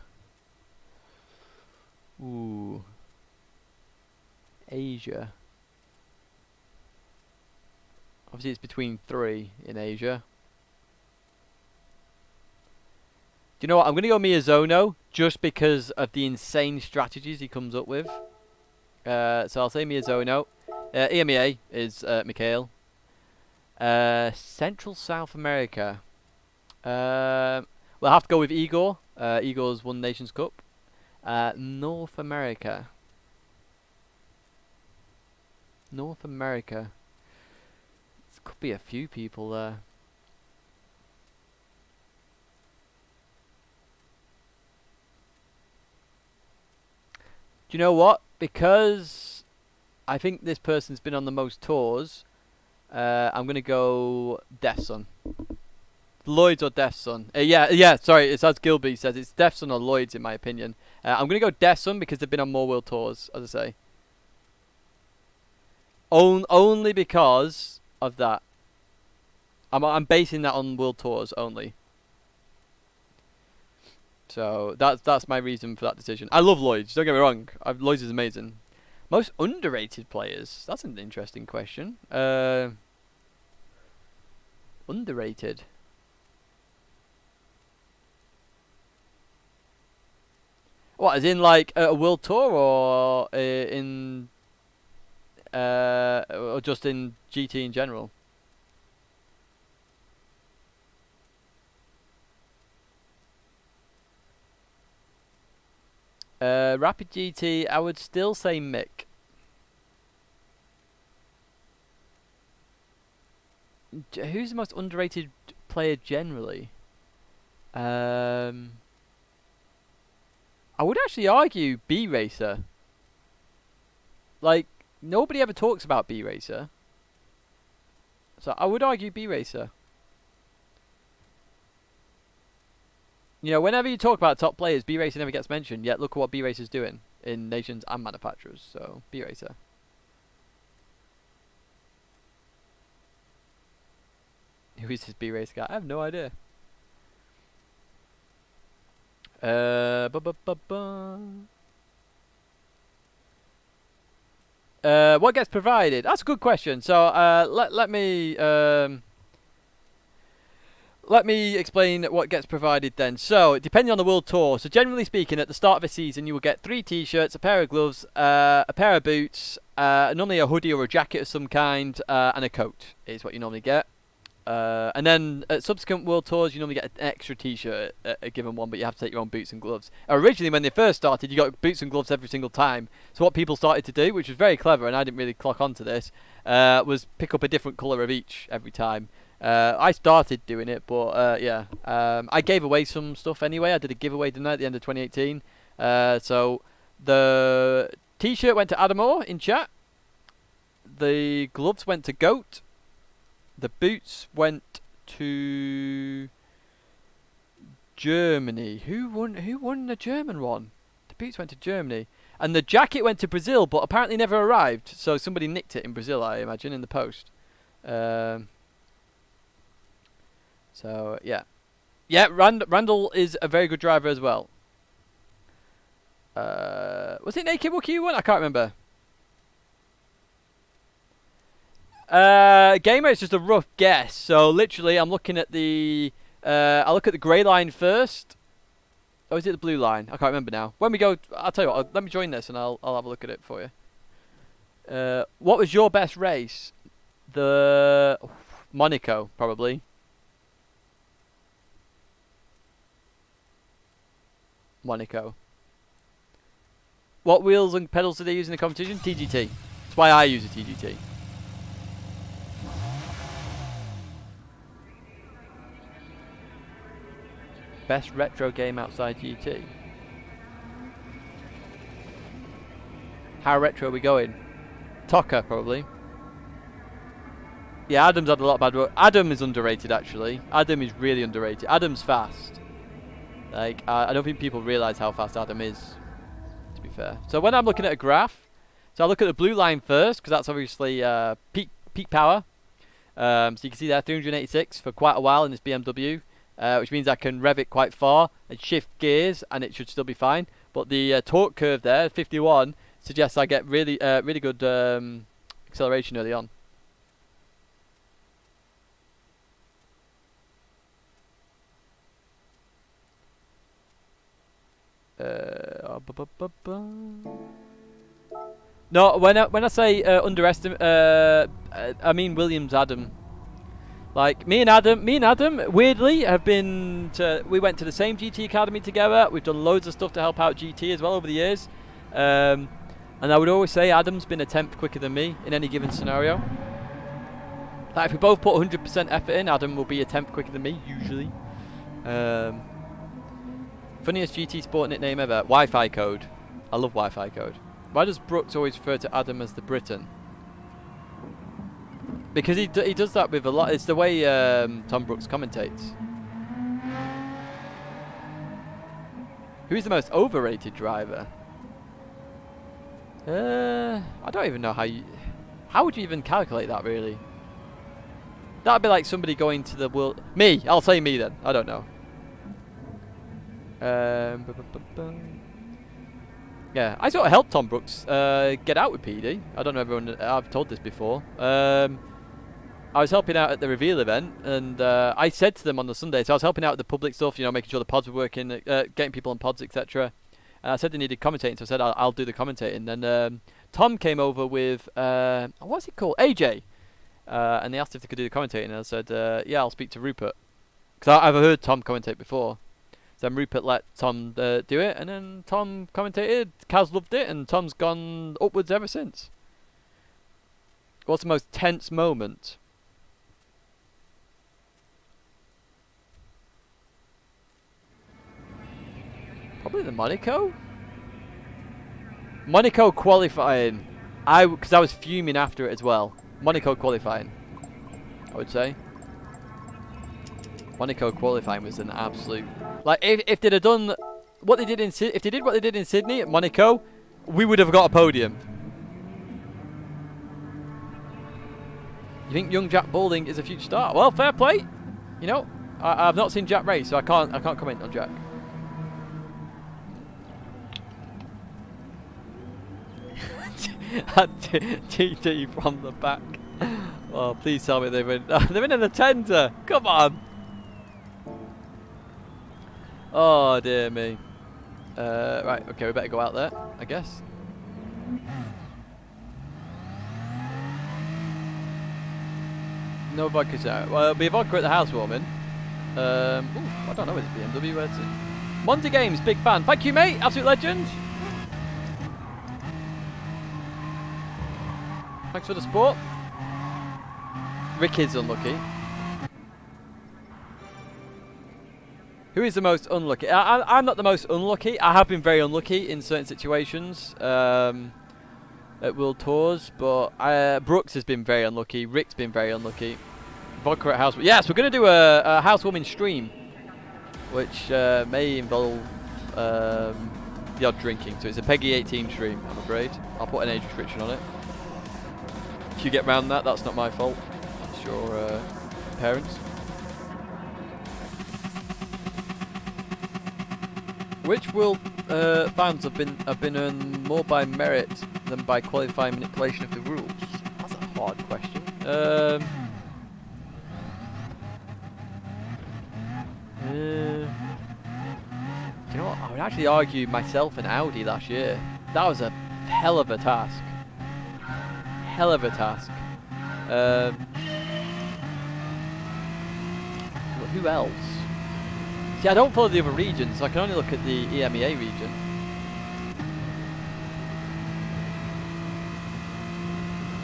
Ooh. Asia. Obviously it's between 3 in Asia. Do you know what? I'm going to go Miyazono just because of the insane strategies he comes up with. So I'll say Miyazono. EMEA is Mikhail. Central South America. We'll have to go with Igor. Igor's won Nations Cup. North America. North America. There could be a few people there. Do you know what? Because I think this person's been on the most tours, I'm going to go Deathson. Lloyd's or Deathson. Yeah, sorry, it's as Gilby says. It's Deathson or Lloyd's in my opinion. I'm going to go Deathson because they've been on more world tours, as I say. Only because of that. I'm basing that on world tours only. So that's my reason for that decision. I love Lloyd's. Don't get me wrong. Lloyd's is amazing. Most underrated players. That's an interesting question. Underrated. What, as in like a world tour, or or just in GT in general? Rapid GT, I would still say Mick. Who's the most underrated player generally? I would actually argue B Racer. Like, nobody ever talks about B Racer. So I would argue B Racer. You know, whenever you talk about top players, B Racer never gets mentioned. Yet look at what B Racer's doing in nations and manufacturers. So B Racer. Who is this B Racer guy? I have no idea. What gets provided? That's a good question. So let me explain what gets provided then. So, depending on the World Tour, so generally speaking, at the start of a season, you will get 3 t-shirts, a pair of gloves, a pair of boots, normally a hoodie or a jacket of some kind, and a coat is what you normally get. And then at subsequent World Tours, you normally get an extra t-shirt at a given one, but you have to take your own boots and gloves. Originally, when they first started, you got boots and gloves every single time. So what people started to do, which was very clever, and I didn't really clock onto this, was pick up a different colour of each every time. I started doing it, but yeah. I gave away some stuff anyway. I did a giveaway tonight at the end of 2018. So the t-shirt went to Adamore in chat. The gloves went to Goat. The boots went to Germany. Who won the German one? The boots went to Germany. And the jacket went to Brazil, but apparently never arrived. So somebody nicked it in Brazil, I imagine, in the post. So, yeah. Yeah, Randall is a very good driver as well. Was it Naked Wookie who won? I can't remember. Gamer is just a rough guess. So, literally, I'm looking at the... I'll look at the grey line first. Or is it the blue line? I can't remember now. When we go... I'll tell you what. Let me join this and I'll have a look at it for you. What was your best race? The... Monaco, probably. Monaco. What wheels and pedals do they use in the competition? TGT. That's why I use a TGT. Best retro game outside GT. How retro are we going? Tokka, probably. Yeah, Adam's had a lot of bad work. Adam is underrated, actually. Adam is really underrated. Adam's fast. Like, I don't think people realise how fast Adam is, to be fair. So when I'm looking at a graph, so I look at the blue line first, because that's obviously peak power. So you can see there, 386 for quite a while in this BMW, which means I can rev it quite far and shift gears, and it should still be fine. But the torque curve there, 51, suggests I get really good acceleration early on. No, when I say underestimate, I mean Williams Adam. Like me and Adam, weirdly have been we went to the same GT academy together. We've done loads of stuff to help out GT as well over the years. And I would always say Adam's been a tenth quicker than me in any given scenario. Like if we both put 100% effort in, Adam will be a tenth quicker than me usually. Funniest GT Sport nickname ever. Wi-Fi code. I love Wi-Fi code. Why does Brooks always refer to Adam as the Briton? Because he does that with a lot. It's the way Tom Brooks commentates. Who's the most overrated driver? I don't even know how you... How would you even calculate that, really? That'd be like somebody going to the world... Me! I'll say me then. I don't know. Yeah, I sort of helped Tom Brooks get out with PD. I don't know everyone. I've told this before. I was helping out at the reveal event, and I said to them on the Sunday, so I was helping out with the public stuff, you know, making sure the pods were working, getting people on pods, etc. And I said they needed commentating, so I said I'll do the commentating. And Tom came over with what's it called, AJ, and they asked if they could do the commentating, and I said yeah, I'll speak to Rupert, because I've heard Tom commentate before. So then Rupert let Tom do it, and then Tom commentated. Kaz loved it, and Tom's gone upwards ever since. What's the most tense moment? Probably the Monaco qualifying. Because I was fuming after it as well. Monaco qualifying, I would say. Monaco qualifying was an absolute, like, if they'd have done what they did in if they did what they did in Sydney at Monaco, we would have got a podium. You think young Jack Boulding is a future star? Well, fair play. You know, I've not seen Jack race, so I can't comment on Jack. TT from the back. Oh, please tell me they're in the tender. Come on. Oh dear me. Right, okay, we better go out there, I guess. No vodka out. Well, it'll be a vodka at the housewarming. Ooh, I don't know if it's BMW. Where's it? Monty Games, big fan. Thank you, mate. Absolute legend. Thanks for the support. Rick is unlucky. Who is the most unlucky? I'm not the most unlucky. I have been very unlucky in certain situations at World Tours, but Brooks has been very unlucky. Rick's been very unlucky. Vodka at house. Yes, we're going to do a housewarming stream, which may involve the odd drinking. So it's a Peggy 18 stream, I'm afraid. I'll put an age restriction on it. If you get round that, that's not my fault. That's your parents. Which World fans have been earned more by merit than by qualifying manipulation of the rules? That's a hard question. You know what? I would actually argue myself and Audi last year. That was a hell of a task. Hell of a task. Who else? See, I don't follow the other regions, so I can only look at the EMEA region.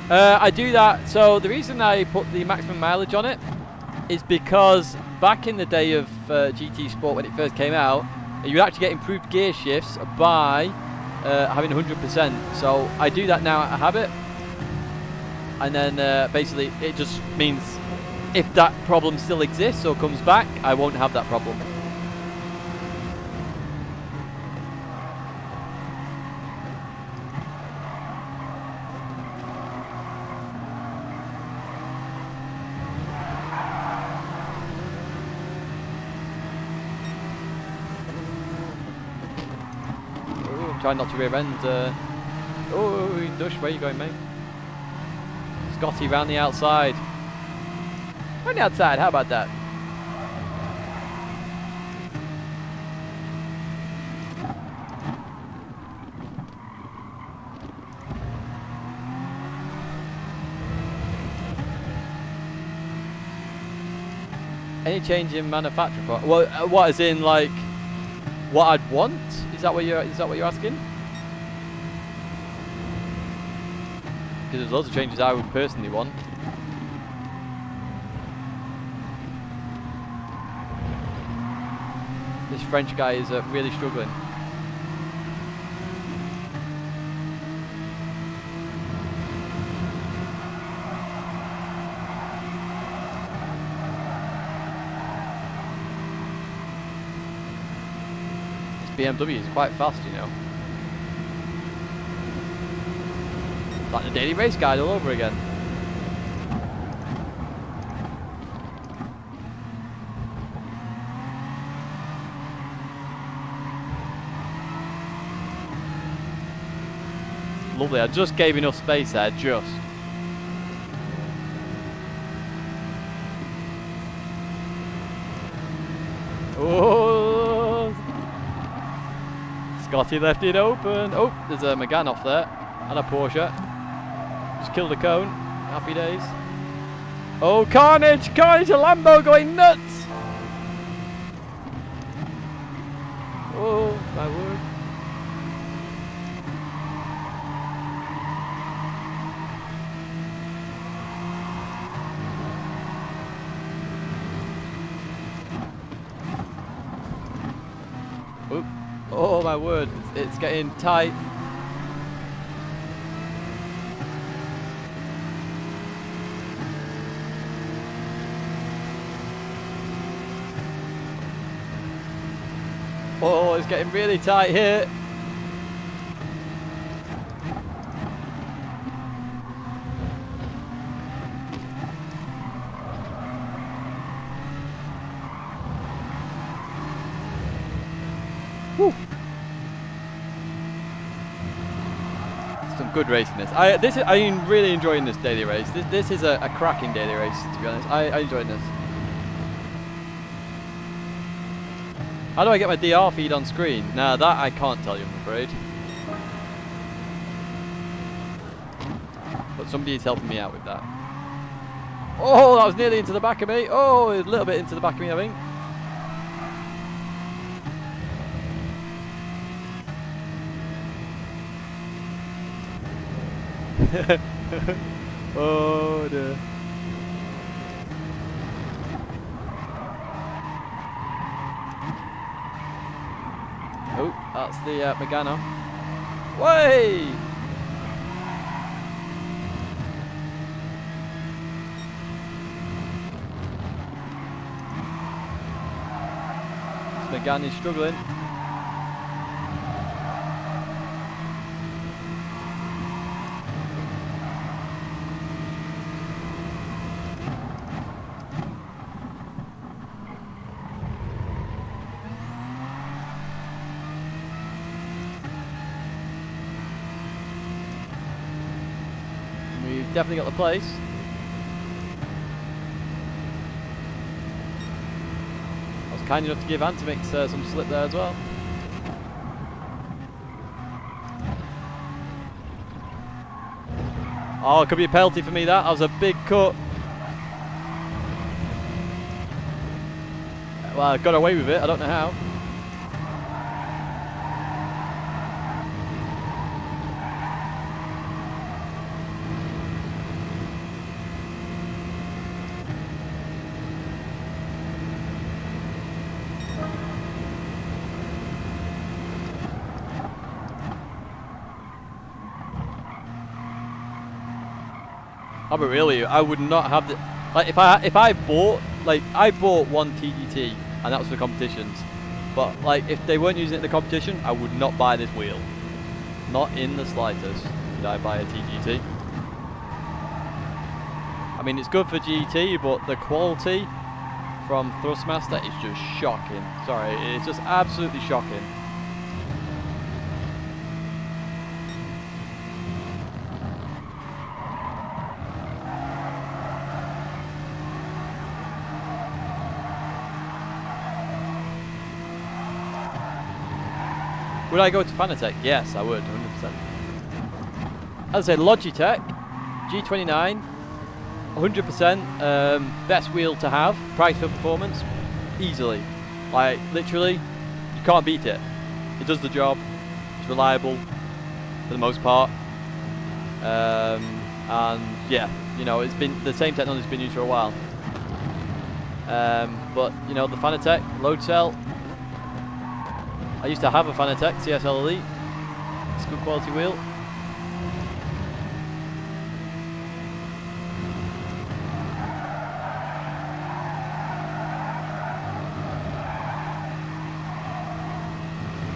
I do that, so the reason I put the maximum mileage on it is because back in the day of GT Sport, when it first came out, you would actually get improved gear shifts by having 100%. So I do that now out of habit, and then basically it just means if that problem still exists or comes back, I won't have that problem. Try not to rear end. Oh, Dush, where are you going, mate? Scotty round the outside. Round the outside, how about that? Any change in manufacturer for? Well, what, as in like what I'd want? Is that what you're asking? Because there's loads of changes I would personally want. This French guy is really struggling. BMW is quite fast, you know. Like the daily race guide all over again. lovely. I just gave enough space there, just. Oh, Scotty left it open. Oh, there's a Megane off there and a Porsche. Just killed a cone. Happy days. Oh, carnage! Carnage! A Lambo going nuts! Oh, my word. Oh, oh my word. It's getting tight. Oh, it's getting really tight here. Whew. Some good racing this. I'm really enjoying this daily race. This is a cracking daily race, to be honest. I enjoyed this. How do I get my DR feed on screen? Nah, that I can't tell you, I'm afraid. But somebody is helping me out with that. Oh, that was nearly into the back of me. Oh, a little bit into the back of me, I think. Oh dear. Oh, that's the Megane. Way! Megane is struggling. We've definitely got the place. I was kind enough to give Antimix some slip there as well. Oh, it could be a penalty for me that. That was a big cut. Well, I got away with it. I don't know how. Oh, but really, I would not have the like if I bought I bought one TGT and that was for competitions, but like if they weren't using it in the competition, I would not buy this wheel. Not in the slightest would I buy a TGT. I mean, it's good for GT, but the quality from Thrustmaster is just shocking. Sorry, it's just absolutely shocking. Would I go to Fanatec? Yes, I would, 100%. As I said, Logitech, G29, 100%, best wheel to have, price for performance, easily. Like, literally, you can't beat it. It does the job, it's reliable, for the most part. And yeah, you know, it's been, the same technology's been used for a while. But, you know, the Fanatec, load cell, I used to have a Fanatec CSL Elite. It's a good quality wheel.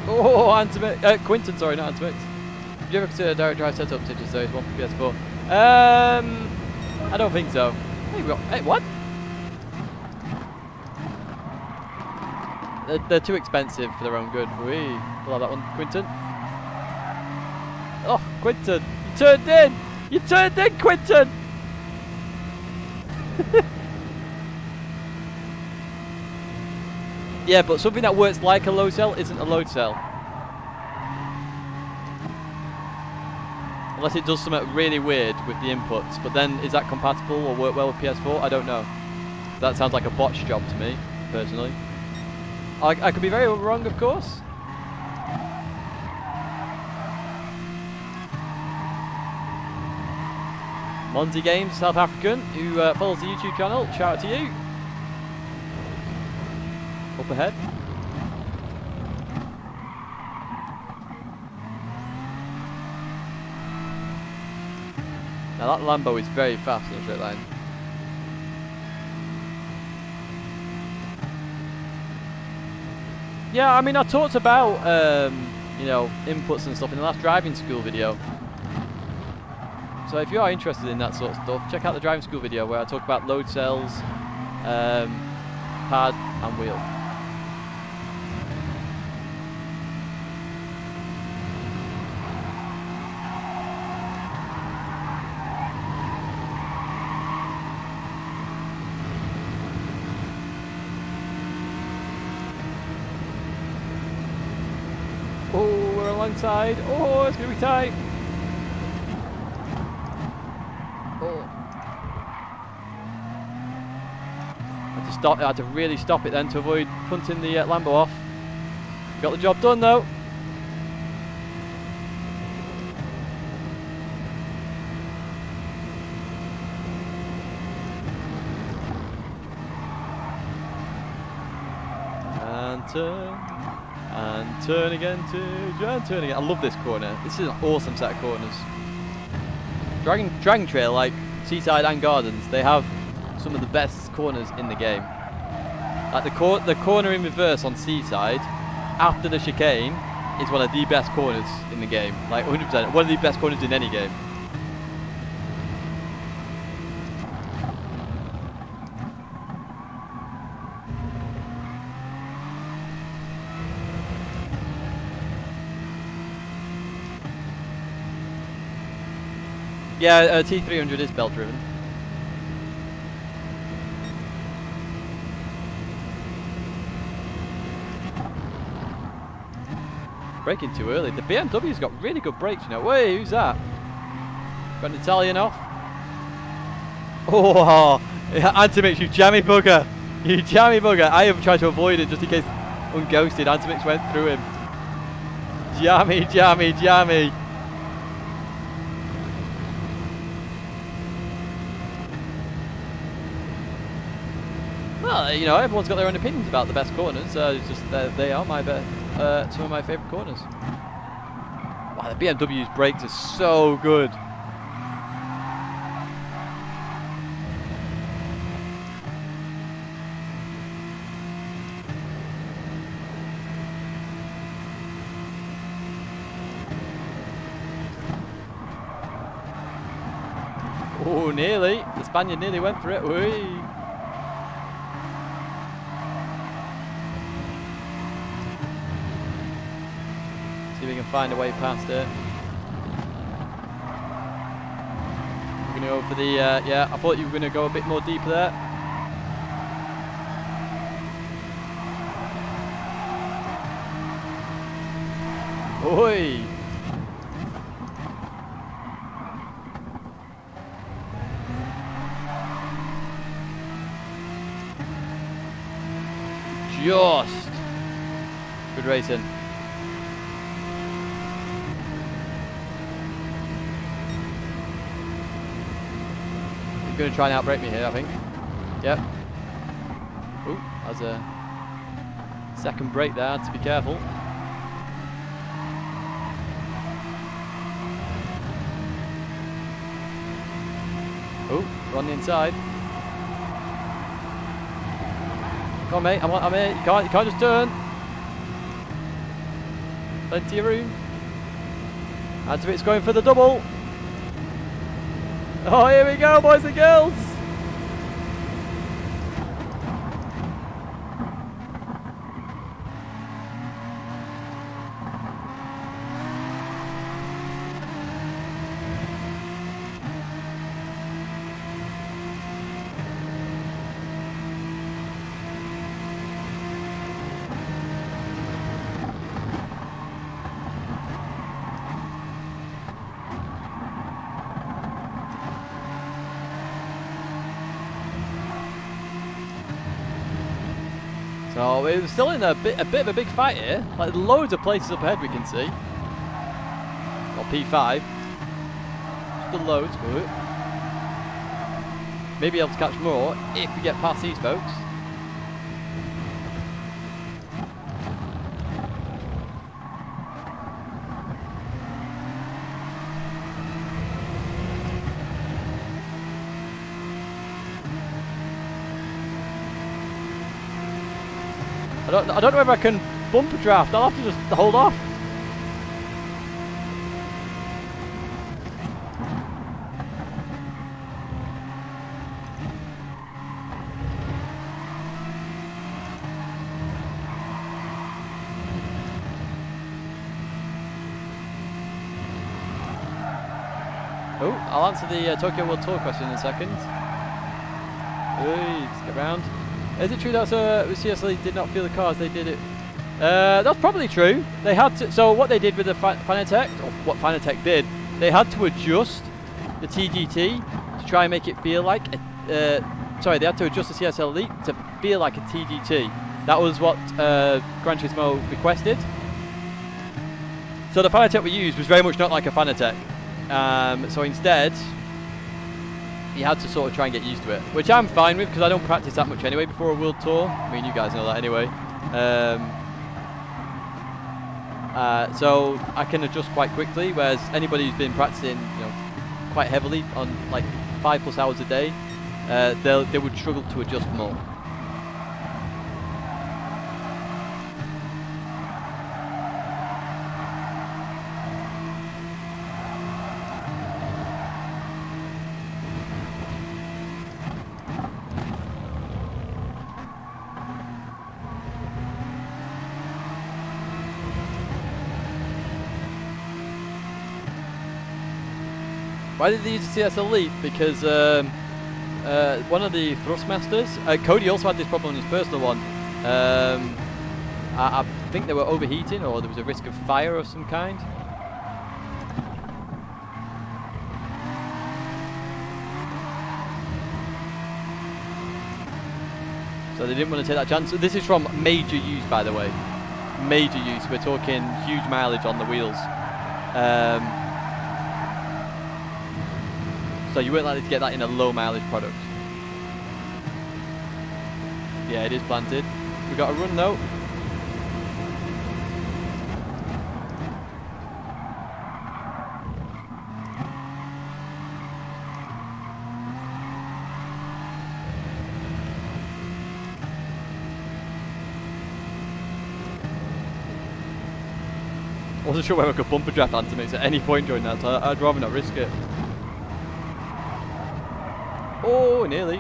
Oh, Antimix, Quinton, sorry, not Antimix. Did you ever consider a direct drive setup such as those one for PS4? I don't think so. Hey, what? They're too expensive for their own good. We'll have that one, Quinton. Oh, Quinton, you turned in! You turned in, Quinton! Yeah, but something that works like a load cell isn't a load cell. Unless it does something really weird with the inputs. But then, is that compatible or work well with PS4? I don't know. That sounds like a botch job to me, personally. I could be very wrong, of course. Monty Games, South African, who follows the YouTube channel. Shout out to you. Up ahead. Now that Lambo is very fast in a straight line. Yeah, I mean, I talked about you know, inputs and stuff in the last driving school video. So if you are interested in that sort of stuff, check out the driving school video where I talk about load cells, pad and wheel. Oh, we're alongside. Oh, it's going to be tight. Oh. I had to really stop it then to avoid punting the Lambo off. Got the job done though. And turn. And turn again and turn again. I love this corner. This is an awesome set of corners. Dragon Trail, like Seaside and Gardens, they have some of the best corners in the game. Like the corner in reverse on Seaside, after the chicane, is one of the best corners in the game. Like 100%, one of the best corners in any game. Yeah, T300 is belt driven. Braking too early. The BMW's got really good brakes, you know. Wait, who's that? Got an Italian off. Oh, Antimix, you jammy bugger. You jammy bugger. I have tried to avoid it just in case unghosted. Antimix went through him. Jammy, jammy, jammy. Well, you know, everyone's got their own opinions about the best corners. It's just they are my some of my favourite corners. Wow, the BMW's brakes are so good. Oh, nearly. The Spaniard nearly went for it. Whee. See if we can find a way past it. We're going to go for the, yeah, I thought you were going to go a bit more deeper there. Oi! Just good racing. He's going to try and outbrake me here, I think. Yep. Ooh, that's a second brake there, to be careful. Oh, we're on the inside. Come on, mate. I'm here. You can't just turn. Plenty of room. Antimix going for the double. Oh, here we go, boys and girls. So it was still in a bit of a big fight here. Like loads of places up ahead we can see. Or P5. Still loads, but maybe able to catch more if we get past these folks. I don't know if I can bumper draft. I'll have to just hold off. Oh, I'll answer the Tokyo World Tour question in a second. Let's get round. Is it true that CSL did not feel the cars? They did it. That's probably true. They had to. So what they did with the Fanatec, or what Fanatec did, they had to adjust the TGT to try and make it feel like. Sorry, they had to adjust the CSL Elite to feel like a TGT. That was what Gran Turismo requested. So the Fanatec we used was very much not like a Fanatec. So instead, you had to sort of try and get used to it, which I'm fine with because I don't practice that much anyway before a world tour. I mean, you guys know that anyway. So I can adjust quite quickly, whereas anybody who's been practicing, quite heavily on like 5+ hours a day, they would struggle to adjust more. Why did they use the CS Elite? Because one of the thrustmasters, Cody also had this problem on his personal one. I think they were overheating, or there was a risk of fire of some kind. So they didn't want to take that chance. So this is from major use, by the way. Major use. We're talking huge mileage on the wheels. So you weren't likely to get that in a low mileage product. Yeah, it is planted. We got a run though. I wasn't sure whether I could bumper draft Antimates at any point during that, so I'd rather not risk it. Oh, nearly.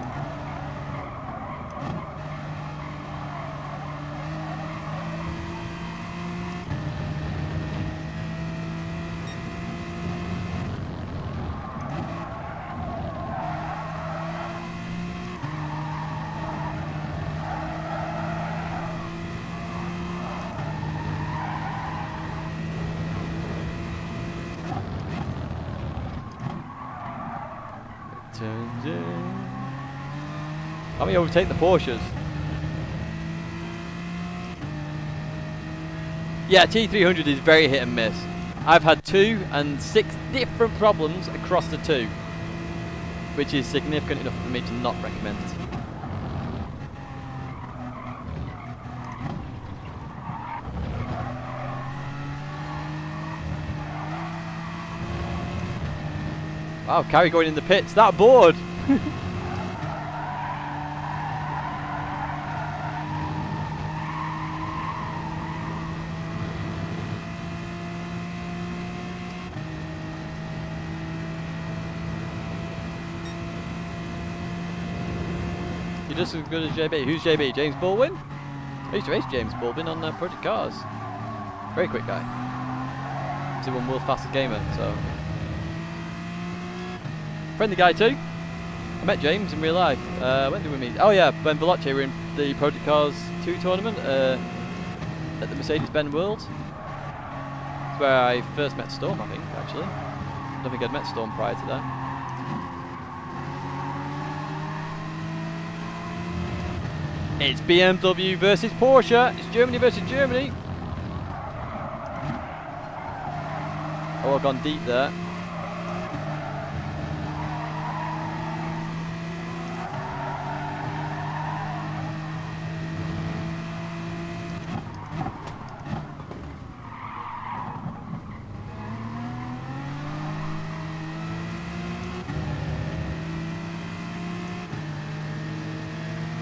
How many overtake the Porsches? Yeah, T300 is very hit and miss. I've had 2 and 6 different problems across the 2, which is significant enough for me to not recommend it. Wow, Carrie going in the pits. That board! You're just as good as JB. Who's JB? James Baldwin? I used to race James Baldwin on Project Cars. Very quick guy. He's the one world's fastest gamer, so... Friendly guy too. I met James in real life. When did we meet? Oh yeah, when Veloce were in the Project Cars 2 tournament at the Mercedes-Benz World. That's where I first met Storm, I think, actually. I don't think I'd met Storm prior to that. It's BMW versus Porsche. It's Germany versus Germany. Oh, I've gone deep there.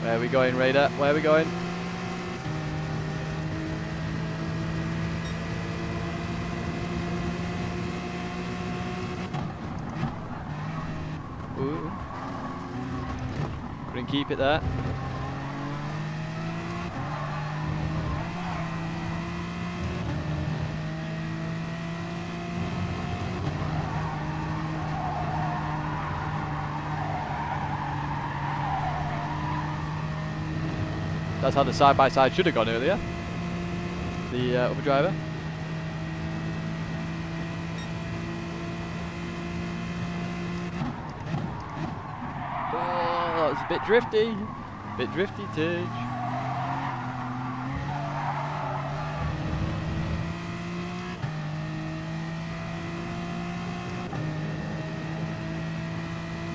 Where are we going, Raider? Where are we going? Ooh. Couldn't keep it there. That's how the side-by-side should have gone earlier. The other driver. Oh, that was a bit drifty. Bit drifty, Tidge.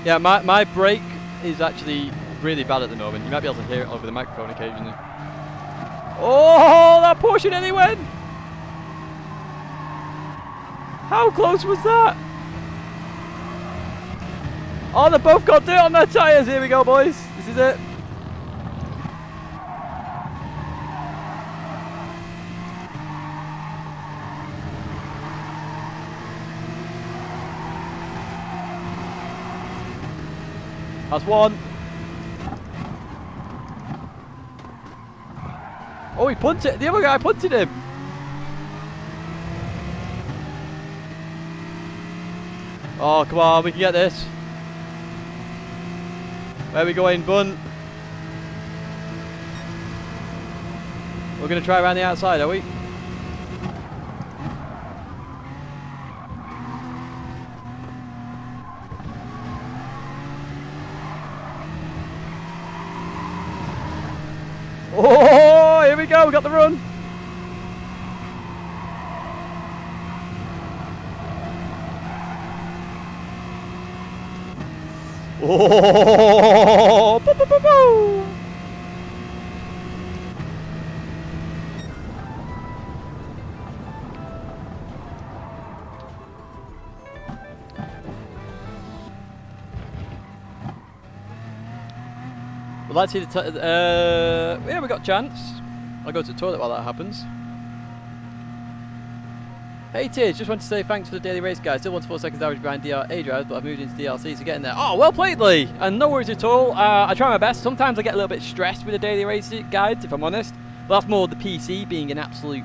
Yeah, my brake is actually really bad at the moment. You might be able to hear it over the microphone occasionally. Oh, that Porsche nearly went! How close was that? Oh, they both got dirt on their tyres. Here we go, boys. This is it. That's one. Oh, he punted. The other guy punted him. Oh, come on. We can get this. Where are we going, Bun? We're going to try around the outside, are we? Oh, here we go. We got the run. Oh, boo, boo, boo, boo. We'd like to see the yeah, we got a chance. I'll go to the toilet while that happens. Hey Tidge, just want to say thanks for the daily race guys. Still 1 to 4 seconds average behind DRA drives, but I've moved into DLC, so getting there. Oh, well played, Lee! And no worries at all. I try my best. Sometimes I get a little bit stressed with the daily race guides, if I'm honest. But that's more the PC being an absolute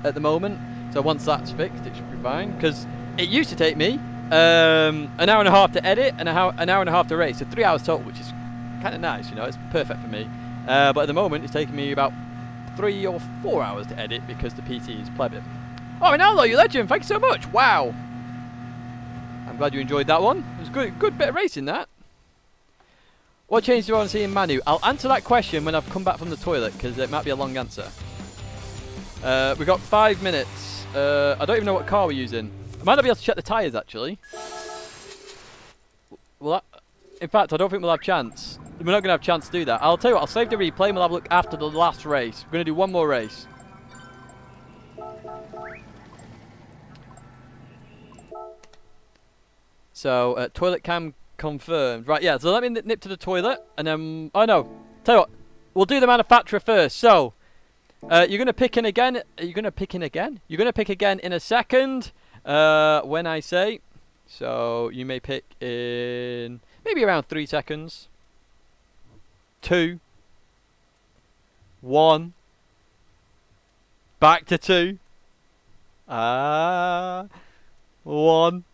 at the moment. So once that's fixed, it should be fine. Because it used to take me an hour and a half to edit and an hour and a half to race. So 3 hours total, which is kind of nice, you know. It's perfect for me. But at the moment, it's taking me about 3 or 4 hours to edit because the PC is plebby. Oh, Ronaldo, you legend. Thank you so much. Wow. I'm glad you enjoyed that one. It was good bit of racing, that. What change do I want to see in Manu? I'll answer that question when I've come back from the toilet, because it might be a long answer. We've got 5 minutes. I don't even know what car we're using. I might not be able to check the tyres, actually. Well, in fact, I don't think we'll have a chance. We're not going to have a chance to do that. I'll tell you what, I'll save the replay and we'll have a look after the last race. We're going to do one more race. So, toilet cam confirmed. Right, yeah, so let me nip to the toilet, and then... Oh, no. Tell you what, we'll do the manufacturer first. So, you're going to pick in again. Are you going to pick in again? You're going to pick again in a second, when I say. So, you may pick in maybe around 3 seconds. 2. 1. Back to 2. 1.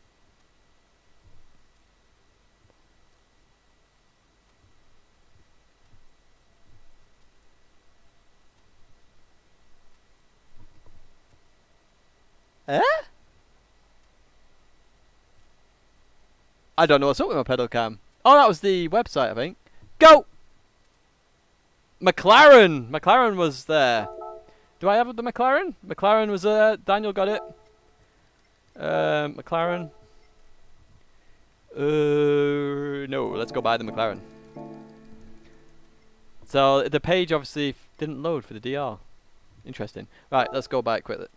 Eh? I don't know what's up with my pedal cam. Oh, that was the website, I think. Go! McLaren! McLaren was there. Do I have the McLaren? McLaren was there. Daniel got it. McLaren. No, let's go buy the McLaren. So the page obviously didn't load for the DR. Interesting. Right, let's go buy it quickly.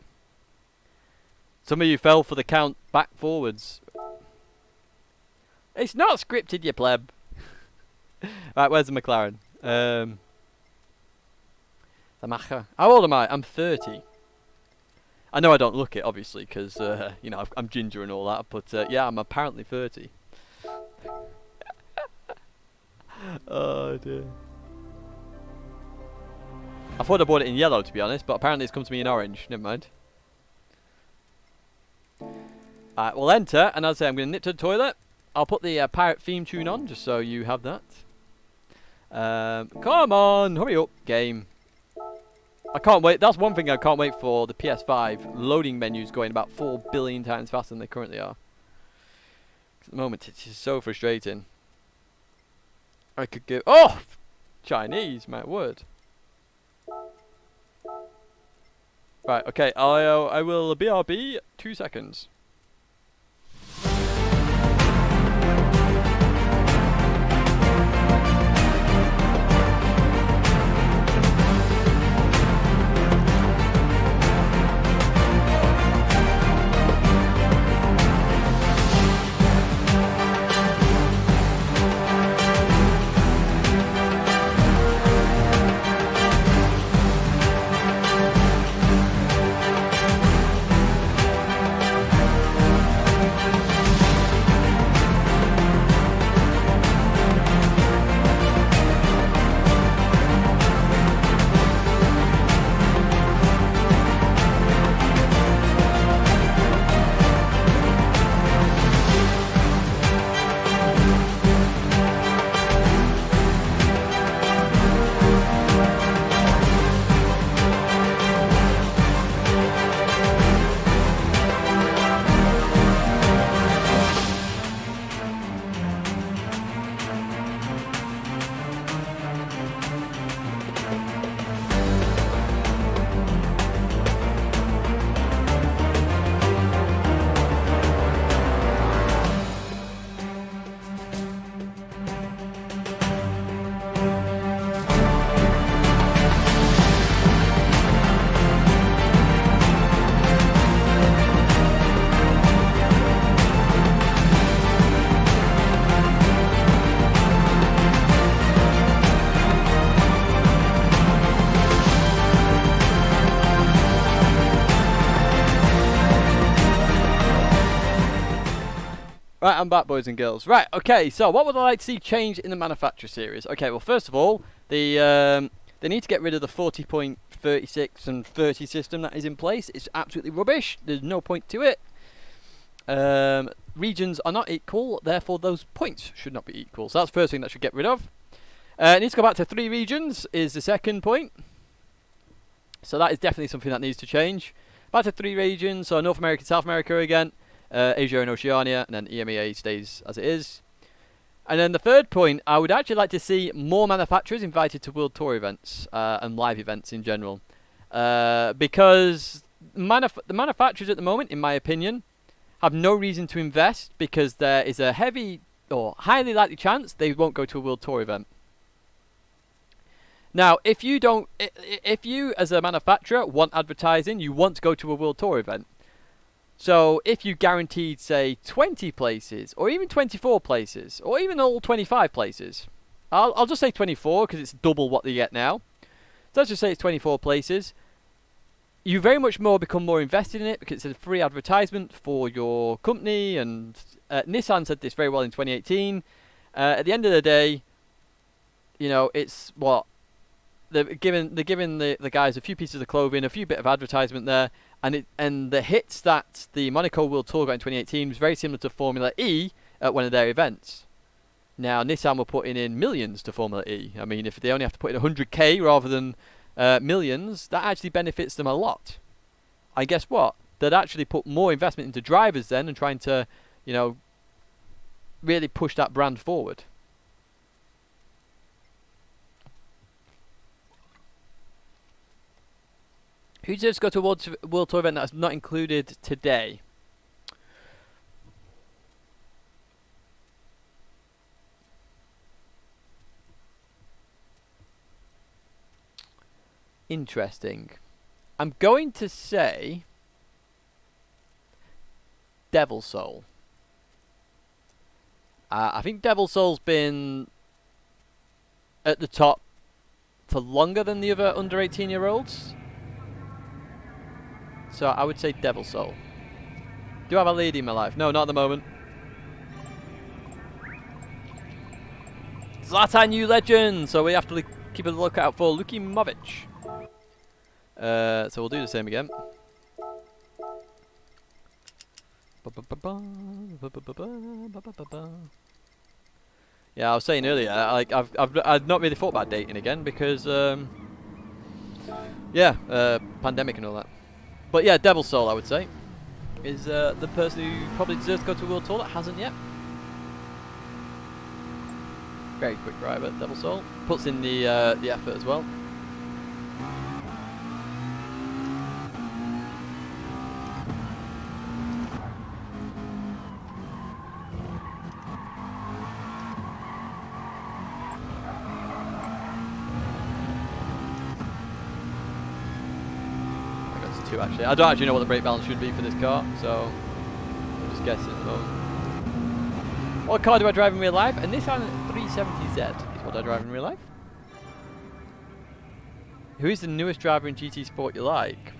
Some of you fell for the count back forwards. It's not scripted, you pleb. Right, where's the McLaren? The Macher. How old am I? I'm 30. I know I don't look it, obviously, because, you know, I'm ginger and all that, but, yeah, I'm apparently 30. Oh, dear. I thought I bought it in yellow, to be honest, but apparently it's come to me in orange. Never mind. Alright, we'll enter, and as I say, I'm going to nip to the toilet. I'll put the pirate theme tune on, just so you have that. Come on, hurry up, game. I can't wait. That's one thing I can't wait for the PS5. Loading menus going about 4 billion times faster than they currently are. At the moment, it's just so frustrating. I could go... Oh! Chinese, my word. Right, okay. I will BRB 2 seconds. Right, I'm back, boys and girls. Right, okay, so what would I like to see change in the Manufacturer Series? Okay, well, first of all, they need to get rid of the 40.36 and 30 system that is in place. It's absolutely rubbish. There's no point to it. Regions are not equal, therefore those points should not be equal. So that's the first thing that should get rid of. It needs to go back to 3 regions is the second point. So that is definitely something that needs to change. Back to 3 regions, so North America, South America again. Asia and Oceania, and then EMEA stays as it is. And then the third point, I would actually like to see more manufacturers invited to World Tour events and live events in general. Because the manufacturers at the moment, in my opinion, have no reason to invest because there is a heavy or highly likely chance they won't go to a World Tour event. Now, if you as a manufacturer want advertising, you want to go to a World Tour event. So if you guaranteed, say, 20 places, or even 24 places, or even all 25 places, I'll just say 24 because it's double what they get now. So let's just say it's 24 places. You very much more become more invested in it because it's a free advertisement for your company. And Nissan said this very well in 2018. At the end of the day, you know, it's what they're giving the guys a few pieces of clothing, a few bit of advertisement there. And the hits that the Monaco World Tour got in 2018 was very similar to Formula E at one of their events. Now, Nissan were putting in millions to Formula E. I mean, if they only have to put in 100k rather than millions, that actually benefits them a lot. And guess what? They'd actually put more investment into drivers then and trying to, you know, really push that brand forward. Who deserves to go to a World Tour event that's not included today? Interesting. I'm going to say Devil Soul. I think Devil Soul's been at the top for longer than the other under 18-year-olds. So I would say Devil Soul. Do I have a lady in my life? No, not at the moment. Zlatan, new legend! So we have to keep a lookout for Luki Movic. So we'll do the same again. Yeah, I was saying earlier, like I've not really thought about dating again because pandemic and all that. But yeah, Devil Soul I would say is the person who probably deserves to go to a World Tour that hasn't yet. Very quick driver, Devil Soul puts in the effort as well. Actually, I don't actually know what the brake balance should be for this car, so I'm just guessing at the moment. What car do I drive in real life? And this Nissan 370Z is what I drive in real life. Who is the newest driver in GT Sport you like?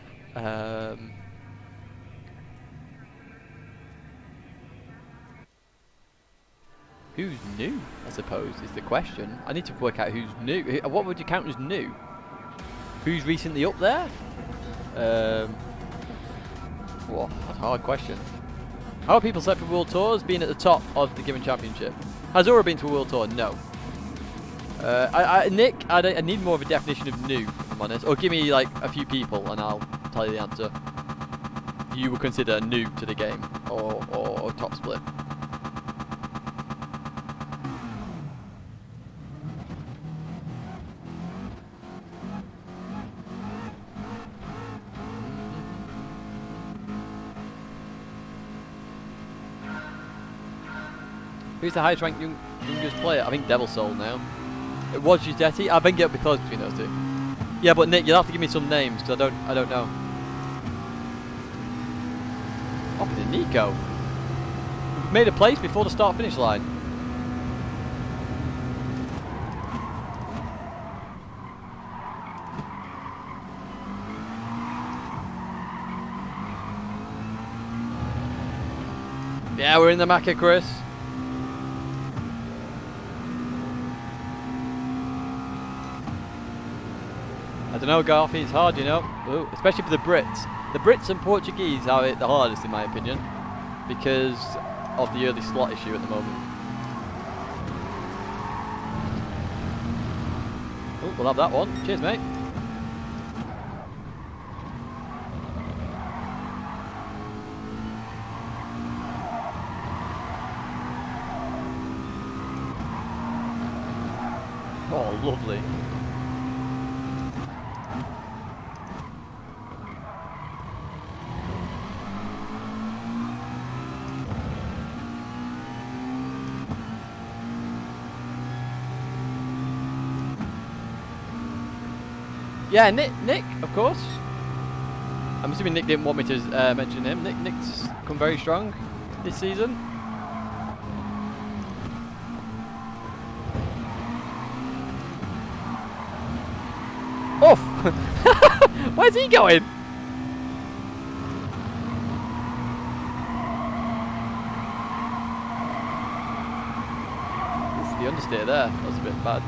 Who's new, I suppose, is the question. I need to work out who's new. What would you count as new? Who's recently up there? Whoa, that's a hard question. How are people set for World Tours being at the top of the given championship? Has Aura been to a World Tour? No. Nick, I need more of a definition of new, if I'm honest. Or give me like a few people and I'll tell you the answer. You would consider new to the game or top split. Who's the highest ranked youngest player? I think Devil Soul now. It was Giuseppe. I think it'll be close between those two. Yeah, but Nick, you'll have to give me some names because I don't know. Hopping to Nico. We've made a place before the start finish line. Yeah, we're in the Macca, Chris. I don't know, Garfi, it's hard, you know. Ooh, especially for the Brits. The Brits and Portuguese are the hardest, in my opinion, because of the early slot issue at the moment. Oh, we'll have that one. Cheers, mate. Oh, lovely. Yeah, Nick, of course. I'm assuming Nick didn't want me to mention him. Nick's come very strong this season. Off! Where's he going? Oof, the understeer there. That was a bit bad.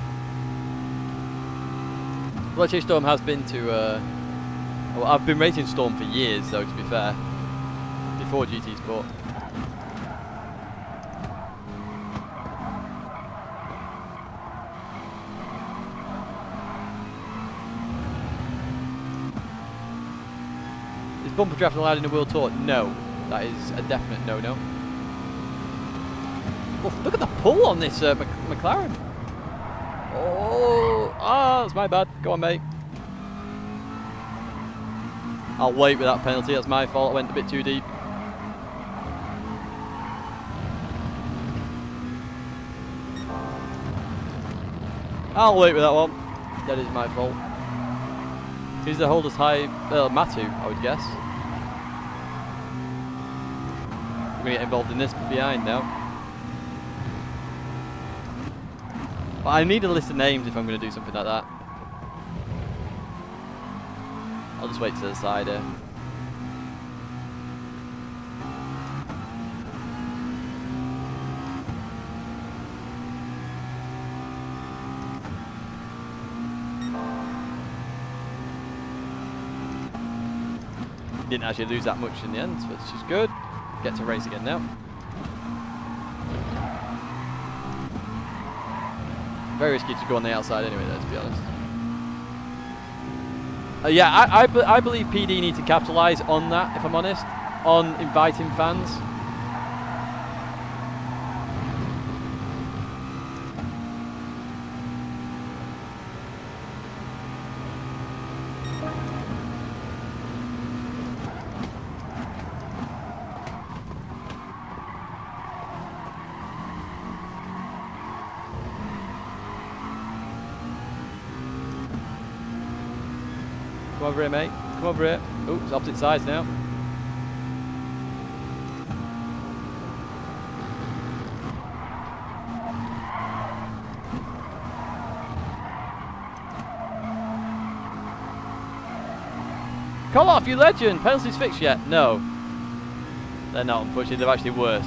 Well, Storm has been to, well, I've been racing Storm for years, though, to be fair, before GT Sport. Is bumper drafting allowed in the World Tour? No, that is a definite no-no. Oh, look at the pull on this McLaren. Oh, that's my bad. Go on, mate. I'll wait with that penalty. That's my fault. I went a bit too deep. I'll wait with that one. That is my fault. Who's the holders high? Matu, I would guess. We're going to get involved in this behind now. But I need a list of names if I'm going to do something like that. I'll just wait to the side here. Didn't actually lose that much in the end, which is good. Get to race again now. Very risky to go on the outside anyway, though, to be honest. Yeah, I believe PD need to capitalise on that, if I'm honest, on inviting fans. Come over here, mate. Come over here. Oh, it's opposite sides now. Call off, you legend! Penalties fixed yet? No. They're not, unfortunately. They're actually worse.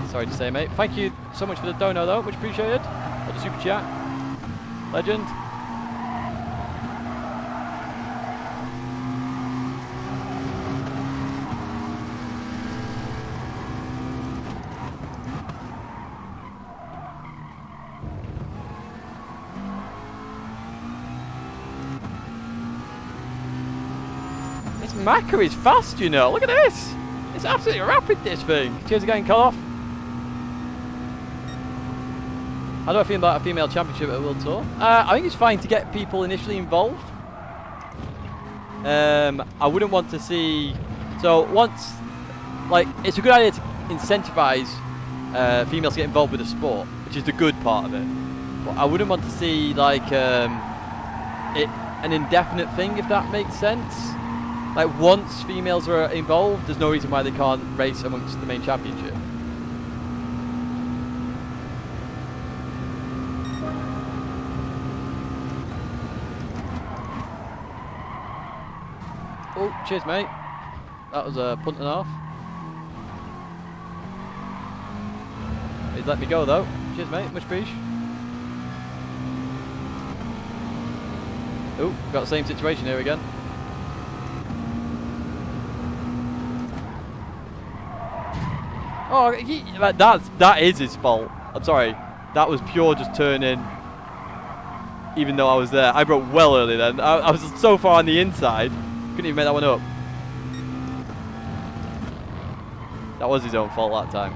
Sorry to say, mate. Thank you so much for the dono, though. Much appreciated. For the super chat. Legend. Maka is fast, you know. Look at this. It's absolutely rapid, this thing. Cheers again, call off. How do I feel about a female championship at a World Tour? I think it's fine to get people initially involved. I wouldn't want to see... So once... Like, it's a good idea to incentivise females to get involved with the sport, which is the good part of it. But I wouldn't want to see, like, an indefinite thing, if that makes sense. Like, once females are involved, there's no reason why they can't race amongst the main championship. Oh, cheers, mate. That was a punt and a half. He's let me go, though. Cheers, mate. Much appreciated. Oh, got the same situation here again. Oh, that is his fault. I'm sorry. That was pure just turning. Even though I was there. I broke well early then. I was so far on the inside. Couldn't even make that one up. That was his own fault that time.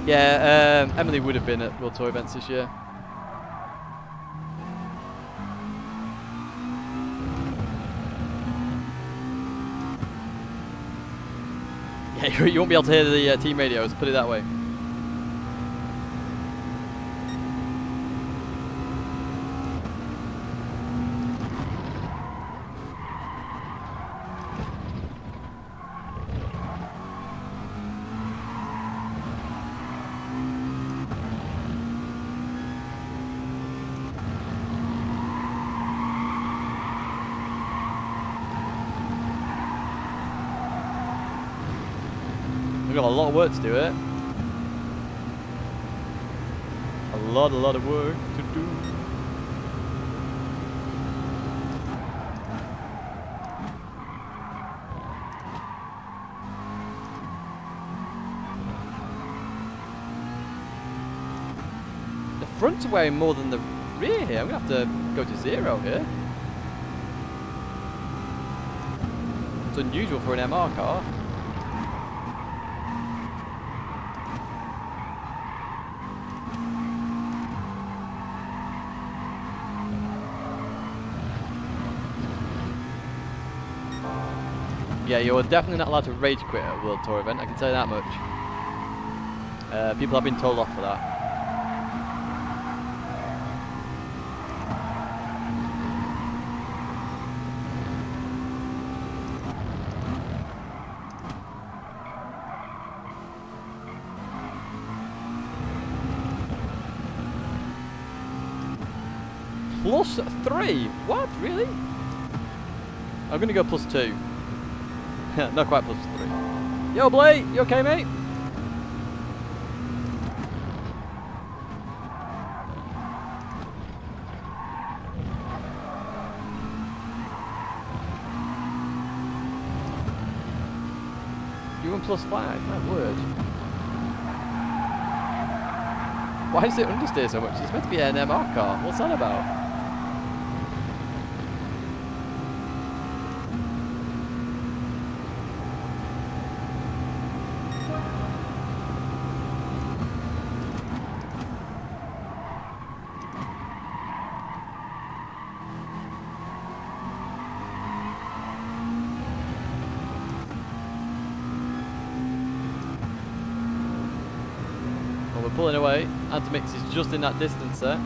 Yeah, Emily would have been at World Tour events this year. Yeah, you won't be able to hear the team radios, put it that way. We've got a lot of work to do here. A lot of work to do. The front's wearing more than the rear here. I'm going to have to go to zero here. It's unusual for an MR car. Yeah, you're definitely not allowed to rage quit at a World Tour event, I can tell you that much. People have been told off for that. +3? What? Really? I'm gonna go +2. Not quite +3. Yo, Blake, you okay, mate? You won +5, my word. Why is it understeer so much? It's meant to be an MR car. What's that about? Pulling away. Antimix is just in that distance there.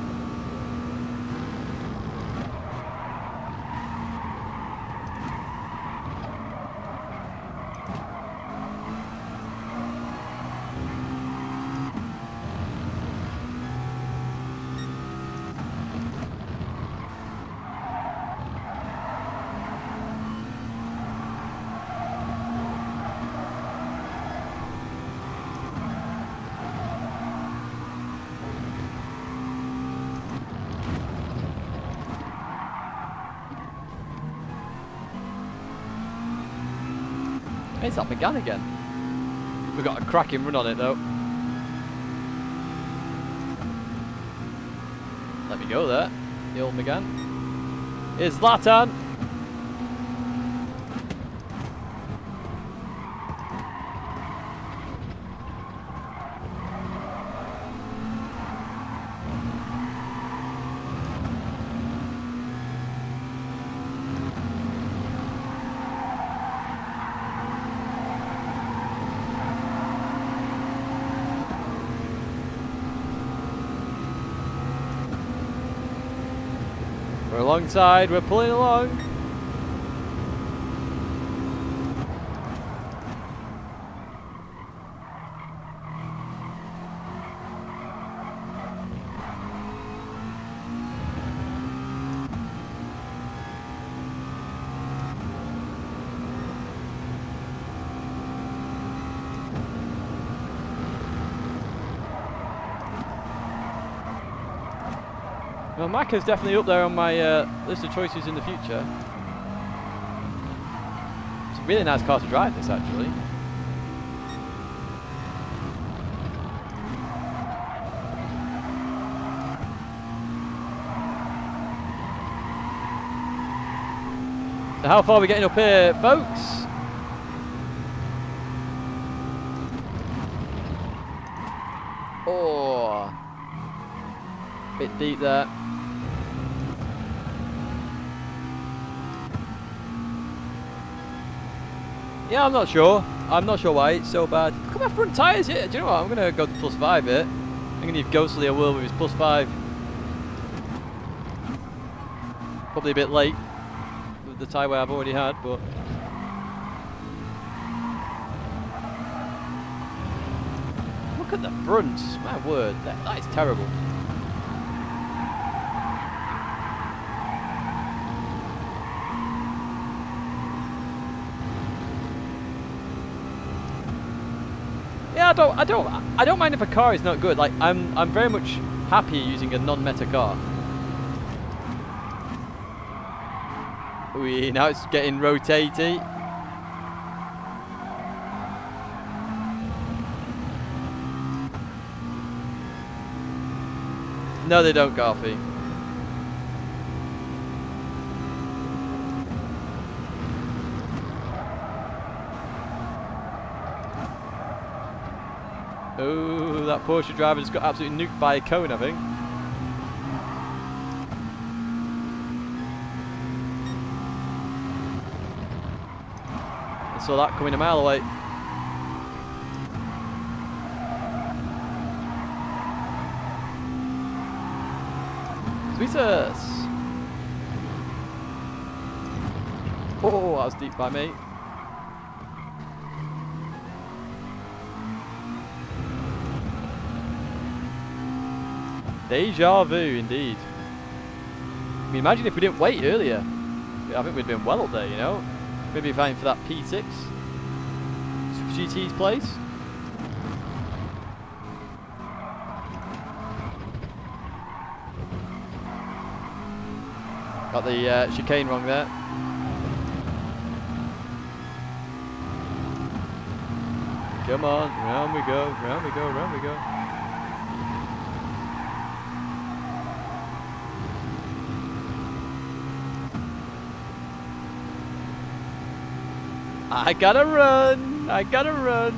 It's up again. We've got a cracking run on it though. Let me go there. The old McGann. Here's Zlatan. We're alongside, we're pulling along. Well, Macca's definitely up there on my list of choices in the future. It's a really nice car to drive, this actually. So how far are we getting up here, folks? Oh, bit deep there. Yeah, I'm not sure. I'm not sure why it's so bad. Look at my front tyres here. Do you know what? I'm going to go to +5 here. I'm going to give Ghostly a whirl with his +5. Probably a bit late with the tyre wear I've already had, but... Look at the front. My word, that is terrible. Yeah, I don't mind if a car is not good. Like I'm very much happy using a non-meta car. Now it's getting rotatey. No, they don't, Garfy. Oh, that Porsche driver just got absolutely nuked by a cone, I think. saw that coming a mile away. Sweeters! Oh, that was deep by me. Deja vu, indeed. I mean, imagine if we didn't wait earlier. I think we'd been well up there, you know. Maybe fighting for that P6. Super GT's place. Got the chicane wrong there. Come on, round we go, round we go, round we go. I gotta run! I gotta run!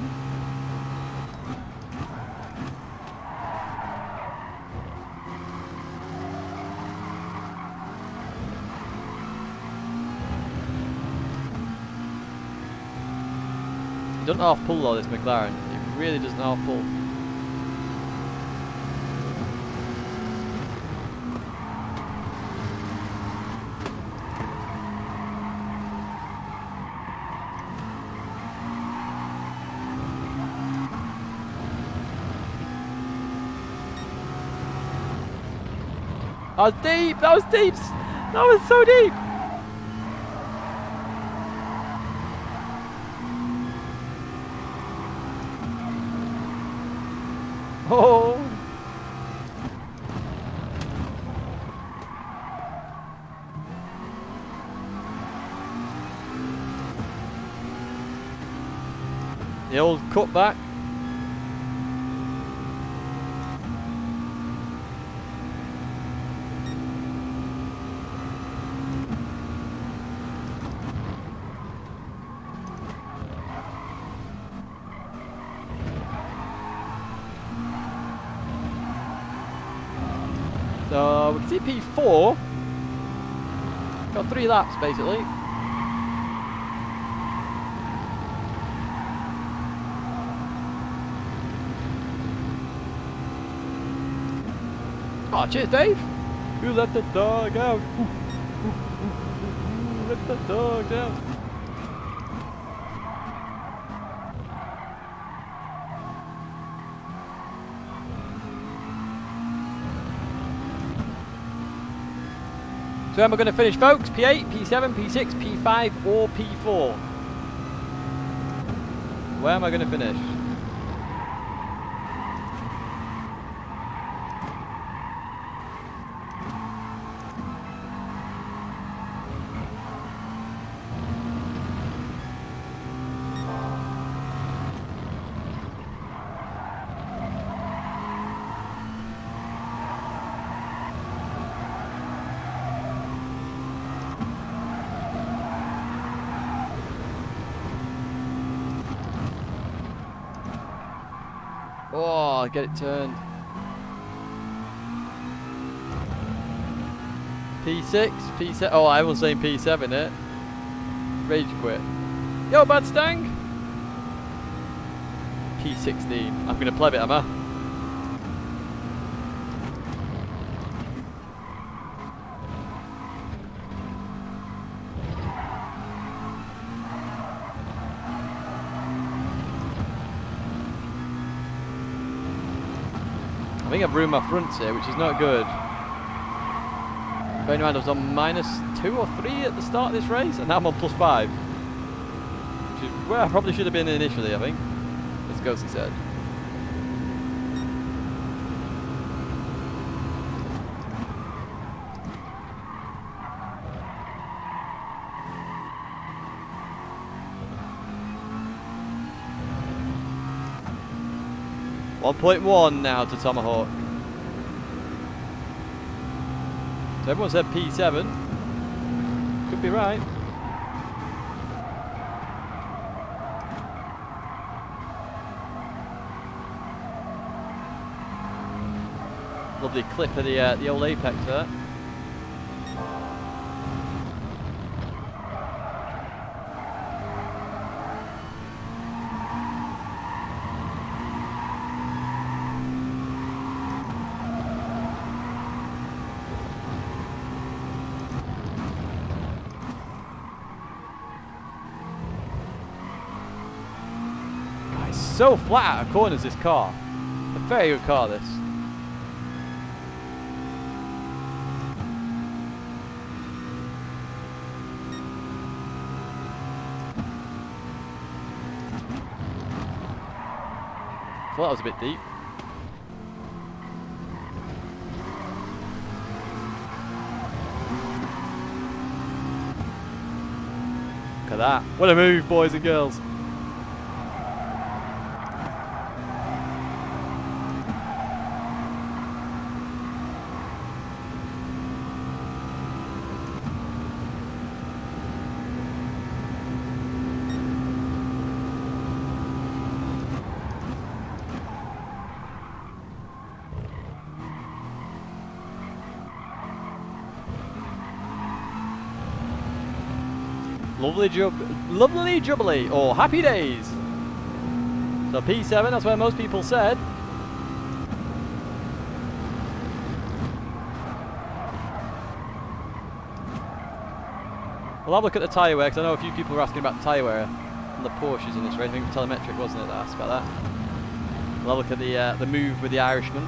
He doesn't half pull though, this McLaren. He really doesn't half pull. That was deep! That was deep! That was so deep! Oh! The old cutback. So we can see P4. Got 3 laps basically. Oh, cheers, Dave. You let the dog out. Let the dog out. So am I going to finish, folks? P8, P7, P6, P5 or P4? Where am I going to finish? Oh, get it turned. P6, P7. Oh, I was saying P7, eh? Rage quit. Yo, bad stang. P16. I'm gonna pleb it, am I? I think I've ruined my fronts here, which is not good. Bearing in mind I was on -2 or 3 at the start of this race, and now I'm on +5. Which is where I probably should have been initially, I think. As Ghosty said. .1 now to Tomahawk. So everyone said P7. Could be right. Lovely clip of the old apex there. so flat out of corners, this car. A very good car, this. I thought that was a bit deep. Look at that. What a move, boys and girls. Lovely jubilee, or happy days. So P7, that's where most people said. We'll have a look at the tyre wear, because I know a few people were asking about the tyre wear on the Porsches in this race. I think telemetric, wasn't it, that asked about that. We'll have a look at the move with the Irishman.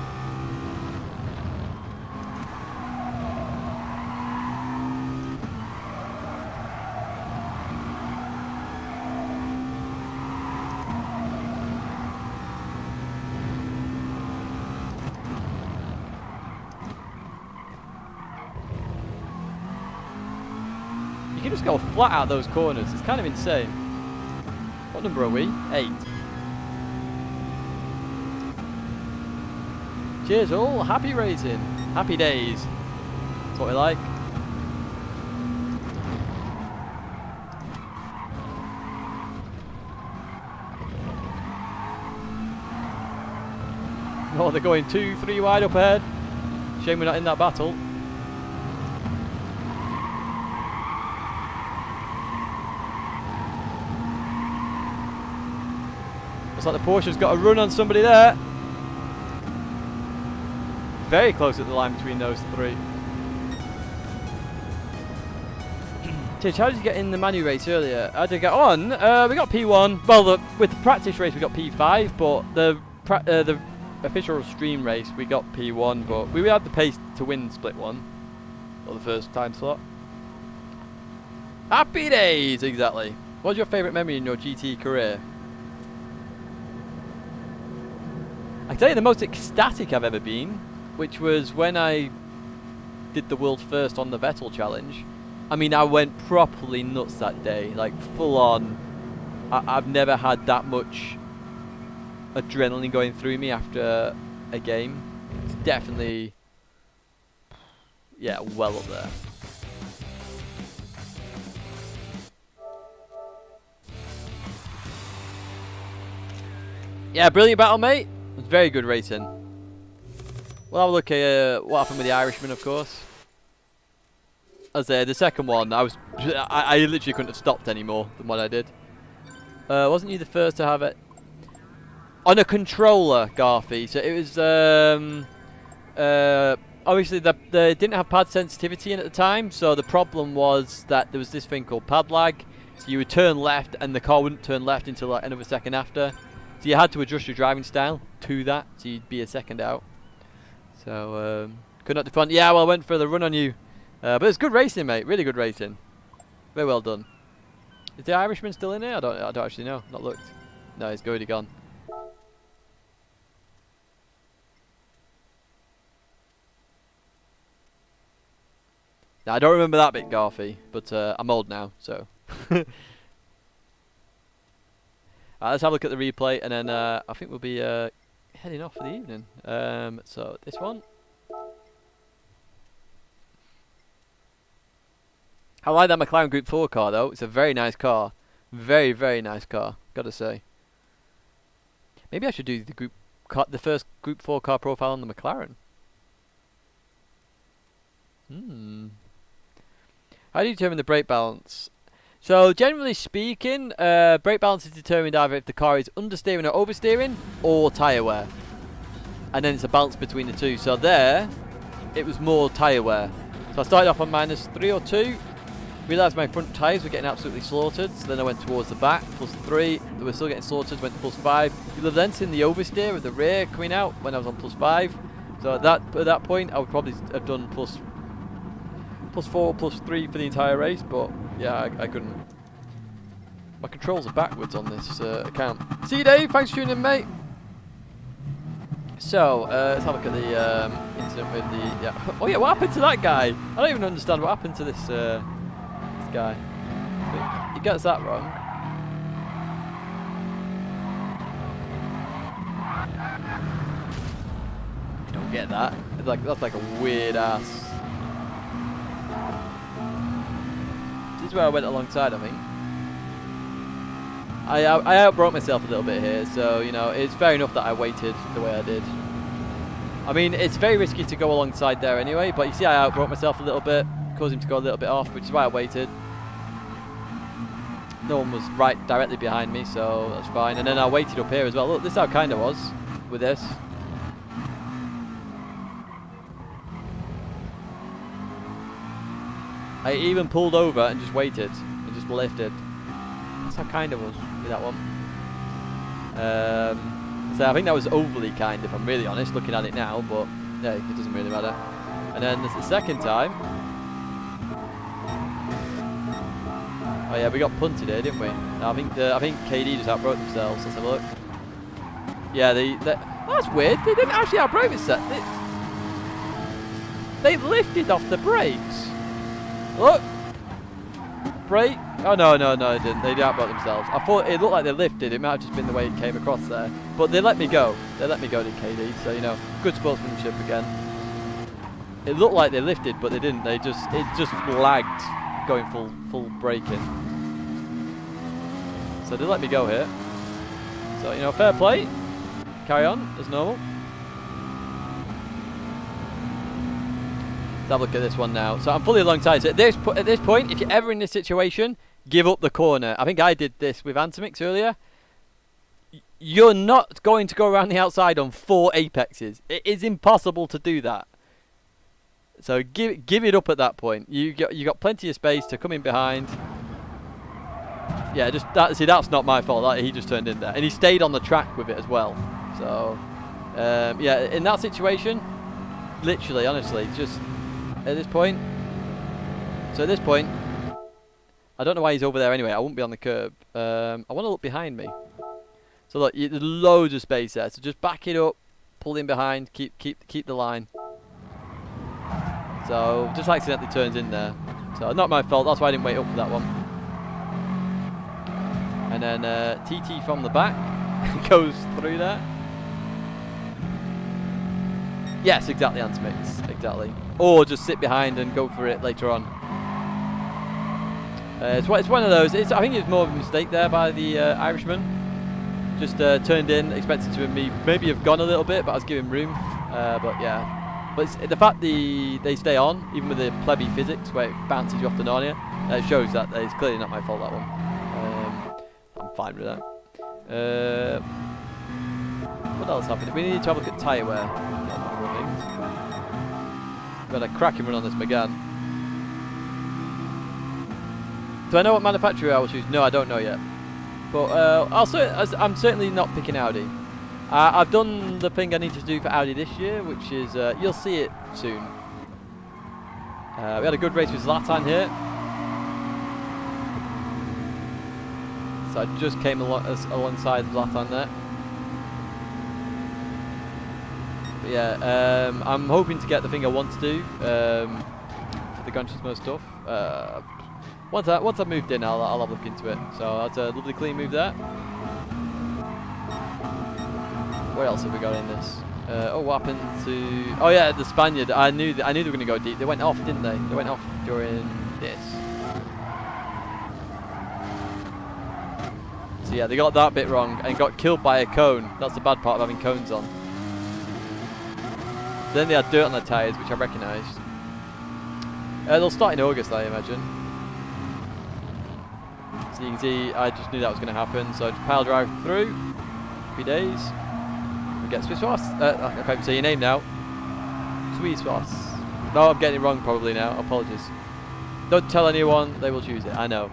You can just go flat out those corners. It's kind of insane. What number are we? 8. Cheers all. Happy racing. Happy days. That's what we like. Oh, they're going 2, 3 wide up ahead. Shame we're not in that battle. Looks like the Porsche's got a run on somebody there. Very close at the line between those 3. Titch, how did you get in the Manu race earlier? How did you get on? We got P1. Well, with the practice race we got P5, but the official stream race we got P1. But we had the pace to win split 1, or the first time slot. Happy days, exactly. What's your favourite memory in your GT career? I can tell you the most ecstatic I've ever been, which was when I did the world first on the Vettel challenge. I mean, I went properly nuts that day, like full on. I've never had that much adrenaline going through me after a game. It's definitely, yeah, well up there. Yeah, brilliant battle, mate. It was very good racing. We'll have a look at what happened with the Irishman, of course. As the second one, I literally couldn't have stopped any more than what I did. Wasn't you the first to have it on a controller, Garthy? So it was obviously they didn't have pad sensitivity in at the time. So the problem was that there was this thing called pad lag. So you would turn left, and the car wouldn't turn left until like another second after. So you had to adjust your driving style to that, so you'd be a second out. So could not defend. Yeah, well, I went for the run on you, but it's good racing, mate. Really good racing. Very well done. Is the Irishman still in here? I don't actually know. Not looked. No, he's already gone. Now, I don't remember that bit, Garthy, but I'm old now, so. Let's have a look at the replay, and then I think we'll be heading off for the evening. So this one. I like that McLaren Group 4 car, though. It's a very nice car. Very, very nice car, gotta say. Maybe I should do the first Group 4 car profile on the McLaren. How do you determine the brake balance? So generally speaking, brake balance is determined either if the car is understeering or oversteering, or tyre wear. And then it's a balance between the two. So there, it was more tyre wear. So I started off on -3 or 2. Realised my front tyres were getting absolutely slaughtered, so then I went towards the back, +3. They were still getting slaughtered, went to +5. You'll have then seen the oversteer of the rear coming out when I was on +5. So at that point, I would probably have done +4, +3 for the entire race, but yeah, I couldn't. My controls are backwards on this account. See you, Dave. Thanks for tuning in, mate. So, let's have a look at the incident with the... Yeah. Oh, yeah, what happened to that guy? I don't even understand what happened to this guy. He gets that wrong. I don't get that. It's like, that's like a weird ass. This is where I went alongside, I think. I outbroke myself a little bit here, so, you know, it's fair enough that I waited the way I did. I mean, it's very risky to go alongside there anyway, but you see I outbroke myself a little bit, caused him to go a little bit off, which is why I waited. No one was right directly behind me, so that's fine. And then I waited up here as well. Look, this is how kind I was with this. I even pulled over and just waited and just lifted. That's how kind I was with that one. So I think that was overly kind, if I'm really honest, looking at it now, but yeah, it doesn't really matter. And then this is the second time. Oh yeah, we got punted here, didn't we? I think KD just outbroke themselves. Let's have a look. Yeah, that's weird. They didn't actually outbroke themselves. They lifted off the brakes. Look. Brake. Oh no, they didn't. They outbroke themselves. I thought it looked like they lifted. It might have just been the way it came across there. But they let me go. They let me go to KD. So, you know, good sportsmanship again. It looked like they lifted, but they didn't. It just lagged going full braking. So they let me go here. So, you know, fair play. Carry on as normal. Let's have a look at this one now. So I'm fully alongside. So at this point, if you're ever in this situation, give up the corner. I think I did this with Antimix earlier. You're not going to go around the outside on 4 apexes. It is impossible to do that. So give it up at that point. You got plenty of space to come in behind. Yeah, see, that's not my fault. He just turned in there, and he stayed on the track with it as well. So yeah, in that situation, literally, honestly, just at this point. So at this point, I don't know why he's over there anyway. I won't be on the curb. I want to look behind me. So look, there's loads of space there. So just back it up, pull in behind, keep the line. So just accidentally turns in there. So not my fault. That's why I didn't wait up for that one. And then TT from the back goes through there. Yes, exactly, Antimix. Exactly. Or just sit behind and go for it later on. It's one of those. I think it's more of a mistake there by the Irishman. Just turned in, expected to maybe have gone a little bit, but I was giving room. But yeah. But it's the fact they stay on, even with the plebby physics where it bounces you off the Narnia, it shows that it's clearly not my fault, that one. I'm fine with that. What else happened? We need to have a look at tyre wear. Got a cracking run on this Megane. Do I know what manufacturer I will choose? No, I don't know yet. But I'm certainly not picking Audi. I've done the thing I need to do for Audi this year, which is, you'll see it soon. We had a good race with Zlatan here. So I just came alongside Zlatan there. But yeah, I'm hoping to get the thing I want to do for the Gran Turismo stuff. Once I've moved in, I'll have a look into it. So that's a lovely clean move there. What else have we got in this? Oh, what happened to... Oh yeah, the Spaniard. I knew they were going to go deep. They went off, didn't they? They went off during this. So yeah, they got that bit wrong and got killed by a cone. That's the bad part of having cones on. Then they had dirt on their tyres, which I recognised. They'll start in August, I imagine. So you can see, I just knew that was going to happen. So I just pile drive through. Happy days. We get Swiss Sauce. I can't even say your name now. Swiss Sauce. No, I'm getting it wrong probably now. Apologies. Don't tell anyone, they will choose it. I know.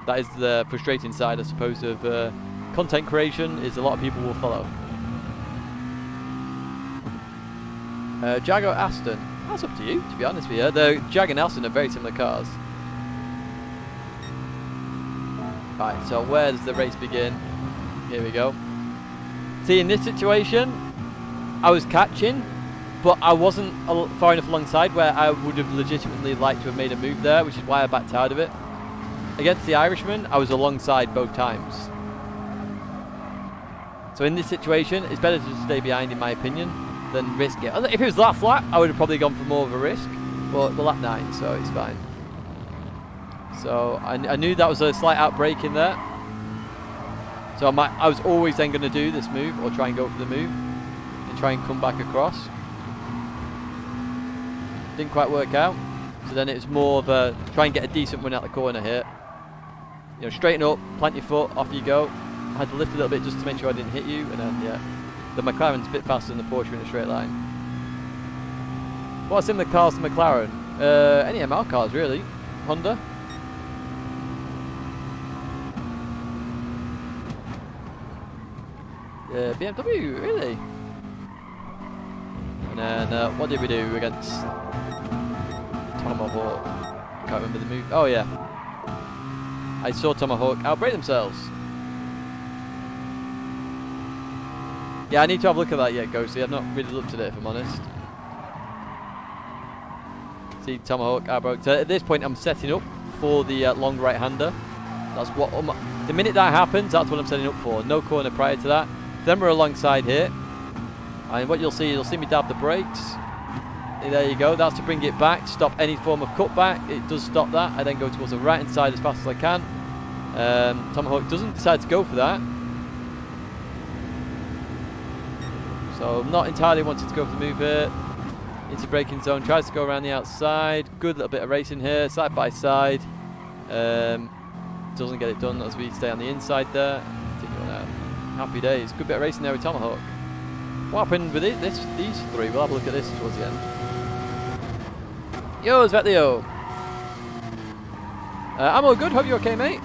That is the frustrating side, I suppose, of content creation, is a lot of people will follow. Jaguar Aston. That's up to you, to be honest with you. The Jag and Aston are very similar cars. Right, so where does the race begin? Here we go. See, in this situation, I was catching, but I wasn't far enough alongside where I would have legitimately liked to have made a move there, which is why I backed out of it. Against the Irishman, I was alongside both times. So in this situation, it's better to just stay behind, in my opinion, than risk it. If it was last lap, I would have probably gone for more of a risk, but the lap 9, so it's fine. So I knew that was a slight outbreak in there. So I was always then going to do this move, or try and go for the move, and try and come back across. Didn't quite work out. So then it was more of a try and get a decent run out the corner here. You know, straighten up, plant your foot, off you go. I had to lift a little bit just to make sure I didn't hit you, and then yeah, the McLaren's a bit faster than the Porsche in a straight line. What similar cars to McLaren? Any ML cars really. Honda. BMW, really? And then what did we do against Tomahawk? Can't remember the move. Oh yeah, I saw Tomahawk outbrake themselves. Yeah, I need to have a look at that yet, Ghosty. I've not really looked at it, if I'm honest. See, Tomahawk outbroke. So at this point, I'm setting up for the long right-hander. That's what the minute that happens, that's what I'm setting up for. No corner prior to that. Then we're alongside here, and what you'll see me dab the brakes. There you go. That's to bring it back, stop any form of cutback. It does stop that. I then go towards the right hand side as fast as I can. Tomahawk doesn't decide to go for that, so I'm not entirely wanting to go for the move here. Into braking zone, tries to go around the outside. Good little bit of racing here, side by side. Doesn't get it done as we stay on the inside there. Continue on out. Happy days. Good bit of racing there with Tomahawk. What happened with these three? We'll have a look at this towards the end. Yo, Svetlio. I'm all good. Hope you're okay, mate.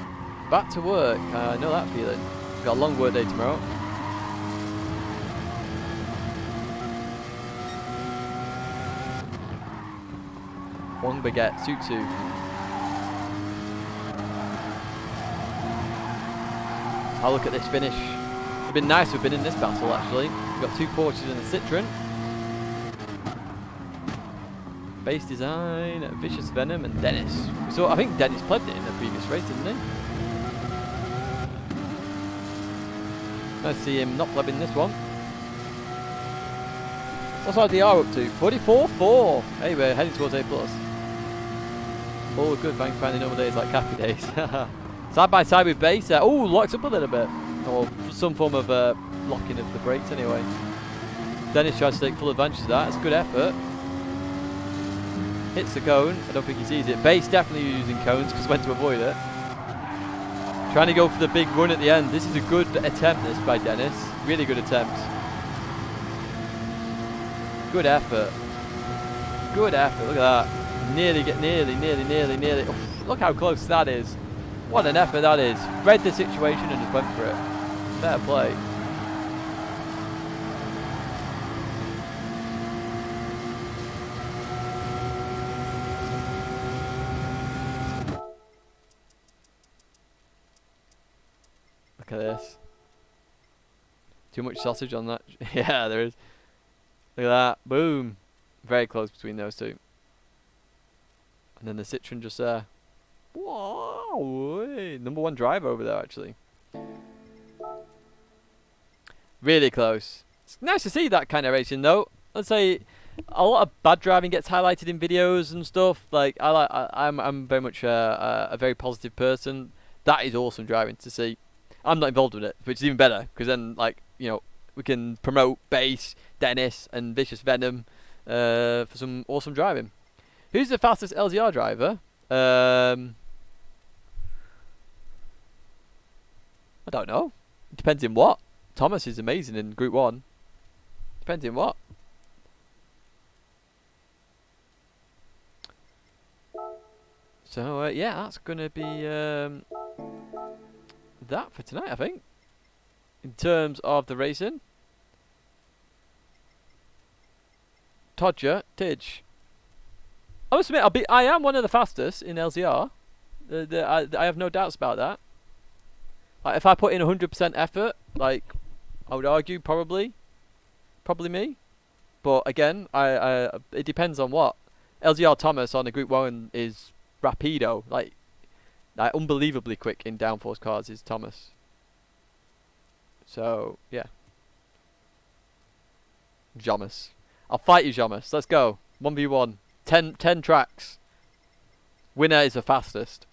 Back to work. I know that feeling. Got a long work day tomorrow. One baguette, Sutsu. I'll look at this finish. It'd been nice to have been in this battle, actually. We've got 2 Porsches and a Citroen. Base design, Vicious Venom, and Dennis. So I think Dennis plebbed it in the previous race, didn't he? Nice to see him not plebbing this one. What's RDR up to? 44.4. Hey, we're heading towards A+. All good, thanks for finding normal days like happy days. Side by side with base. Oh, locks up a little bit. Or some form of locking of the brakes anyway. Dennis tries to take full advantage of that. It's a good effort. Hits the cone. I don't think he sees it. Base definitely using cones because went to avoid it. Trying to go for the big run at the end. This is a good attempt, this, by Dennis. Really good attempt. Good effort. Good effort. Look at that. Nearly. Oh, look how close that is. What an effort that is. Read the situation and just went for it. Fair play. Look at this. Too much sausage on that. Yeah, there is. Look at that. Boom. Very close between those two. And then the Citroen just there. Wow. Number 1 driver over there, actually. Really close. It's nice to see that kind of racing, though. Let's say a lot of bad driving gets highlighted in videos and stuff. Like I'm very much a very positive person. That is awesome driving to see. I'm not involved with it, which is even better because then, like, you know, we can promote Base, Dennis, and Vicious Venom for some awesome driving. Who's the fastest LZR driver? I don't know. Depends in what. Thomas is amazing in Group 1. Depends in what. So yeah, that's gonna be that for tonight, I think. In terms of the racing, Todger, Tidge. I must admit, I am one of the fastest in LCR. I have no doubts about that. Like, if I put in 100% effort, like, I would argue probably me. But again, it depends on what. LZR Thomas on a Group 1 is rapido, like unbelievably quick in downforce cars is Thomas. So yeah, Jomas, I'll fight you, Jomas. Let's go 1v1. 10 tracks. Winner is the fastest.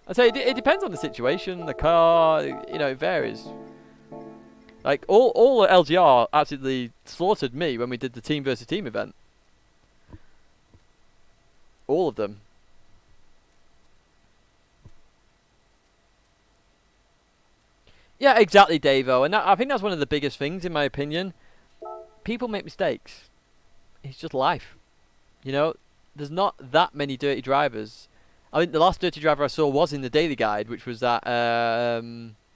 I say it depends on the situation, the car. You know, it varies. Like all LGR absolutely slaughtered me when we did the team versus team event. All of them. Yeah, exactly, Davo. And I think that's one of the biggest things, in my opinion. People make mistakes. It's just life. You know, there's not that many dirty drivers. I think the last dirty driver I saw was in the Daily Guide, which was that...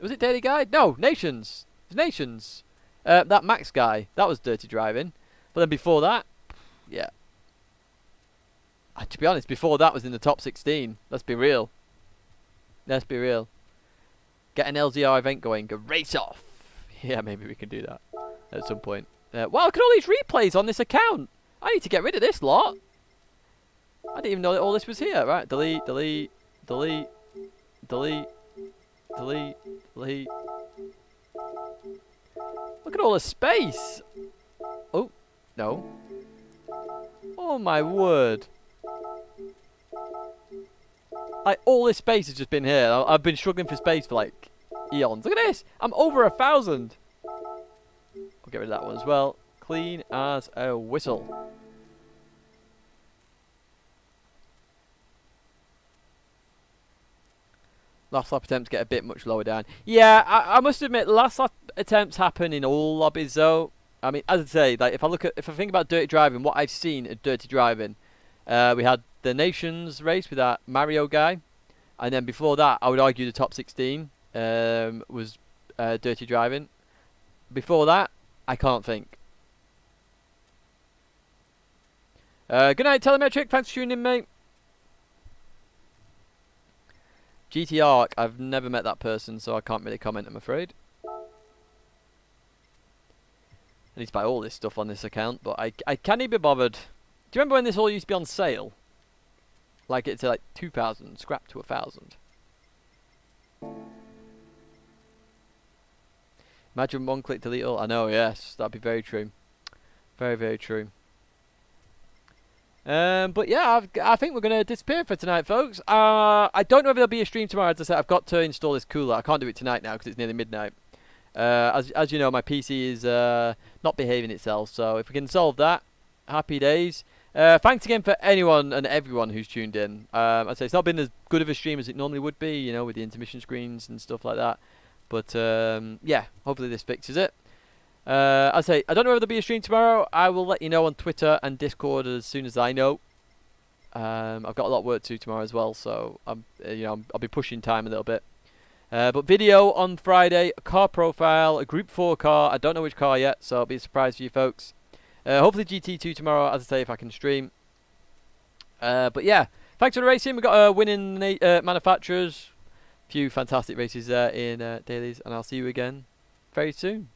was it Daily Guide? No, Nations. It was Nations. That Max guy. That was dirty driving. But then before that... Yeah. To be honest, before that was in the top 16. Let's be real. Let's be real. Get an LZR event going. Go race off. Yeah, maybe we can do that at some point. Wow, look at all these replays on this account. I need to get rid of this lot. I didn't even know that all this was here. Right, delete, delete, delete, delete, delete, delete. Look at all the space. Oh, no. Oh my word. Like, all this space has just been here. I've been struggling for space for like eons. Look at this. I'm over 1,000. I'll get rid of that one as well. Clean as a whistle. Last lap attempts get a bit much lower down. Yeah, I must admit, last lap attempts happen in all lobbies though. I mean, as I say, like if I think about dirty driving, what I've seen at dirty driving, we had the Nations race with that Mario guy, and then before that, I would argue the top 16 was dirty driving. Before that, I can't think. Good night, Telemetric. Thanks for tuning in, mate. GT Arc, I've never met that person, so I can't really comment, I'm afraid. I need to buy all this stuff on this account, but I can't even be bothered. Do you remember when this all used to be on sale? Like it's like 2,000, scrapped to 1,000. Imagine one click delete all. I know, yes, that'd be very true. Very, very true. But yeah, I think we're going to disappear for tonight, folks. I don't know if there'll be a stream tomorrow. As I said, I've got to install this cooler. I can't do it tonight now because it's nearly midnight. As you know, my PC is not behaving itself. So if we can solve that, happy days. Thanks again for anyone and everyone who's tuned in. I'd say it's not been as good of a stream as it normally would be, you know, with the intermission screens and stuff like that. But yeah, hopefully this fixes it. I say I don't know if there'll be a stream tomorrow. I will let you know on Twitter and Discord as soon as I know. I've got a lot of work to do tomorrow as well, so I'll be pushing time a little bit. But video on Friday, a car profile, a Group 4 car. I don't know which car yet, so it'll be a surprise for you folks. Hopefully GT2 tomorrow, as I say, if I can stream. But yeah, thanks for the racing. We've got a winning manufacturers. A few fantastic races there in dailies, and I'll see you again very soon.